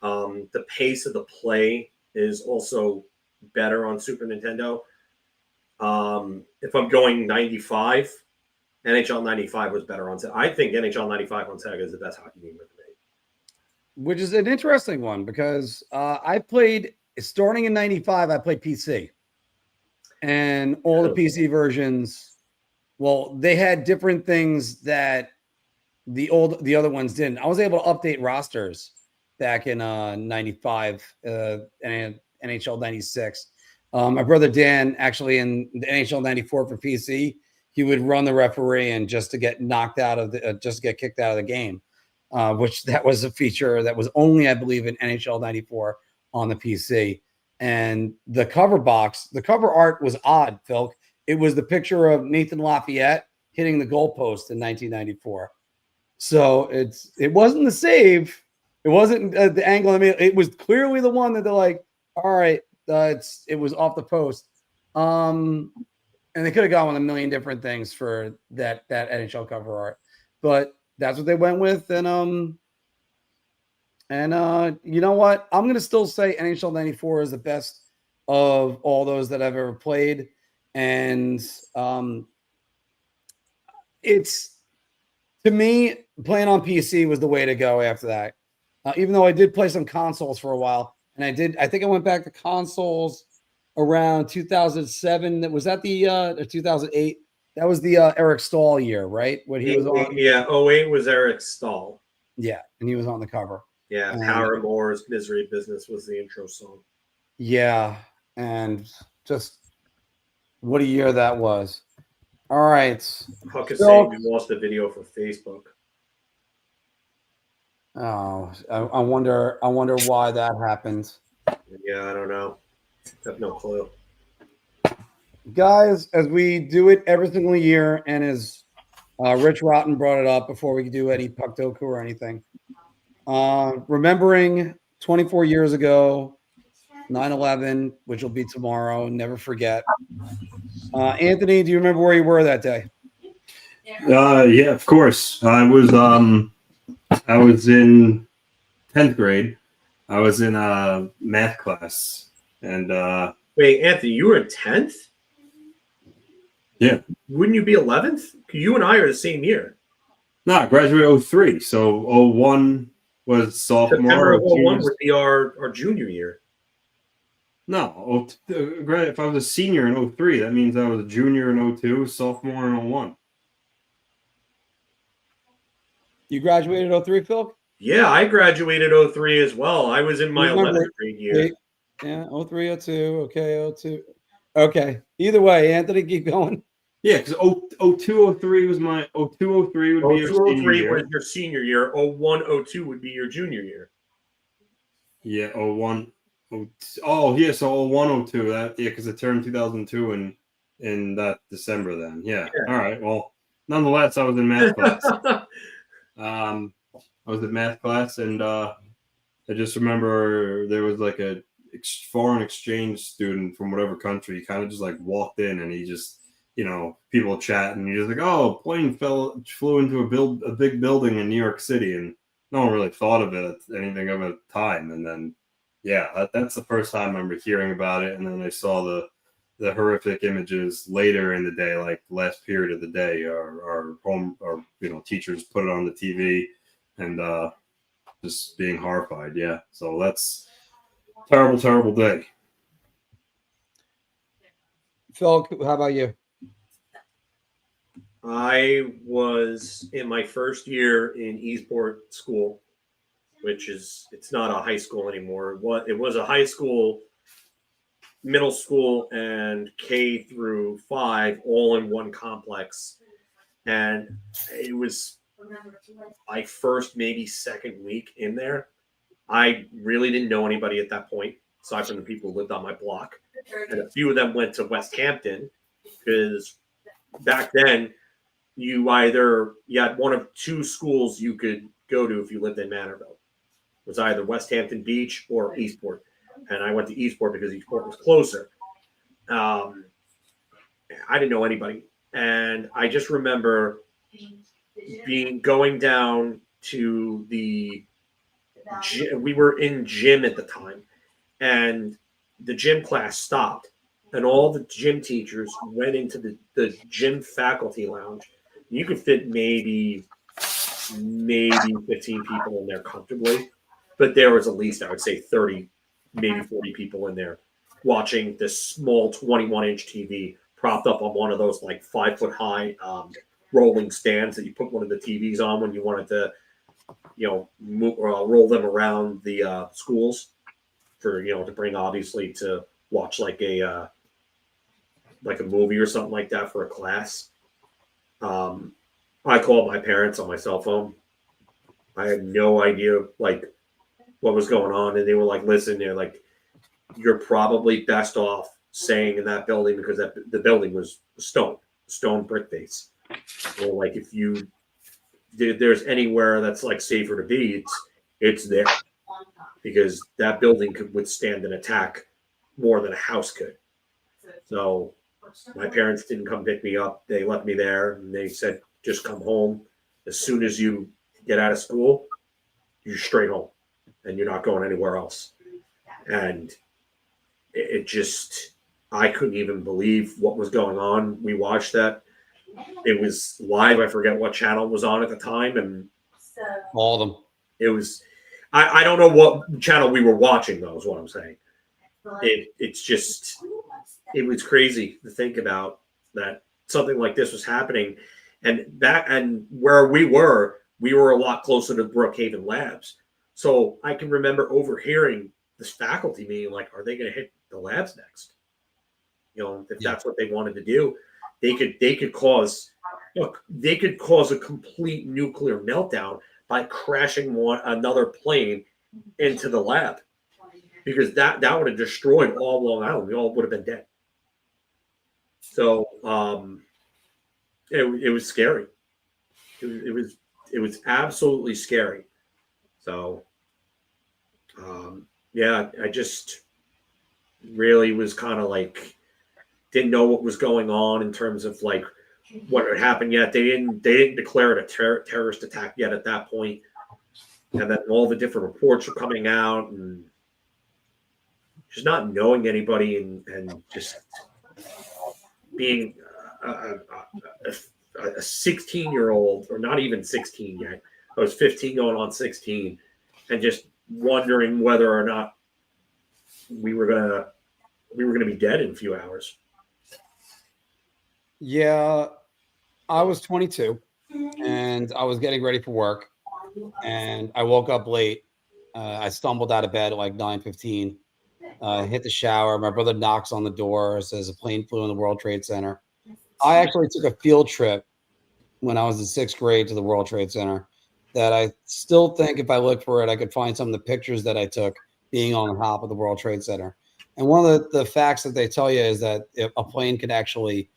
The pace of the play is also better on Super Nintendo. If I'm going 95, NHL 95 was better on Sega. I think NHL 95 on Sega is the best hockey game ever made. Which is an interesting one because I played, starting in 95, I played PC. And all the PC versions, well, they had different things that the other ones didn't. I was able to update rosters back in 95 and NHL 96. My brother Dan, actually in the NHL 94 for PC, he would run the referee and just to get knocked out of the, just to get kicked out of the game, which that was a feature that was only, I believe, in NHL 94 on the PC. And the cover box, the cover art was odd, Phil. It was the picture of Nathan Lafayette hitting the goalpost in 1994. So it wasn't the save. It wasn't the angle. I mean, it was clearly the one that they're like, all right, it was off the post. And they could have gone with a million different things for that NHL cover art, but that's what they went with. And you know what? I'm going to still say NHL 94 is the best of all those that I've ever played. And it's, to me, playing on PC was the way to go after that. Even though I did play some consoles for a while, and I think I went back to consoles around 2007. Was that the 2008? That was the Eric Stahl year, right? What he was on? Yeah, 08 was Eric Stahl. Yeah, and he was on the cover. Yeah, Paramore's Misery Business was the intro song. Yeah, and just what a year that was. All right. Huck is saying we lost the video for Facebook. Oh, I wonder why that happened. Yeah, I don't know. I have no clue. Guys, as we do it every single year, and as Rich Rotten brought it up before we do any Puckdoku or anything, remembering 24 years ago, 9/11, which will be tomorrow, never forget. Anthony, do you remember where you were that day? Yeah, of course. I was in 10th grade. I was in a math class. And wait, Anthony, you were in 10th? Yeah. Wouldn't you be 11th? You and I are the same year. No, I graduated 03. So 01 was sophomore. September of 01 would be our junior year. No, if I was a senior in 03, that means I was a junior in 02, sophomore in 01. You graduated 03, Phil? Yeah, I graduated 03 as well. I was in my 11th grade year. Yeah, 03, 02. Okay, 02. Okay. Either way, Anthony, keep going. Yeah, because 02, 03 was my 02, 03 would be your senior year. Was your senior year. 01, 02 would be your junior year. Yeah, 01. Oh, yeah, so 01, 02. That, yeah, because it turned 2002 in that December then. Yeah. All right. Well, nonetheless, I was in math class. I was in math class, and I just remember there was like a foreign exchange student from whatever country. He kind of just like walked in, and he just, people chatting. And he was like, "Oh, plane flew into a big building in New York City," and no one really thought of it anything of a time. And then, yeah, that's the first time I remember hearing about it. And then I saw the horrific images later in the day, like last period of the day. Our teachers put it on the TV, and just being horrified. Yeah, so that's terrible, terrible day. Phil, how about you? I was in my first year in Eastport School, which it's not a high school anymore. It was a high school middle school and K through 5 all in one complex. And it was my first, maybe second week in there. I really didn't know anybody at that point, aside from the people who lived on my block. And a few of them went to West Hampton because back then you had one of two schools you could go to if you lived in Manorville. It was either West Hampton Beach or Eastport. And I went to Eastport because Eastport was closer. I didn't know anybody. And I just remember going down to the gym. We were in gym at the time, and the gym class stopped, and all the gym teachers went into the gym faculty lounge. You could fit maybe 15 people in there comfortably, but there was at least, I would say, 30, maybe 40 people in there watching this small 21-inch TV propped up on one of those like 5-foot high rolling stands that you put one of the TVs on when you wanted to, roll them around the schools for, to bring obviously to watch like a movie or something like that for a class. I called my parents on my cell phone. I had no idea like what was going on. And they were like, listen, they're like, you're probably best off staying in that building because the building was stone brick base. So like if there's anywhere that's like safer to be, it's there because that building could withstand an attack more than a house could. So my parents didn't come pick me up. They left me there and they said, just come home. As soon as you get out of school, you're straight home and you're not going anywhere else. And it just, I couldn't even believe what was going on. We watched that. It was live. I forget what channel was on at the time. And all of them. It was, I don't know what channel we were watching though, is what I'm saying. It's just, it was crazy to think about that something like this was happening. And where we were a lot closer to Brookhaven Labs. So I can remember overhearing this faculty meeting, like, are they going to hit the labs next? If that's what they wanted to do, they could cause a complete nuclear meltdown by crashing another plane into the lab, because that would have destroyed all Long Island. We all would have been dead. So it was scary. It was absolutely scary. So I just really was kind of like didn't know what was going on in terms of like what had happened yet. They didn't declare it a terrorist attack yet at that point. And then all the different reports were coming out and just not knowing anybody and just being a 16-year-old, or not even 16 yet. I was 15 going on 16, and just wondering whether or not we were gonna be dead in a few hours. Yeah, I was 22 and I was getting ready for work, and I woke up late. I stumbled out of bed at like 9:15. Hit the shower. My brother knocks on the door, says a plane flew in the World Trade Center. I actually took a field trip when I was in 6th grade to the World Trade Center that I still think if I looked for it, I could find some of the pictures that I took being on the top of the World Trade Center. And one of the facts that they tell you is that if a plane could actually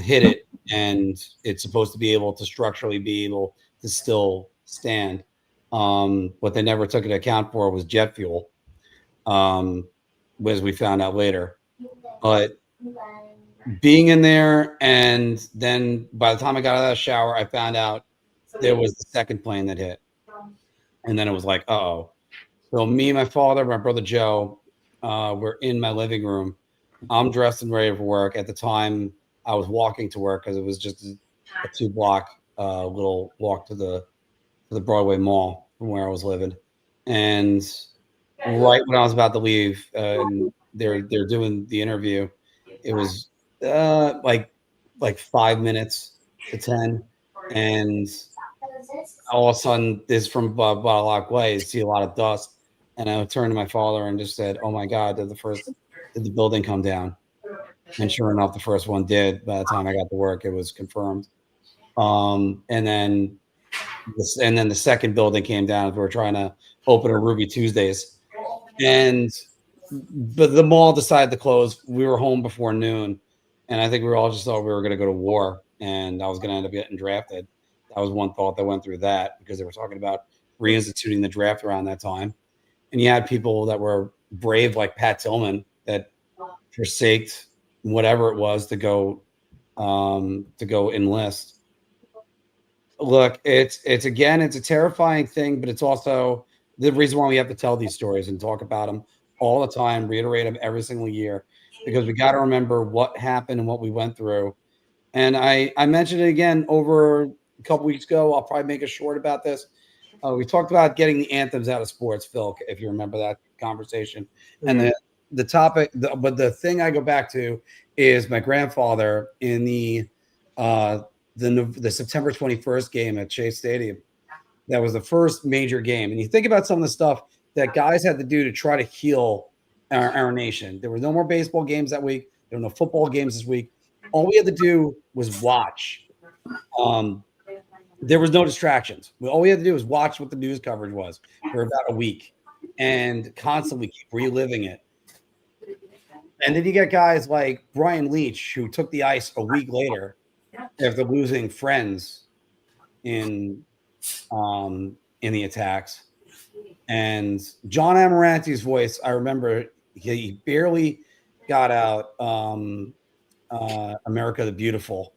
hit it and it's supposed to be able to structurally be able to still stand. What they never took into account for was jet fuel, as we found out later. But being in there, and then by the time I got out of that shower, I found out there was the second plane that hit. And then it was like, uh-oh. So me, my father, my brother Joe, were in my living room. I'm dressed and ready for work. At the time, I was walking to work because it was just a 2-block little walk to the Broadway Mall from where I was living. And right when I was about to leave, they're doing the interview. It was like 5 minutes to 10, and all of a sudden, this from about a lot of ways, see a lot of dust, and I turned to my father and just said, "Oh my God, this did the building come down? And sure enough, the first one did. By the time I got to work, it was confirmed. And then the second building came down as we were trying to open a Ruby Tuesdays. But the mall decided to close. We were home before noon. And I think we all just thought we were going to go to war and I was going to end up getting drafted. That was one thought that went through that because they were talking about reinstituting the draft around that time. And you had people that were brave like Pat Tillman that forsaked whatever it was to go enlist. Look, it's a terrifying thing, but it's also the reason why we have to tell these stories and talk about them all the time, reiterate them every single year, because we got to remember what happened and what we went through. And I mentioned it again over a couple weeks ago. I'll probably make a short about this. We talked about getting the anthems out of sports, Phil, if you remember that conversation. Mm-hmm. And the topic, but the thing I go back to is my grandfather in the September 21st game at Chase Stadium. That was the first major game. And you think about some of the stuff that guys had to do to try to heal our nation. There were no more baseball games that week. There were no football games this week. All we had to do was watch. There was no distractions. All we had to do was watch what the news coverage was for about a week and constantly keep reliving it. And then you get guys like Brian Leach, who took the ice a week later after losing friends in the attacks. And John Amarante's voice, I remember he barely got out America the Beautiful.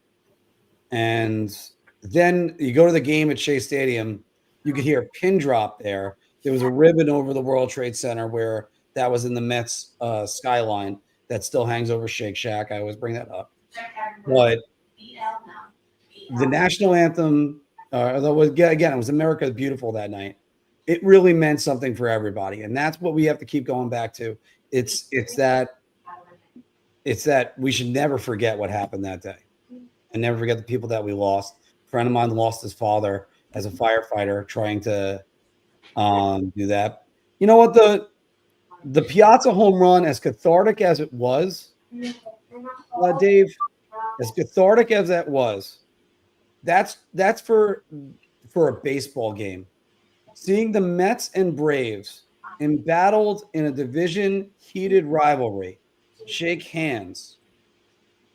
And then you go to the game at Shea Stadium, you could hear a pin drop there. There was a ribbon over the World Trade Center where that was in the Mets skyline that still hangs over Shake Shack. I always bring that up. But the national anthem, it was America the Beautiful that night. It really meant something for everybody. And that's what we have to keep going back to. It's that we should never forget what happened that day and never forget the people that we lost. A friend of mine lost his father as a firefighter trying to do that. You know what? The Piazza home run, as cathartic as it was, Dave, as cathartic as that was, that's for a baseball game. Seeing the Mets and Braves embattled in a division heated rivalry, shake hands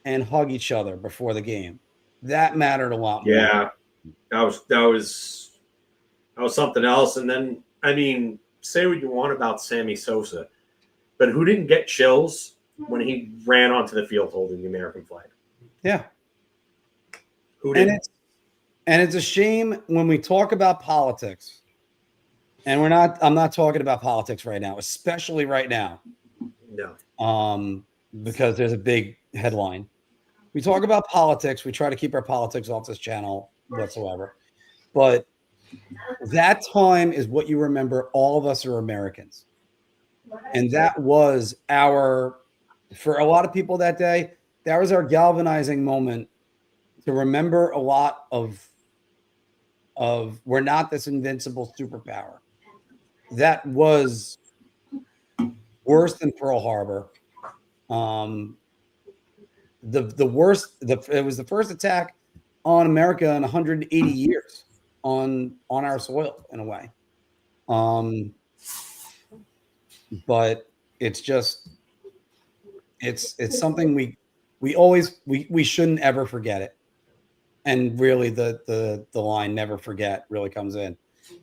and hug each other before the game. That mattered a lot more. Yeah, that was something else. And then, I mean, say what you want about Sammy Sosa, but who didn't get chills when he ran onto the field holding the American flag? Yeah. Who didn't? And it's a shame when we talk about politics. And I'm not talking about politics right now, especially right now. No. Because there's a big headline. We talk about politics. We try to keep our politics off this channel whatsoever. But that time is what you remember. All of us are Americans. And that was for a lot of people that day, that was our galvanizing moment to remember a lot of we're not this invincible superpower. That was worse than Pearl Harbor. The worst. It was the first attack on America in 180 years on our soil in a way. But it's just it's something we shouldn't ever forget it. And really the line "never forget" really comes in,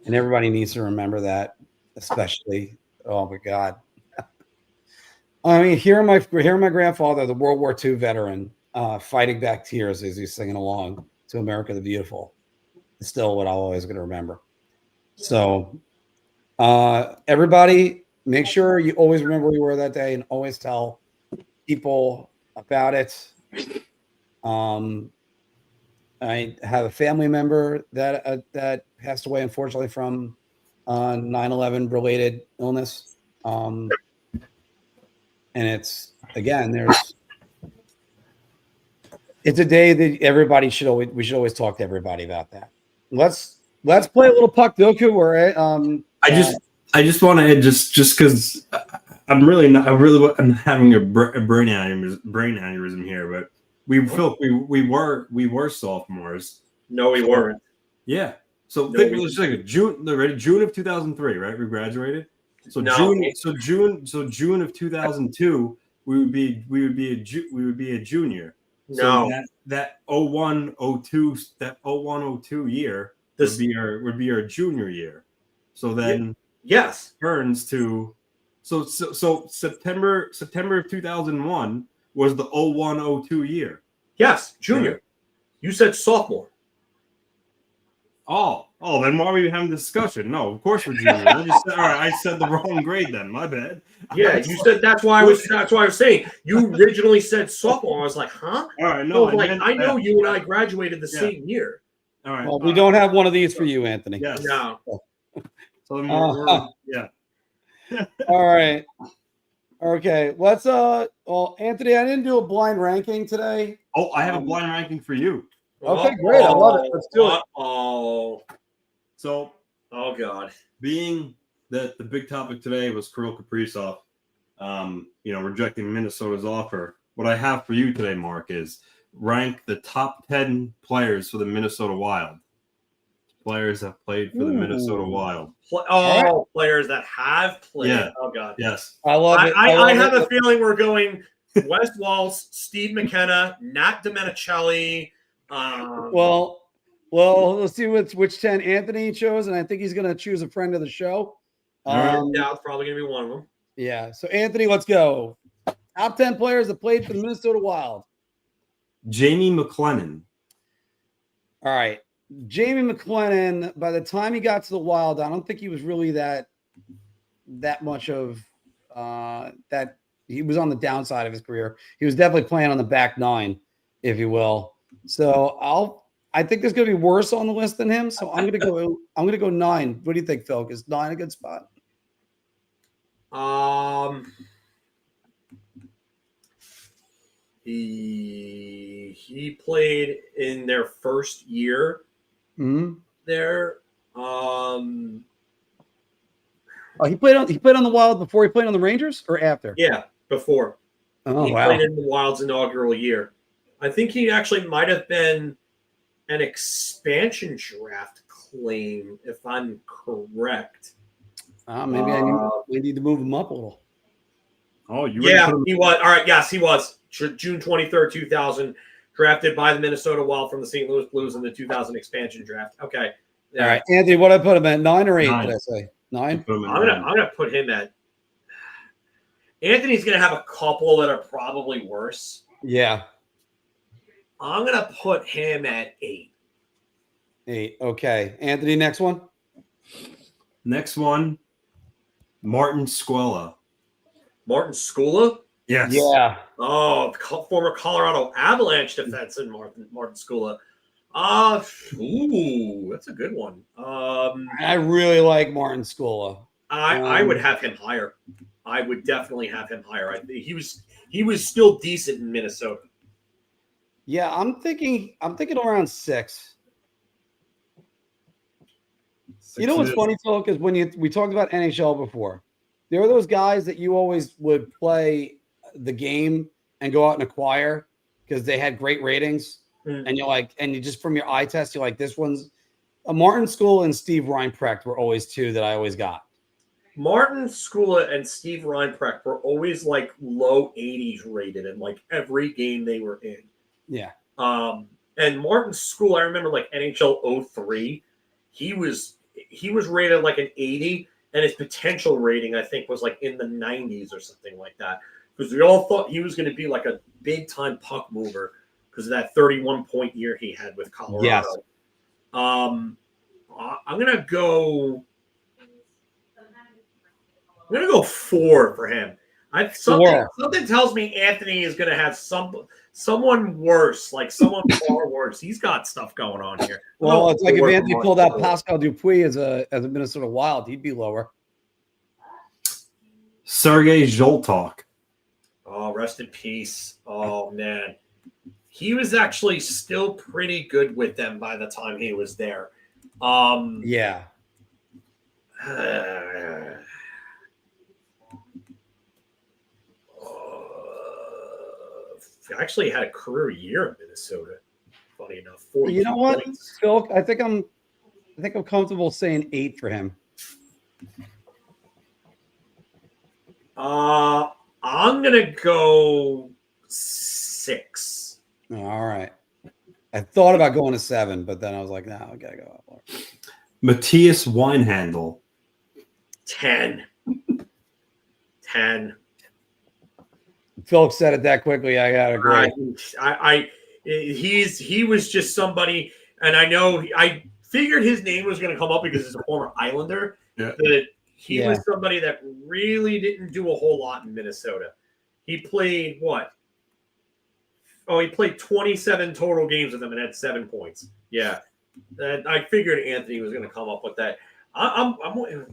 and everybody needs to remember that. Especially, oh my God! I mean, hearing my grandfather, the World War II veteran, fighting back tears as he's singing along to "America the Beautiful," is still what I'm always going to remember. So, everybody, make sure you always remember where you were that day, and always tell people about it. I have a family member that passed away, unfortunately, from 9/11 related illness. And it's, again, it's a day that we should always talk to everybody about that. Let's play a little Puckdoku. Where I just want to just because I'm really not. I'm having a brain aneurysm here, but we were sophomores. No, we weren't. Yeah. So No, think we- it's like June of 2003, right? We graduated. So No. June of 2002, we would be a junior. No. So that 01-02 year This- would be our junior year. So then Yes. turns to so September of 2001 was the 01-02 year. Yes, junior. You said sophomore. Oh, then why are we having this discussion? No, of course we're junior. I said the wrong grade then. My bad. Yeah, you said that's why I was saying. You originally said sophomore. I was like, huh? All right, no, I know you and I graduated the same year. All right. Well, we don't have one of these for you, Anthony. Yes. No. So then yeah. All right. Okay. Let's well, Anthony, I didn't do a blind ranking today. Oh, I have a blind ranking for you. Okay, great. I love it. Let's do it. So, oh God. Being that the big topic today was Kirill Kaprizov, rejecting Minnesota's offer. What I have for you today, Mark, is rank the top 10 players for the Minnesota Wild. Players that played for the Minnesota Wild. Players that have played. Yeah. Oh God. Yes. I love it. I have a feeling we're going Wes Walsh, Steve McKenna, Nat Domenicelli. Well, let's see which 10 Anthony chose, and I think he's going to choose a friend of the show. It's probably going to be one of them. Yeah. So Anthony, let's go. Top 10 players that played for the Minnesota Wild. Jamie McLennan. All right. Jamie McLennan, by the time he got to the Wild, I don't think he was really that much of that. He was on the downside of his career. He was definitely playing on the back nine, if you will. So I think there's going to be worse on the list than him. So I'm going to go 9. What do you think, Phil? Is 9 a good spot? He played in their first year there. He played on the Wild before he played on the Rangers or after? Yeah, before. Oh, he played in the Wild's inaugural year. I think he actually might have been an expansion draft claim, if I'm correct. Maybe I need to move him up a little. Oh, he was. All right, yes, he was. June 23rd, 2000, drafted by the Minnesota Wild from the St. Louis Blues in the 2000 expansion draft. Okay. All right, Anthony, what I put him at, 9 or 8? 9. Did I say 9? I'm gonna put him at. Anthony's gonna have a couple that are probably worse. Yeah. I'm gonna put him at 8. 8. Okay, Anthony, next one. Next one, Martin Squella. Martin Squella? Yes. Yeah. Oh, former Colorado Avalanche defenseman Martin Squella. That's a good one. I really like Martin Squella. I would have him higher. I would definitely have him higher. He was still decent in Minnesota. Yeah, I'm thinking around 6. You know what's funny, Phil? Because we talked about NHL before, there are those guys that you always would play the game and go out and acquire because they had great ratings, and you're like, and you just from your eye test, you're like, this one's a Martin Squella and Steve Reinprecht were always 2 that I always got. Martin Squella and Steve Reinprecht were always like low 80s rated in like every game they were in. Yeah. And Martin Squella, I remember like NHL 03, he was rated like an 80, and his potential rating I think was like in the 90s or something like that. Because we all thought he was going to be like a big time puck mover because of that 31-point year he had with Colorado. Yes. I'm gonna go 4 for him. Something tells me Anthony is gonna have someone worse, like someone far worse. He's got stuff going on here. Well, it's like if Anthony pulled out Pascal Dupuis as a Minnesota Wild, he'd be lower. Sergei Zoltok. Oh, rest in peace. Oh man, he was actually still pretty good with them by the time he was there. Yeah. actually had a career year in Minnesota. Funny enough, 40 You know what, points. Phil? I think I'm comfortable saying 8 for him. I'm gonna go 6. All right. I thought about going to 7, but then I was like, no, I gotta go up more. Matthias Weinhandel. 10. 10. Phil said it that quickly. I gotta agree. He was just somebody, and I know I figured his name was going to come up because he's a former Islander. Yeah. But he was somebody that really didn't do a whole lot in Minnesota. He played what? Oh, he played 27 total games with them and had 7 points. Yeah, I figured Anthony was going to come up with that.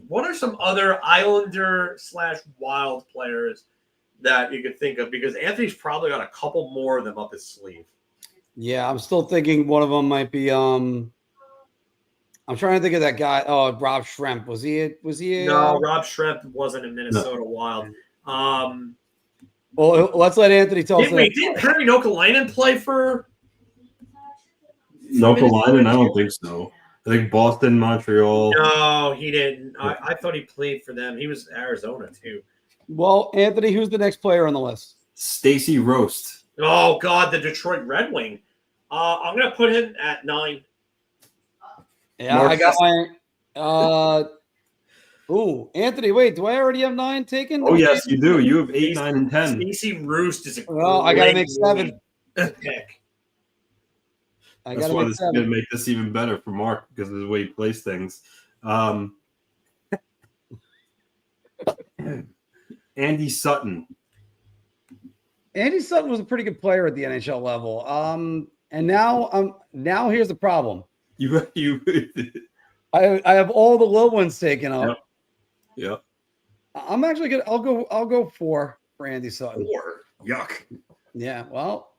What are some other Islander/Wild players that you could think of? Because Anthony's probably got a couple more of them up his sleeve. Yeah, I'm still thinking one of them might be. I'm trying to think of that guy. Oh, Rob Schremp. Was he? No, Rob Schremp wasn't in Minnesota Wild. Well, let's let Anthony tell us. Didn't Henry Nokalainen play for? Nokalainen? I don't think so. I think Boston, Montreal. No, he didn't. I thought he played for them. He was Arizona too. Well, Anthony, who's the next player on the list? Stacy Roast. Oh God, the Detroit Red Wing. I'm gonna put him at 9. Yeah, Mark I got my. Anthony, wait, do I already have 9 taken? Oh yes, you do. You have 8, 9, and 10. Stacy Roost is a Well, I gotta make 7. pick. That's why this is going to make this even better for Mark because of the way he plays things. Andy Sutton. Andy Sutton was a pretty good player at the NHL level. And now here's the problem. I have all the low ones taken up. Yep. I'm actually gonna. I'll go 4 for Andy Sutton. 4. Yuck. Yeah. Well,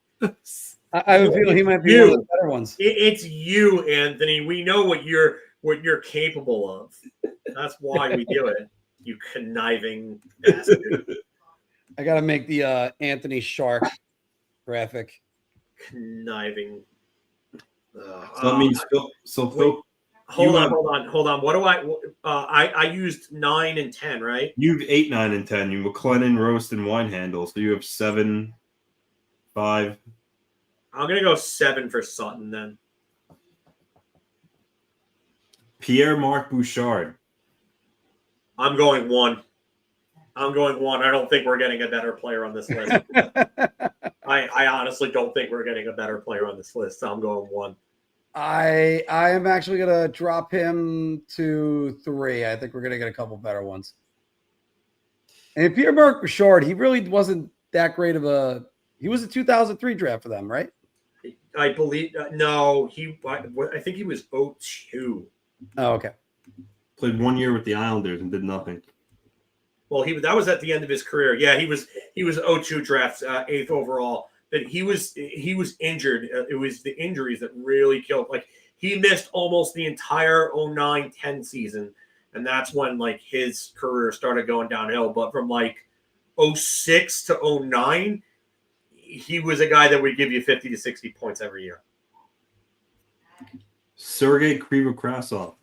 I have a feeling he might be one of the better ones. It's you, Anthony. We know what you're capable of. That's why we do it. You conniving bastard. I got to make the Anthony Shark graphic. Conniving. So that means Phil. Hold on. What do I used 9 and 10, right? You have 8, 9, and 10. You McLennan, Roast, and Winehandle. So you have 7, 5. I'm gonna go 7 for Sutton then. Pierre-Marc Bouchard. I'm going 1. I don't think we're getting a better player on this list. I honestly don't think we're getting a better player on this list. So I'm going 1. I am actually gonna drop him to 3. I think we're gonna get a couple better ones. And Pierre-Marc Bouchard, he really wasn't that great of a. He was a 2003 draft for them, right? I believe no. I think he was 02. Oh, okay. Played 1 year with the Islanders and did nothing. Well, that was at the end of his career. Yeah, he was 02 draft, 8th overall. But he was injured. It was the injuries that really killed. Like he missed almost the entire 09-10 season, and that's when like his career started going downhill. But from like 06 to 09, he was a guy that would give you 50 to 60 points every year. Sergei Krivokrasov.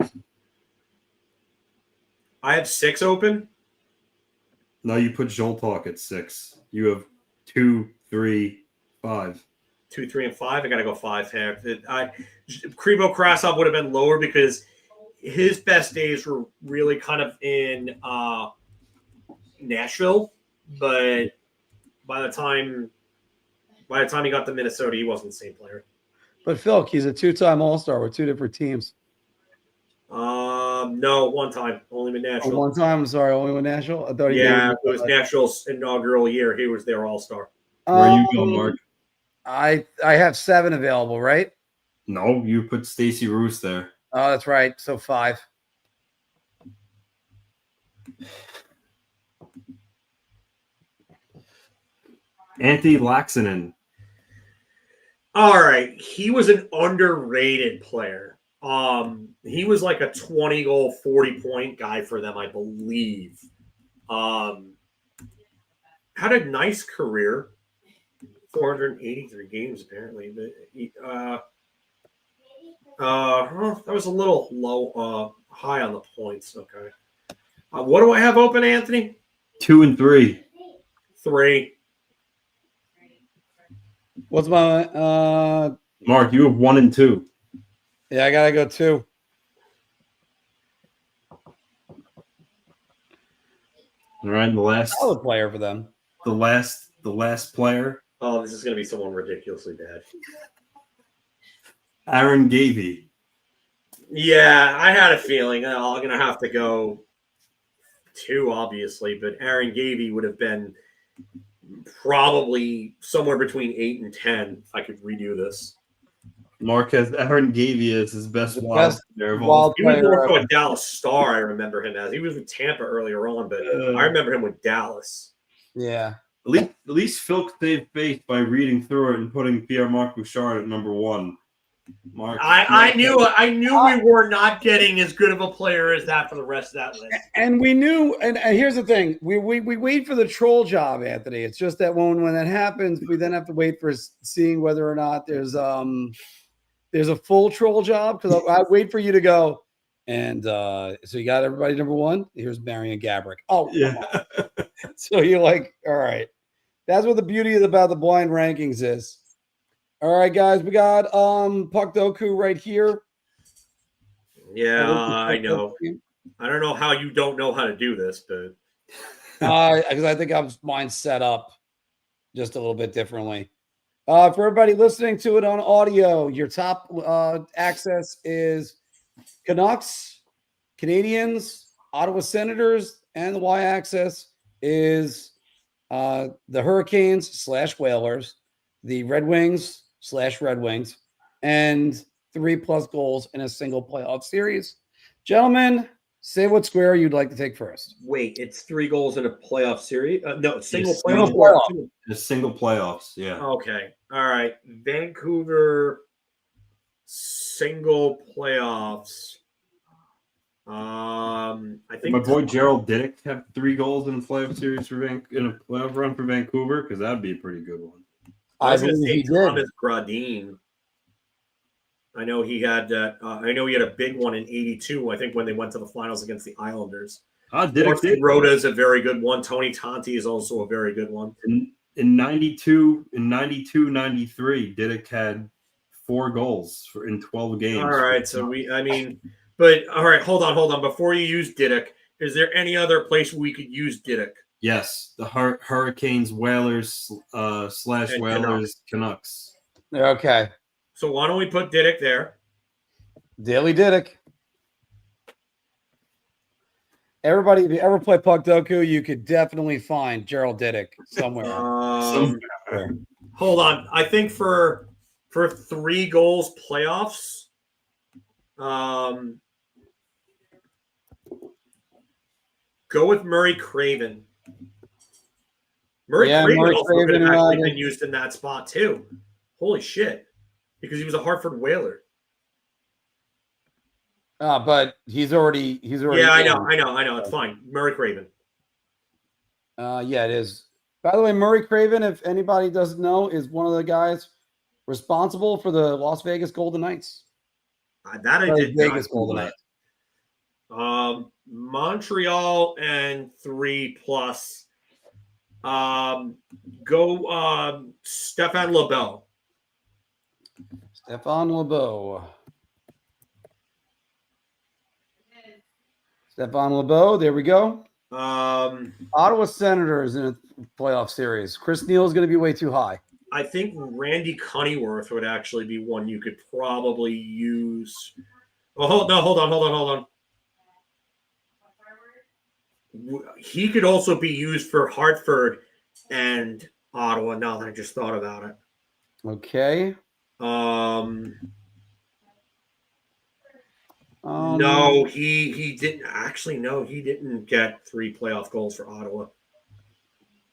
I have 6 open. No, you put Zoltok at 6. You have 2, 3, 5. 2, 3, and 5. I got to go 5 here. Krivokrasov would have been lower because his best days were really kind of in Nashville, but by the time he got to Minnesota, he wasn't the same player. But Phil, he's a 2-time All-Star with 2 different teams. No, 1 time, only with Nashville. Oh, 1 time, I'm sorry, only with Nashville. I thought it was Nashville's inaugural year. He was their All-Star. Where are you going, Mark? I have 7 available, right? No, you put Stacy Roos there. Oh, that's right. So 5. Antti Laaksonen. All right, he was an underrated player. He was like a 20-goal, 40-point guy for them, I believe. Had a nice career 483 games apparently, but that was a little low, high on the points. Okay. What do I have open, Anthony? 2 and 3. 3. What's my Mark, you have 1 and 2. Yeah, I gotta go 2. All right, the last Solid player for them. the last player, Oh, this is going to be someone ridiculously bad. Aaron Gavey. Yeah, I had a feeling. I'm going to have to go 2, obviously, but Aaron Gavey would have been probably somewhere between 8 and 10 if I could redo this. Mark has Aaron Gavey as his best The wild best player of all. wild He was player more so ever. a Dallas Star, I remember him as. He was with Tampa earlier on, but I remember him with Dallas. Yeah. At least Filk saved face by reading through it and putting Pierre-Marc Bouchard at number 1. Mark, I knew we were not getting as good of a player as that for the rest of that list. And we knew, and here's the thing: we wait for the troll job, Anthony. It's just that when that happens, we then have to wait for seeing whether or not there's a full troll job. Because I wait for you to go, and so you got everybody number 1. Here's Marian Gaborik. Oh, yeah. so you're like, all right. That's what the beauty about the blind rankings is. All right, guys, we got Puckdoku right here. Yeah, I know. I don't know how you don't know how to do this, but because I think mine's set up just a little bit differently. For everybody listening to it on audio, your top access is Canucks, Canadians, Ottawa Senators, and the y-axis is the Hurricanes / Whalers, the Red Wings / Red Wings, and 3+ goals in a single playoff series. Gentlemen, say what square you'd like to take first. wait, it's 3 goals in a playoff series? No, single Yes, playoff. playoff. The single playoffs, yeah. Okay, all right. Vancouver single playoffs. I think My boy Gerald Dick have 3 goals in a playoff series in a playoff run for Vancouver, because that'd be a pretty good one. I was going to believe say he did. Thomas Gradin. I know he had. I know he had a big one in '82. I think when they went to the finals against the Islanders. Dick Rhoda is a very good one. Tony Tanti is also a very good one. In 92, 93, Dick had 4 goals in 12 games. All right, so but all right, hold on. Before you use Didick, is there any other place where we could use Didick? Yes, the Hurricanes, Whalers / Whalers, Canucks. Okay. So why don't we put Didick there? Daily Didick. Everybody, if you ever play Puckdoku, you could definitely find Gerald Didick somewhere. Hold on. I think for 3 goals playoffs, go with Murray Craven. Murray Craven also could have actually been used in that spot too. Holy shit. Because he was a Hartford Whaler. But he's already. Yeah, I know. It's fine. Murray Craven. Yeah, it is. By the way, Murray Craven, if anybody doesn't know, is one of the guys responsible for the Las Vegas Golden Knights. That I did Vegas Golden Knights. Montreal and 3+. Go Stéphane LeBeau. Stéphane LeBeau. Stéphane LeBeau. There we go. Ottawa Senators in a playoff series. Chris Neal is going to be way too high. I think Randy Cunneyworth would actually be one you could probably use. Oh, hold on. He could also be used for Hartford and Ottawa. Now that I just thought about it. Okay. No, he didn't actually. No, he didn't get 3 playoff goals for Ottawa.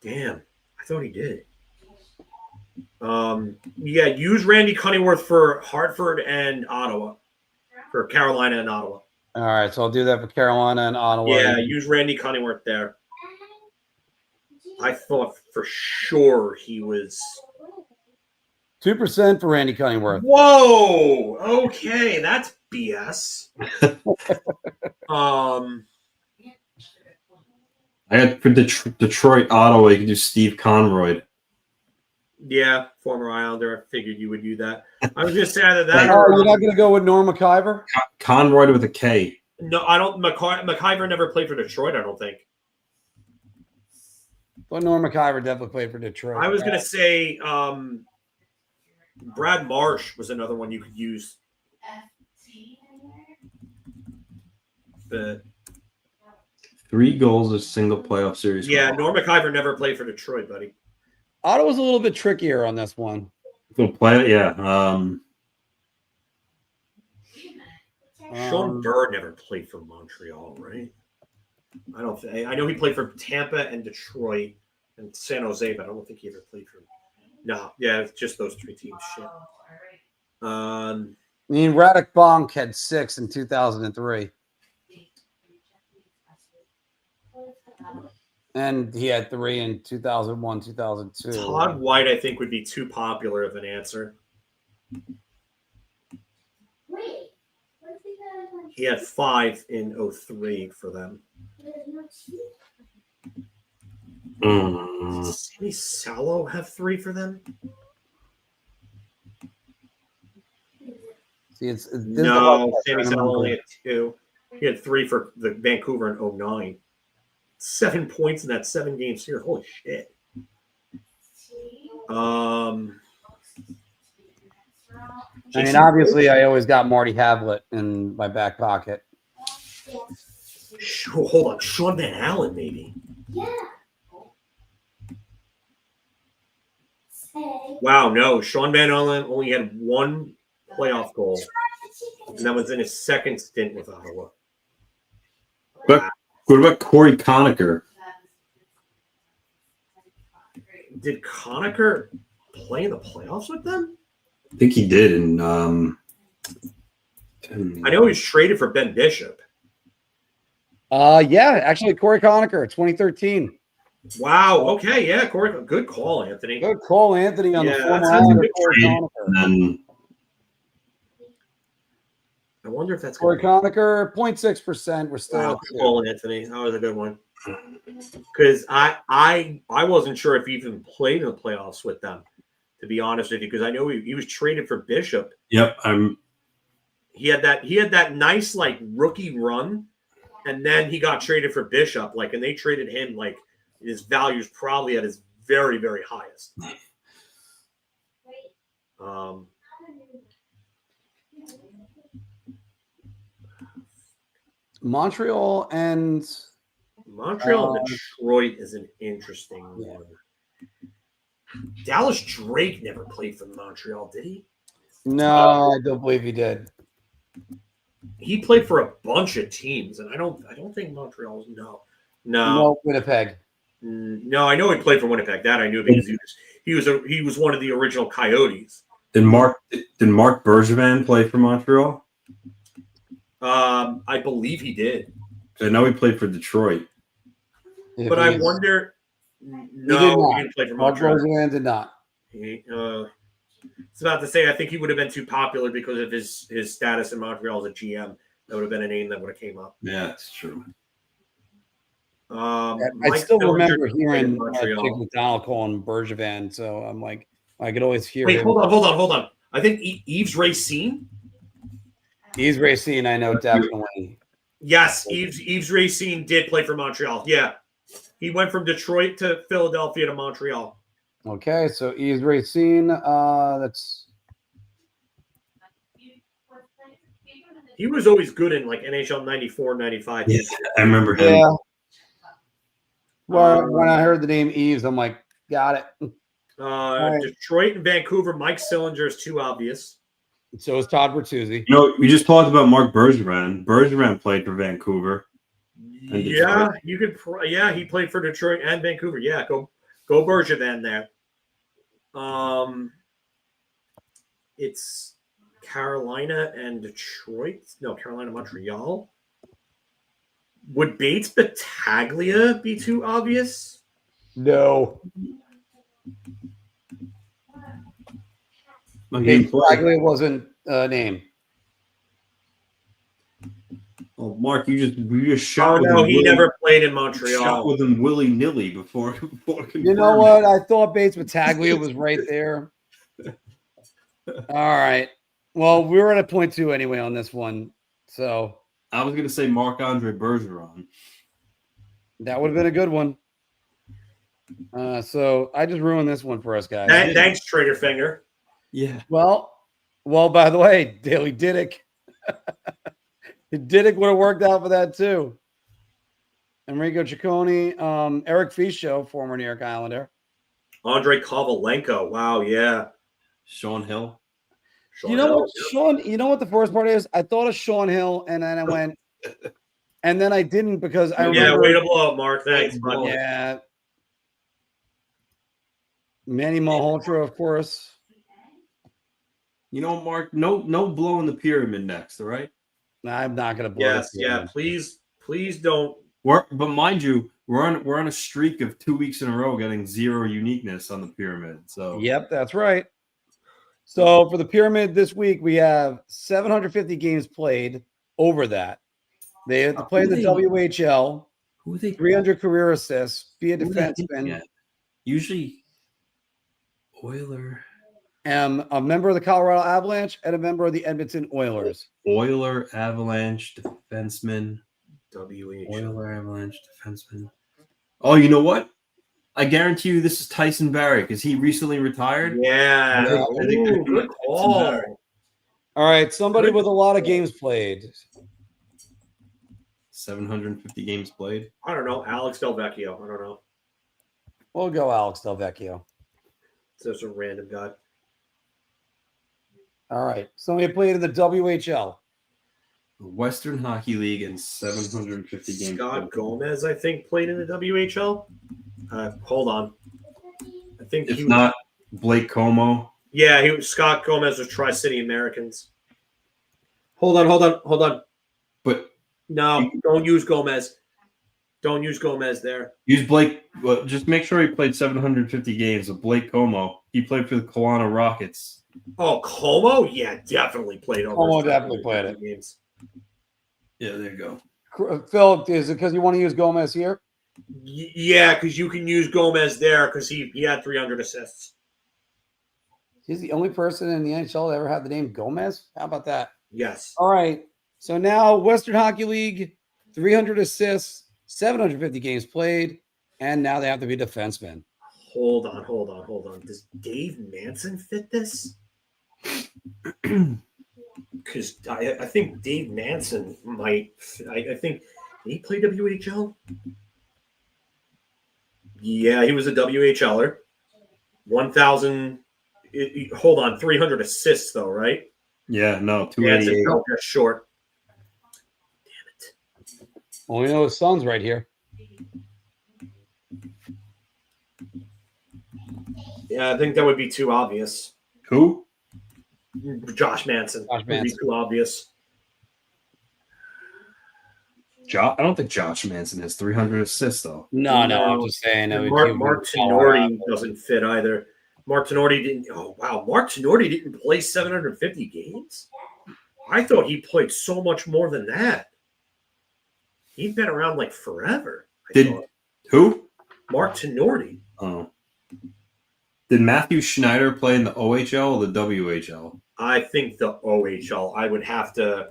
Damn, I thought he did. Yeah, use Randy Cunneyworth for Hartford and Ottawa, for Carolina and Ottawa. All right, so I'll do that for Carolina and Ottawa. Yeah, use Randy Cunneyworth there. I thought for sure he was 2% for Randy Cunningworth. Whoa. Okay, that's BS. I had for Detroit, Ottawa. You could do Steve Conroy. Yeah, former Islander. I figured you would do that. I was going to say either that Oh, or you're not going to go with Norm McIver? Conroy with a K. no. I don't. McIver never played for Detroit. I don't think. Well, Norm McIver definitely played for Detroit. I was going to say Brad Marsh was another one you could use. But 3 goals a single playoff series. yeah, Norm McIver never played for Detroit, buddy. Ottawa's a little bit trickier on this one. Little play, yeah. Sean Bird never played for Montreal, right? I don't think. I know he played for Tampa and Detroit and San Jose, but I don't think he ever played for. No, yeah, it's just those 3 teams. Shit. I mean, Radek Bonk had 6 in 2003. And he had 3 in 2001, 2002. Todd White, I think, would be too popular of an answer. He had 5 in 03 for them. Did Sammy Salo have 3 for them? See, it's No, Sammy Salo only had 2. He had 3 for the Vancouver in 09. 7 points in that 7-game series. Holy shit. I mean, obviously, I always got Marty Havlet in my back pocket. Hold on. Sean Van Allen, maybe. Yeah. Wow, no. Sean Van Allen only had 1 playoff goal, and that was in his second stint with Ottawa. But what about Corey Conacher? Did Conacher play in the playoffs with them? I think he did. And I know he was traded for Ben Bishop. Yeah, actually, Corey Conacher, 2013. Wow. Okay. Yeah. Corey. Good call, Anthony. Good call, Anthony, on the former that's a Islander, good Corey trade. Conacher. I wonder if that's Corey Conacher, 0.6%. We're still wow, good call, Anthony. That was a good one. Because I wasn't sure if he even played in the playoffs with them, to be honest with you, because I know he was traded for Bishop. Yep, He had that nice like rookie run, and then he got traded for Bishop, and they traded him his value's probably at his very, very highest. Montreal and Detroit is an interesting one. Dallas Drake never played for Montreal, did he? No, I don't believe he did. He played for a bunch of teams, and I don't think Montreal's no Winnipeg. No, I know he played for Winnipeg. That I knew because he was one of the original Coyotes. Did Mark Bergevin play for Montreal? I believe he did. I know he played for Detroit. But I wonder. No, he didn't play for Montreal. Mark Bergevin did not. It's about to say, I think he would have been too popular because of his status in Montreal as a GM. That would have been a name that would have came up. Yeah, that's true. I still remember hearing Jake McDonald calling Bergevin, so I'm like, I could always hear him. Hold on. I think Yves Racine. Yves Racine, I know definitely. Yes, Yves Racine did play for Montreal. Yeah, he went from Detroit to Philadelphia to Montreal. Okay, so Yves Racine, that's. He was always good in NHL 94, 95. Yeah, I remember him. Yeah. Well, when I heard the name Yves, I'm like, got it. Right. Detroit and Vancouver, Mike Sillinger is too obvious. So is Todd Bertuzzi. We just talked about Mark Bergevin. Bergevin played for Vancouver. Yeah, you could. He played for Detroit and Vancouver. Yeah, go Bergevin there. It's Carolina and Detroit. No, Carolina, Montreal. Would Bates Battaglia be too obvious? No. He played. Battaglia wasn't named. Oh, Mark, you just shot. Oh with no, him he willy- never played in shot Montreal. with him willy nilly before. You know what? I thought Bates Battaglia was right there. All right. Well, we were at a 0.2 anyway on this one. So I was gonna say Marc-Andre Bergeron. that would have been a good one. So I just ruined this one for us guys. Thanks, Trigger Finger. Yeah. Well, by the way, Daily Diddick. Diddick would have worked out for that too. Enrico Ciccone, Eric Fischio, former New York Islander. Andre Kovalenko. Wow, yeah. Sean Hill. You know what, Sean? You know what the first part is? I thought of Sean Hill, and then I went, and then I didn't because I remember. Yeah, way to blow up, Mark. Thanks, bud. Yeah. Manny Malhotra, of course. You know, Mark, no blowing the pyramid next, all right? I'm not going to blow. Yes, yeah. Please don't. But mind you, we're on a streak of 2 weeks in a row getting zero uniqueness on the pyramid. So Yep, that's right. So for the pyramid this week, we have 750 games played over that. They have to play in the WHL. Who are they? 300 career assists. Be a Who are they defenseman. thinking at? Usually, Oiler, A member of the Colorado Avalanche and a member of the Edmonton Oilers. Avalanche defenseman. WH. Oiler, Avalanche defenseman. Oh, you know what? I guarantee you this is Tyson Barrie because he recently retired. Yeah. I think Ooh, good call. All right, somebody with a lot of games played. 750 games played. I don't know. Alex Delvecchio. I don't know. We'll go Alex Delvecchio. It's just a random guy. All right, somebody played in the WHL. The Western Hockey League and 750 games. Scott Gomez, I think, played in the WHL. Hold on. I think If not Blake Como. Yeah, Scott Gomez was Tri-City Americans. Hold on. But no, don't use Gomez. Don't use Gomez there. Use Blake. Well, just make sure he played 750 games with Blake Como. He played for the Kelowna Rockets. Oh, Como? Yeah, definitely played over. Como definitely played it. Games. Yeah, there you go. Phil, is it because you want to use Gomez here? Yeah, because you can use Gomez there because he had 300 assists. He's the only person in the NHL that ever had the name Gomez. How about that? Yes. All right. So now Western Hockey League, 300 assists, 750 games played, and now they have to be defensemen. Hold on. Does Dave Manson fit this? Because I think Dave Manson might. I think did he play WHL? Yeah, he was a WHLer. 1,000. Hold on, 300 assists though, right? Yeah, no, 288. 288. Fell just short. Damn it. Well, we know his son's right here. Yeah, I think that would be too obvious. Who? Josh Manson. Josh Would be Manson. too obvious. I don't think Josh Manson has 300 assists though. No, I'm just saying. Mark Tenorti doesn't fit either. Mark Tenorti didn't. Oh wow, Mark Tenorti didn't play 750 games. I thought he played so much more than that. He'd been around like forever. Who? Mark Tenorti. Oh. Did Matthew Schneider play in the OHL or the WHL? I think the OHL. I would have to.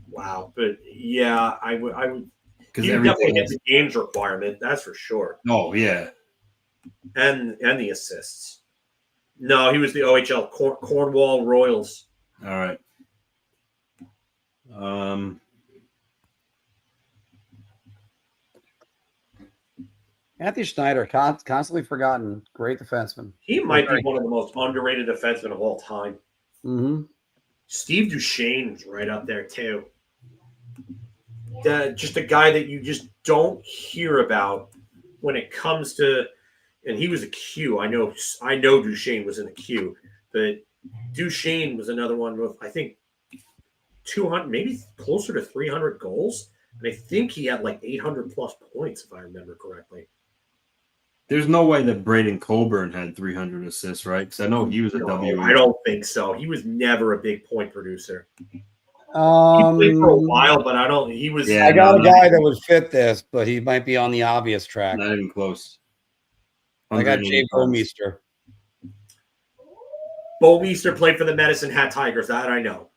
Wow, but yeah, I would. Because He definitely hit the games requirement. That's for sure. Oh yeah. And the assists. No, he was the OHL Cornwall Royals. All right. Matthew Schneider, constantly forgotten. Great defenseman. He might be one of the most underrated defensemen of all time. Mm-hmm. Steve Duchesne's right up there too. Just a guy that you just don't hear about when it comes to, and he was a Q. I know Duchesne was in the Q, but Duchesne was another one with I think 200, maybe closer to 300 goals, and I think he had like 800 plus points if I remember correctly. There's no way that Braden Colburn had 300 assists, right? Because I know he was a No, WH. I don't think so. He was never a big point producer. He Um, played for a while, but I don't. He was. Yeah, I got no, a guy that would fit this, but he might be on the obvious track. Not even close. I got Jay 180 pounds. Bomeister. Bomeister played for the Medicine Hat Tigers. That I know,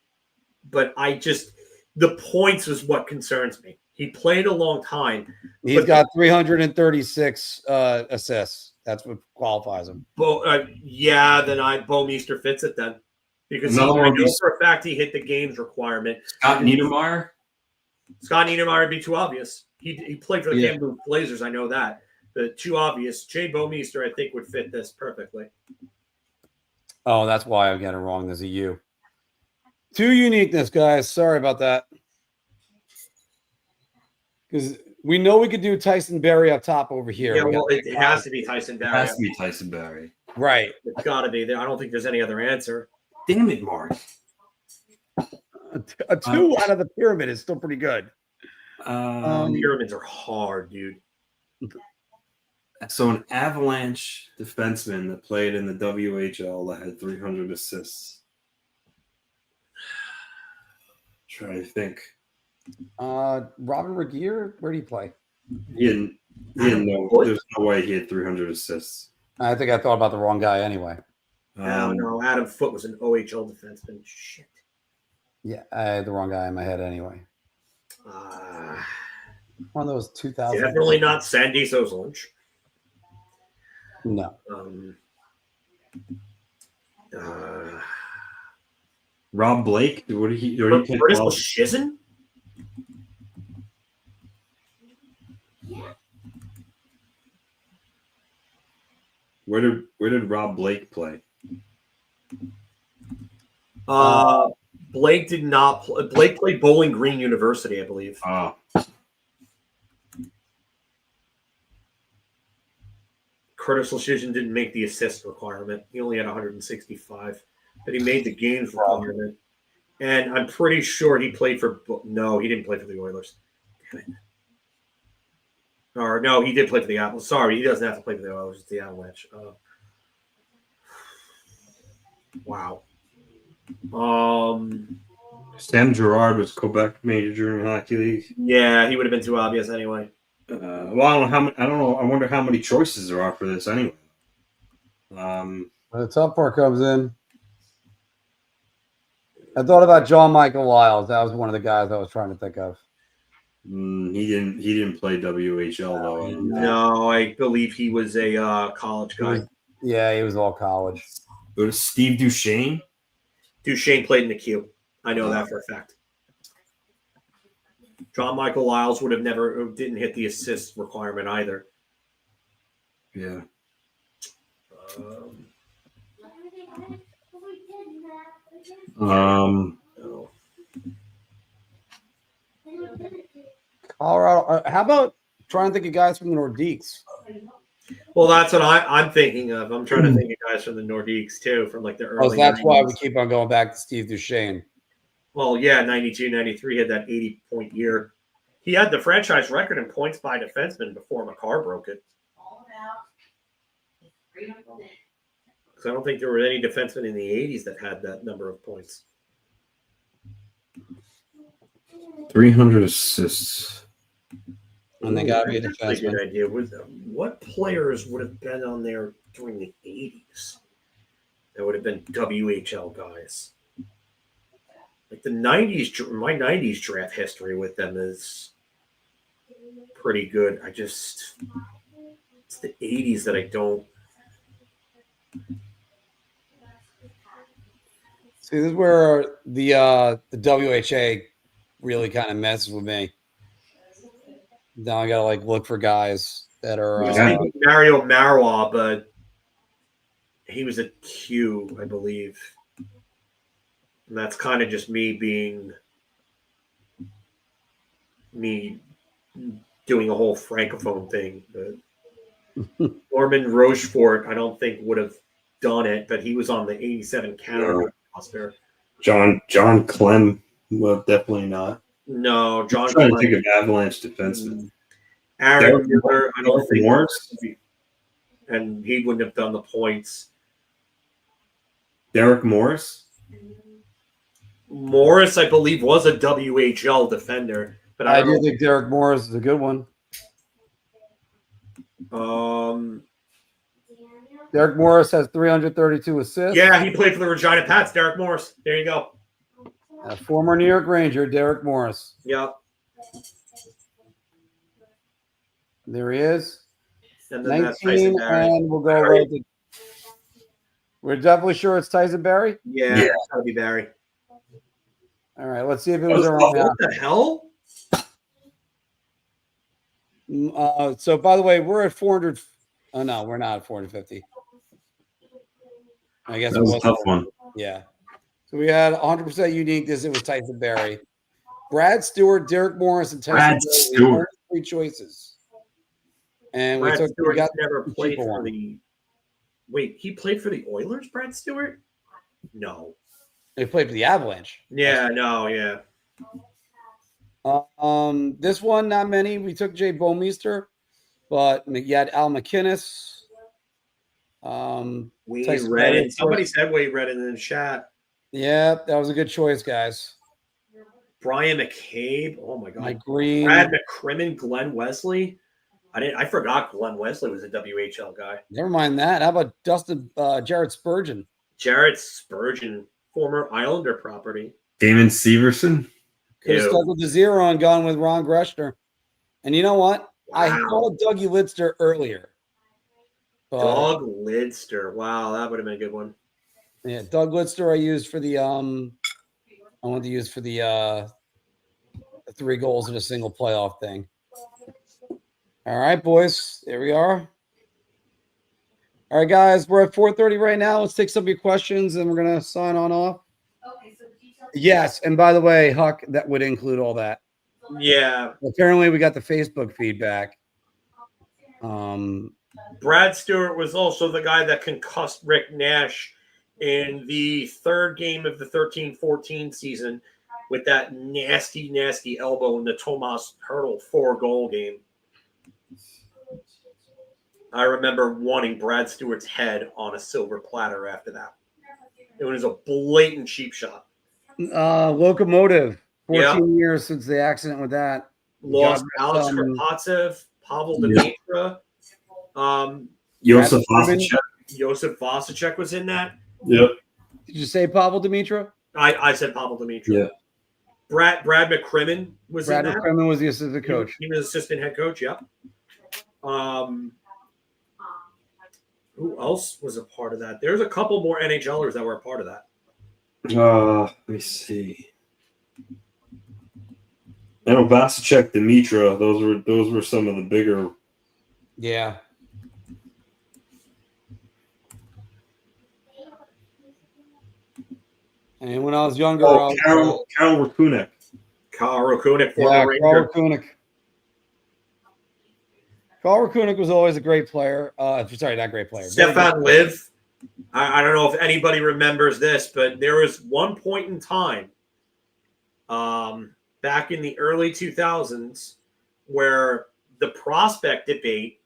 but the points was what concerns me. He played a long time. He's got 336 assists. That's what qualifies him. Yeah, then Bomeister fits it then. Because I know for a fact he hit the games requirement. Scott Niedermayer? Scott Niedermayer would be too obvious. He played for the Kamloops Blazers. I know that. But too obvious. Jay Bomeister, I think, would fit this perfectly. Oh, that's why I'm getting it wrong. There's a U. Too uniqueness, guys. Sorry about that. Because we know we could do Tyson Berry up top over here. Yeah, well, it has to be Tyson Berry. It has to be Tyson Berry. Right. It's got to be there. I don't think there's any other answer. Damn it, Mark. A 2 out of the pyramid is still pretty good. Pyramids are hard, dude. So an Avalanche defenseman that played in the WHL that had 300 assists. Trying to think. Robin Regier, where did he play? He didn't know. There's no way he had 300 assists. I think I thought about the wrong guy anyway. No, Adam Foote was an OHL defenseman. Shit. Yeah, I had the wrong guy in my head anyway. One of those 2000. Definitely not Sandy Sozolinch. No. Rob Blake? What did he pick? Curtis Shizen? Where did Rob Blake play? Blake did not play. Blake played Bowling Green University, I believe. Oh. Curtis Shizen didn't make the assist requirement. He only had 165, but he made the games requirement. And I'm pretty sure he played for. No, he didn't play for the Oilers. Damn it. Or no, he did play for the Avalanche. Sorry, he doesn't have to play for the Oilers. It's the Avalanche. Wow. Sam Girard was Quebec Major Junior Hockey League. Yeah, he would have been too obvious anyway. Well, I don't know how many. I don't know. I wonder how many choices there are for this anyway. When the tough part comes in, I thought about John Michael Lyles. That was one of the guys I was trying to think of. He didn't play WHL though. No, I believe he was a college guy. He was all college. Go to Steve Duchesne. Duchesne played in the Q. I know that for a fact. John Michael Lyles didn't hit the assist requirement either. Yeah. Colorado. How about trying to think of guys from the Nordiques? Well, that's what I'm thinking of. I'm trying to think of guys from the Nordiques too, from like the early. Oh, so that's 90s. why we keep on going back to Steve Duchesne. Well, yeah, 92, 93 had that 80-point year. He had the franchise record in points by defenseman before McCarr broke it. Because I don't think there were any defensemen in the 80s that had that number of points. 300 assists. And they got to be a That's a defenseman. good idea. What players would have been on there during the 80s? That would have been WHL guys. Like the 90s, my 90s draft history with them is pretty good. It's the 80s that I don't. See, this is where the WHA really kind of messes with me. Now I gotta look for guys that are Mario Marois, but he was a Q, I believe. And that's kind of just me doing a whole francophone thing. But Norman Rochefort, I don't think would have done it, but he was on the 87 Canada roster. John Clem, well, definitely not. No, John. I'm trying to think of Avalanche defensemen. Aaron Miller, I don't think. Morris? and he wouldn't have done the points. Derek Morris. Morris, I believe, was a WHL defender, but I do think Derek Morris is a good one. Derek Morris has 332 assists. Yeah, he played for the Regina Pats. Derek Morris. There you go. A former New York Ranger, Derek Morris. Yep. There he is. And then 19, and we'll go right to. We're definitely sure it's Tyson Barrie? Yeah, it's gotta be Barrie. All right, let's see if it was around. What the hell? So, by the way, we're at 400. Oh, no, we're not at 450. I guess that was a tough one. Yeah. So we had 100% uniqueness. It was Tyson Barrie. Brad Stewart, Derek Morris, and Tyson Barrie. Only 3 choices. And Brad Stewart got never played for the. Wait, he played for the Oilers, Brad Stewart? No. He played for the Avalanche. Yeah, no, yeah. This one, not many. We took Jay Bomeister, but you had Al McInnes. Wade Redden. Somebody said Wade Redden in the chat. Yeah, that was a good choice, guys. Brian McCabe. Oh my God. Mike Green. Brad McCrimmon, Glenn Wesley. I forgot Glenn Wesley was a WHL guy. Never mind that. How about Dustin Jared Spurgeon? Jared Spurgeon, former Islander property. Damon Severson. Could have stuck with the 0 and gone with Ron Greshner. And you know what? Wow. I called Dougie Lidster earlier. Doug Lidster. Wow, that would have been a good one. Yeah, Doug Lidster I used for the I wanted to use for the 3 goals in a single playoff thing. All right, boys. There we are. All right, guys. We're at 4:30 right now. Let's take some of your questions, and we're going to sign on off. Okay, so yes, and by the way, Huck, that would include all that. Yeah. Apparently, we got the Facebook feedback. Brad Stewart was also the guy that concussed Rick Nash in the 3rd game of the 13-14 season with that nasty, nasty elbow in the Tomas Hertl 4-goal game. I remember wanting Brad Stewart's head on a silver platter after that. It was a blatant cheap shot. Locomotive. 14 years since the accident with that. Lost Alex Karpatsev, Pavel Demitra. Josef Vasicek. Josef Vasicek was in that. Yep. Did you say Pavel Demitra? I said Pavel Demitra. Yeah. Brad McCrimmon was in that. Brad McCrimmon was the assistant coach. He was assistant head coach, yep. Who else was a part of that? There's a couple more NHLers that were a part of that. Let me see. I know Vasicek, Demitra. Those were some of the bigger. Yeah. And when I was younger, Karl Rakunek. Karl Rakunek, former Ranger. Karl Rakunek. Karl Rakunek was always a great player. Sorry, not great player. Stefan Liv. I don't know if anybody remembers this, but there was one point in time back in the early 2000s where the prospect debate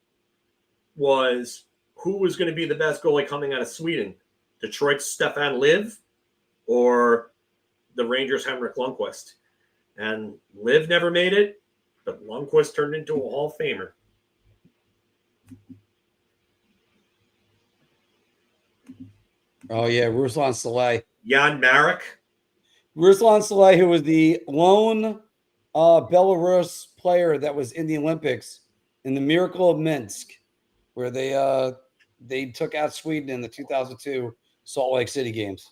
was who was going to be the best goalie coming out of Sweden, Detroit's Stefan Liv or the Rangers' Henrik Lundqvist. And Liv never made it, but Lundqvist turned into a Hall of Famer. Oh, yeah, Ruslan Saleh. Jan Marek. Ruslan Saleh, who was the lone Belarus player that was in the Olympics in the Miracle of Minsk, where they took out Sweden in the 2002 Salt Lake City games.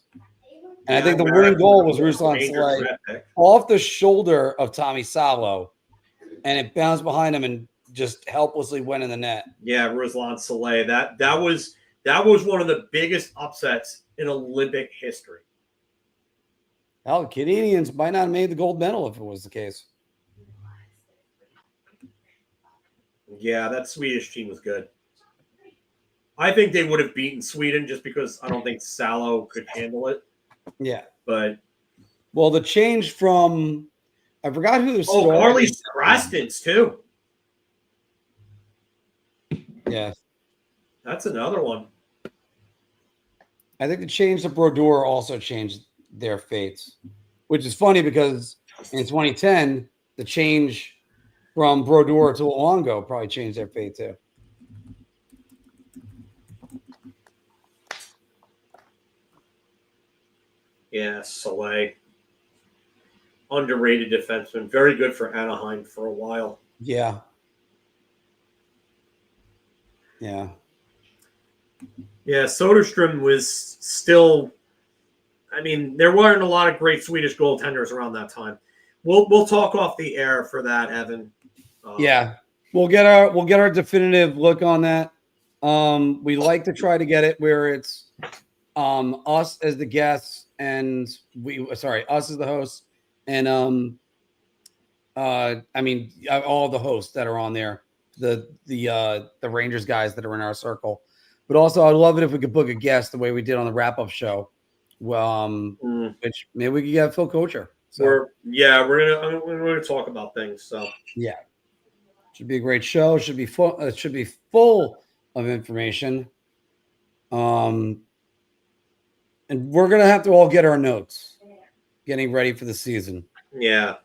And I think the winning goal was Ruslan Saleh off the shoulder of Tommy Salo, and it bounced behind him and just helplessly went in the net. Yeah, Ruslan Saleh. That was one of the biggest upsets in Olympic history. Hell, Canadians might not have made the gold medal if it was the case. Yeah, that Swedish team was good. I think they would have beaten Sweden just because I don't think Salo could handle it. Yeah. But the change from I forgot who the Carly Strastins too. Yeah. That's another one. I think the change to Brodeur also changed their fates, which is funny because in 2010, the change from Brodeur to Luongo probably changed their fate too. Yeah, Soleil. Underrated defenseman. Very good for Anaheim for a while. Yeah. Yeah. Yeah, Soderstrom was still. I mean, there weren't a lot of great Swedish goaltenders around that time. We'll talk off the air for that, Evan. Yeah, we'll get our definitive look on that. We like to try to get it where it's us as the guests and us as the hosts, and I mean all the hosts that are on there, the Rangers guys that are in our circle. But also, I'd love it if we could book a guest the way we did on the wrap-up show. Well, which maybe we could get Phil Kocher. So we're gonna talk about things. So yeah, should be a great show. Should be full. Should be full of information. And we're gonna have to all get our notes, getting ready for the season. Yeah.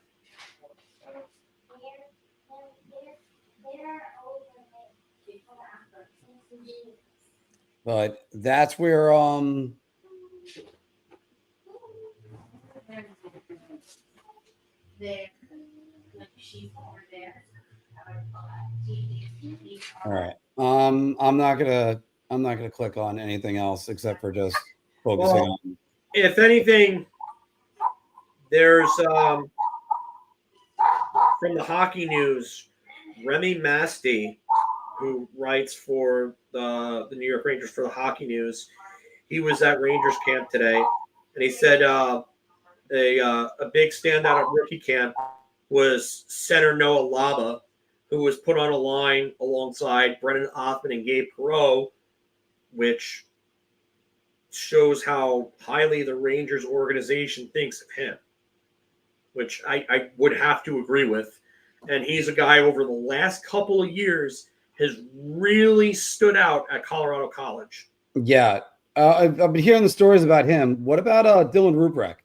But that's where all right. I'm not gonna click on anything else except for just focusing on. If anything, there's from the hockey news, Remy Masty, who writes for the New York Rangers for the hockey news. He was at Rangers camp today, and he said a big standout at rookie camp was center Noah Laba, who was put on a line alongside Brennan Othmann and Gabe Perreault, which shows how highly the Rangers organization thinks of him, which I would have to agree with. And he's a guy over the last couple of years has really stood out at Colorado College. Yeah. I've been hearing the stories about him. What about Dylan Ruprecht?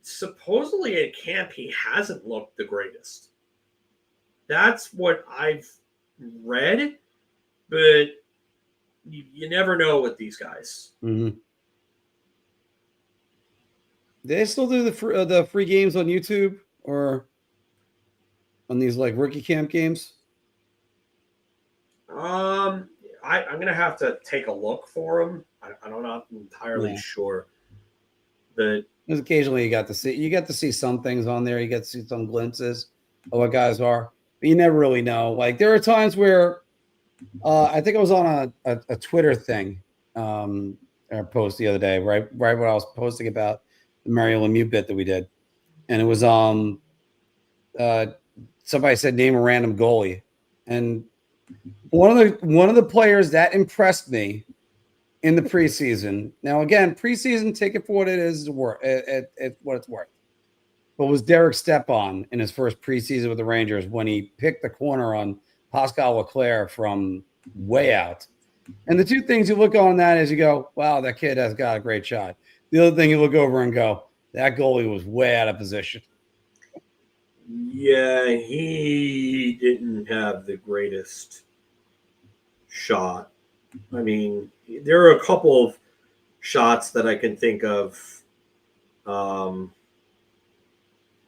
Supposedly at camp, he hasn't looked the greatest. That's what I've read, but you never know with these guys. Mm-hmm. Do they still do the free games on YouTube or on these like rookie camp games? I'm gonna have to take a look for them. I'm not entirely sure, but because occasionally you get to see some things on there. You get to see some glimpses of what guys are, but you never really know. Like there are times where I think I was on a Twitter thing, or post the other day, right when I was posting about the Mario Lemieux bit that we did, and it was somebody said name a random goalie, and one of the players that impressed me in the preseason. Now again, preseason, take it for what it is, what it's worth. But was Derek Stepan in his first preseason with the Rangers when he picked the corner on Pascal Leclerc from way out. And the two things you look on that is you go, wow, that kid has got a great shot. The other thing you look over and go, that goalie was way out of position. Yeah, he didn't have the greatest shot. I mean, there are a couple of shots that I can think of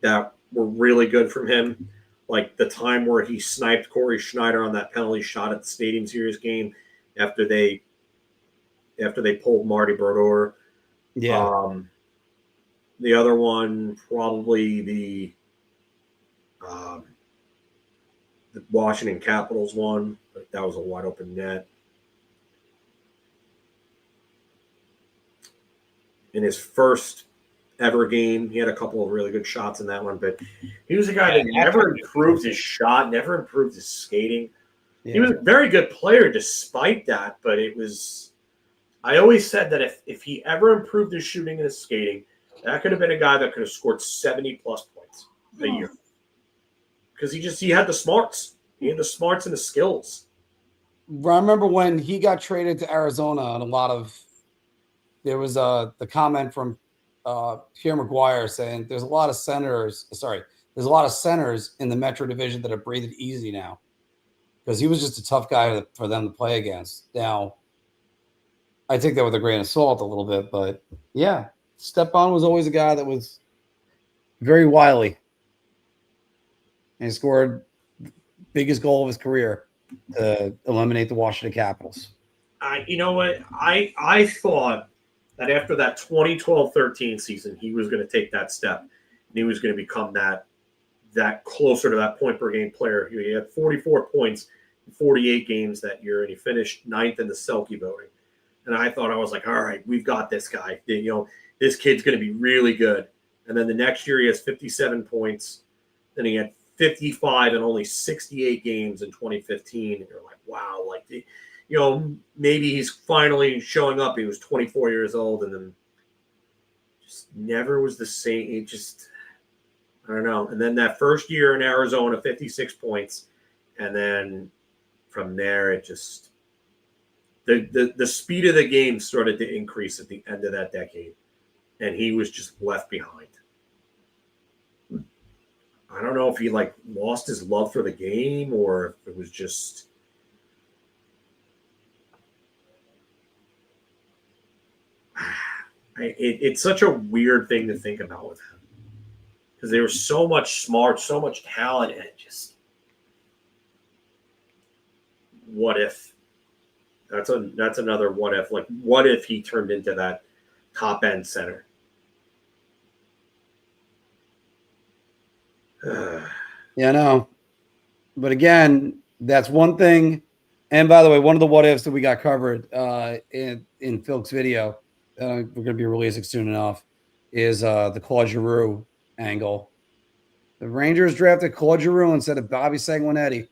that were really good from him. Like the time where he sniped Corey Schneider on that penalty shot at the Stadium Series game after they pulled Marty Brodeur. Yeah. The other one, probably the Washington Capitals one. But that was a wide open net. In his first ever game, he had a couple of really good shots in that one, but he was a guy that never improved his shot, never improved his skating. Yeah. He was a very good player despite that, but it was – I always said that if he ever improved his shooting and his skating, that could have been a guy that could have scored 70-plus points a year. Because he had the smarts. He had the smarts and the skills. I remember when he got traded to Arizona, and there was the comment from Pierre McGuire saying there's a lot of centers in the Metro Division that have breathed easy now because he was just a tough guy for them to play against. Now, I take that with a grain of salt a little bit, but yeah, Stepan was always a guy that was very wily and he scored biggest goal of his career to eliminate the Washington Capitals. You know what? I thought that after that 2012-13 season, he was going to take that step and he was going to become that closer to that point per game player. He had 44 points in 48 games that year, and he finished 9th in the Selke voting. And I was like, all right, we've got this guy. You know, this kid's going to be really good. And then the next year he has 57 points. Then he had 55 in only 68 games in 2015. And you're like, wow, like, you know, maybe he's finally showing up. He was 24 years old and then just never was the same. It just, I don't know. And then that first year in Arizona, 56 points. And then from there, it just, the speed of the game started to increase at the end of that decade. And he was just left behind. I don't know if he like lost his love for the game or if it was just it's such a weird thing to think about with him because they were so much smart, so much talent, and it just what if that's another what if, like what if he turned into that top end center? Yeah, I know. But again, that's one thing. And by the way, one of the what ifs that we got covered in Phil's video, we're going to be releasing soon enough, is the Claude Giroux angle. The Rangers drafted Claude Giroux instead of Bobby Sanguinetti.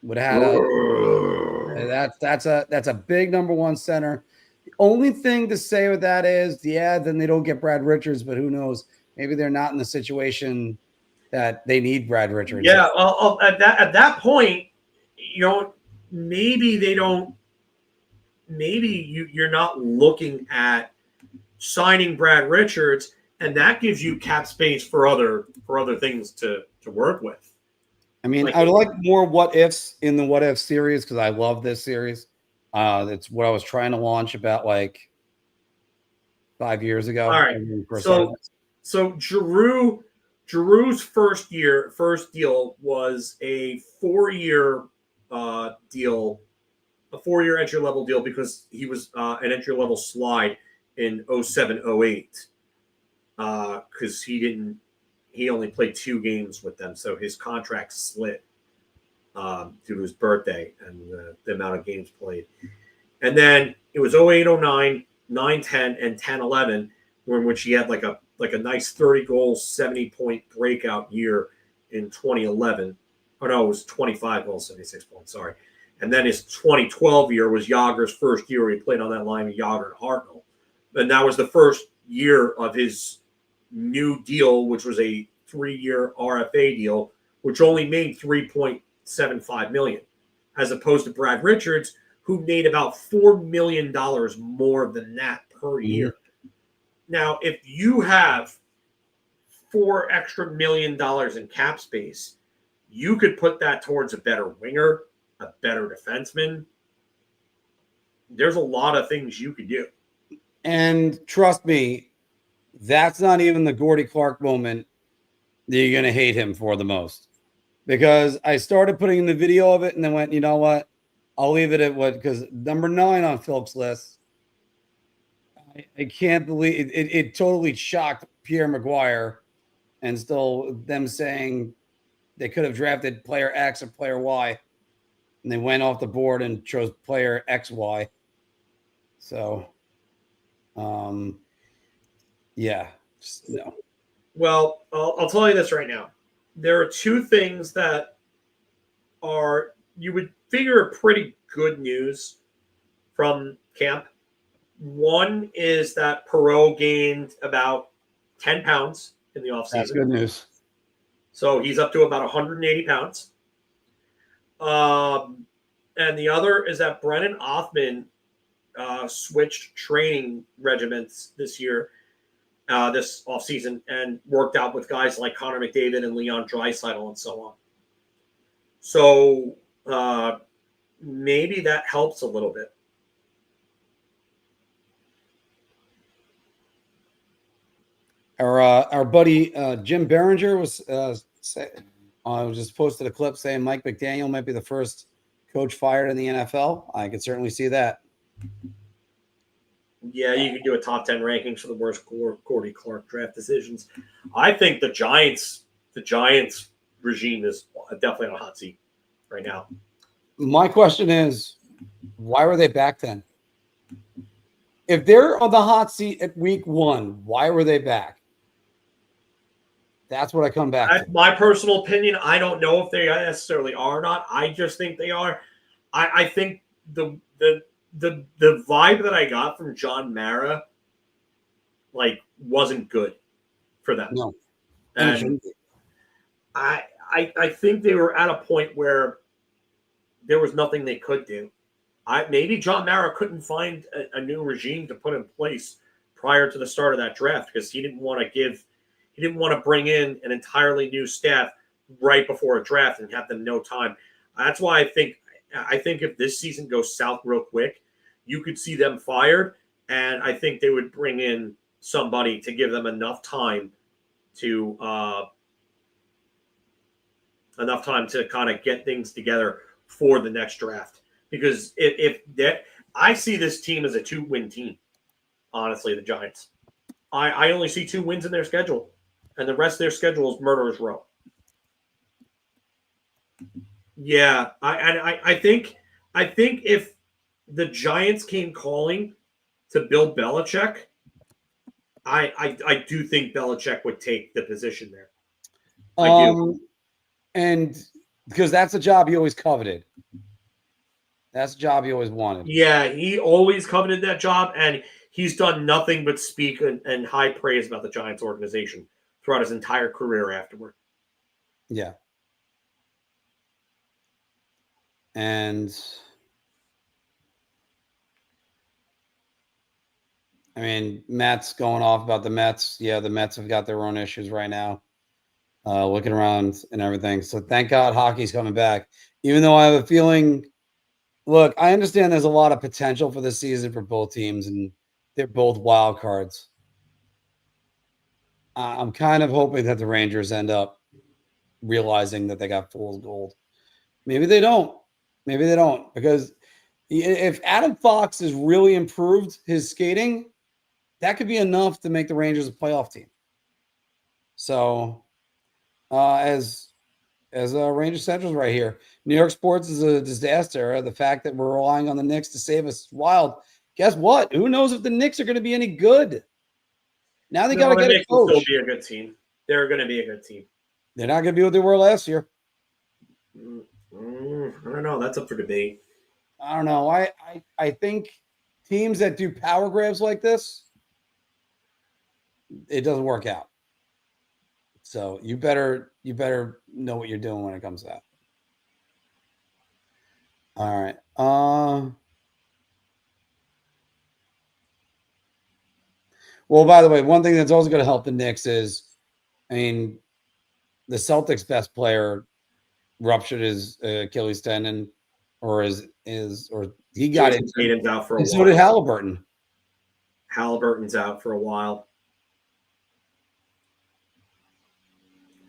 Would have had that's a big number one center. The only thing to say with that is, yeah, then they don't get Brad Richards, but who knows? Maybe they're not in the situation that they need Brad Richards. Yeah, at that point, you know, maybe they don't. Maybe you're not looking at signing Brad Richards, and that gives you cap space for other things to work with. I mean, I'd like more what ifs in the what if series because I love this series. It's what I was trying to launch about like 5 years ago. All right, so Giroux's first deal was a 4-year deal, a 4-year entry level deal because he was an entry level slide in 07-08 because he only played 2 games with them, so his contract slid due to his birthday and the amount of games played. And then it was 08-09, 9-10, and 10-11, in which he had like a nice 30-goal, 70-point breakout year in 2011. Oh, no, it was 25 goals, 76 points, sorry. And then his 2012 year was Yager's first year where he played on that line with Yager and Hartnell. And that was the first year of his new deal, which was a 3-year RFA deal, which only made $3.75 million, as opposed to Brad Richards, who made about $4 million more than that per year. Now, if you have $4 extra million in cap space, you could put that towards a better winger, a better defenseman. There's a lot of things you could do. And trust me, that's not even the Gordy Clark moment that you're going to hate him for the most. Because I started putting in the video of it and then went, you know what? I'll leave it at what, because number 9 on Phil's list, I can't believe it totally shocked Pierre McGuire and still them saying they could have drafted player X or player Y. And they went off the board and chose player XY. So, yeah, just, no. Well, I'll tell you this right now. There are 2 things that are, you would figure, are pretty good news from camp. One is that Perreault gained about 10 pounds in the offseason. That's good news. So he's up to about 180 pounds. And the other is that Brennan Othmann switched training regiments this year, this offseason, and worked out with guys like Connor McDavid and Leon Draisaitl and so on. So maybe that helps a little bit. Our buddy Jim Behringer was just posted a clip saying Mike McDaniel might be the first coach fired in the NFL. I could certainly see that. Yeah, you can do a top 10 rankings for the worst Cordy Clark draft decisions. I think the Giants regime is definitely on a hot seat right now. My question is, why were they back then? If they're on the hot seat at week 1, why were they back? That's what I come back to. My personal opinion, I don't know if they necessarily are or not. I just think they are. I think the vibe that I got from John Mara wasn't good for them. No. And I think they were at a point where there was nothing they could do. Maybe John Mara couldn't find a new regime to put in place prior to the start of that draft because he didn't want to bring in an entirely new staff right before a draft and have them no time. That's why I think if this season goes south real quick, you could see them fired, and I think they would bring in somebody to give them enough time to kind of get things together for the next draft. Because if that, I see this team as a 2-win team. Honestly, the Giants, I only see 2 wins in their schedule, and the rest of their schedule is murderer's row. Yeah, I think if the Giants came calling to Bill Belichick, I do think Belichick would take the position there. I do. And because that's a job he always coveted. That's a job he always wanted. Yeah, he always coveted that job, and he's done nothing but speak and high praise about the Giants organization throughout his entire career afterward. Yeah. And I mean, Matt's going off about the Mets. Yeah, the Mets have got their own issues right now. Looking around and everything. So thank God hockey's coming back. Even though I have a feeling, look, I understand there's a lot of potential for this season for both teams, and they're both wild cards. I'm kind of hoping that the Rangers end up realizing that they got fool's gold. Maybe they don't. Maybe they don't. Because if Adam Fox has really improved his skating, that could be enough to make the Rangers a playoff team. So, as Rangers Central's right here, New York sports is a disaster. The fact that we're relying on the Knicks to save us is wild. Guess what? Who knows if the Knicks are going to be any good? Now they got to get a coach. They'll be a good team. They're going to be a good team. They're not going to be what they were last year. I don't know. That's up for debate. I don't know. I think teams that do power grabs like this, it doesn't work out. So you better know what you're doing when it comes to that. All right. Well, by the way, one thing that's also going to help the Knicks is, I mean, the Celtics' best player ruptured his Achilles tendon, or he got it. Tatum's out for a while. So did Halliburton. Halliburton's out for a while.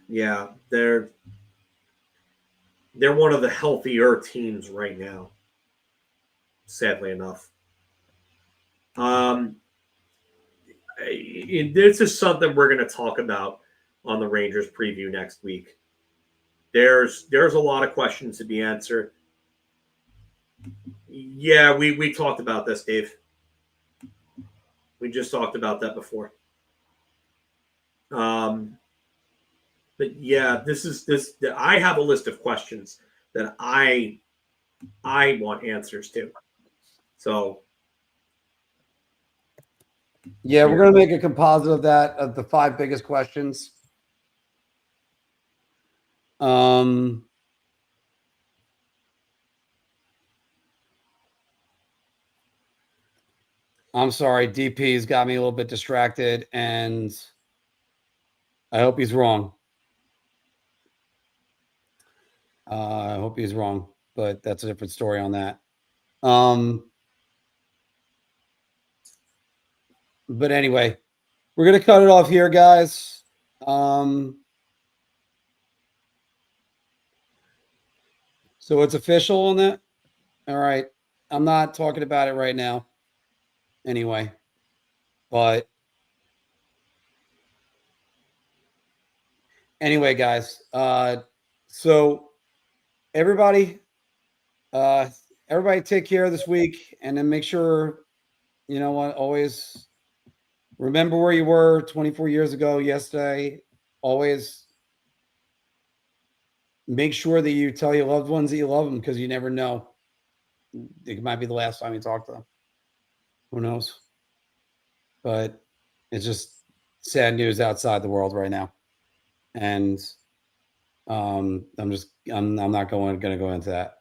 Yeah, they're one of the healthier teams right now, sadly enough. This is something we're going to talk about on the Rangers preview next week. There's a lot of questions to be answered. Yeah, we talked about this, Dave. We just talked about that before. But yeah, this. I have a list of questions that I want answers to. So yeah, we're gonna make a composite of that, of the 5 biggest questions. I'm sorry. DP's got me a little bit distracted, and I hope he's wrong. I hope he's wrong, but that's a different story on that. But anyway, we're going to cut it off here, guys. So it's official on that? All right. I'm not talking about it right now. Anyway, but anyway, guys. So everybody take care this week, and then make sure, you know what, always remember where you were 24 years ago yesterday. Always make sure that you tell your loved ones that you love them, because you never know. It might be the last time you talk to them. Who knows? But it's just sad news outside the world right now. And I'm not going to go into that.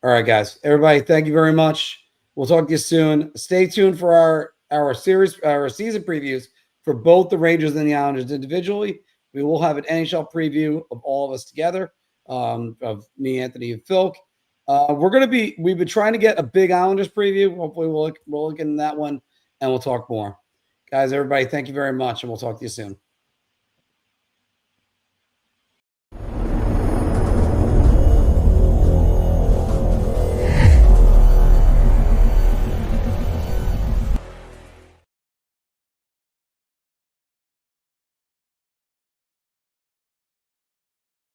All right, guys. Everybody, thank you very much. We'll talk to you soon. Stay tuned for our season previews for both the Rangers and the Islanders individually. We will have an NHL preview of all of us together, of me, Anthony, and Phil. We've been trying to get a big Islanders preview. Hopefully we'll look into that one, and we'll talk more. Guys, everybody, thank you very much, and we'll talk to you soon.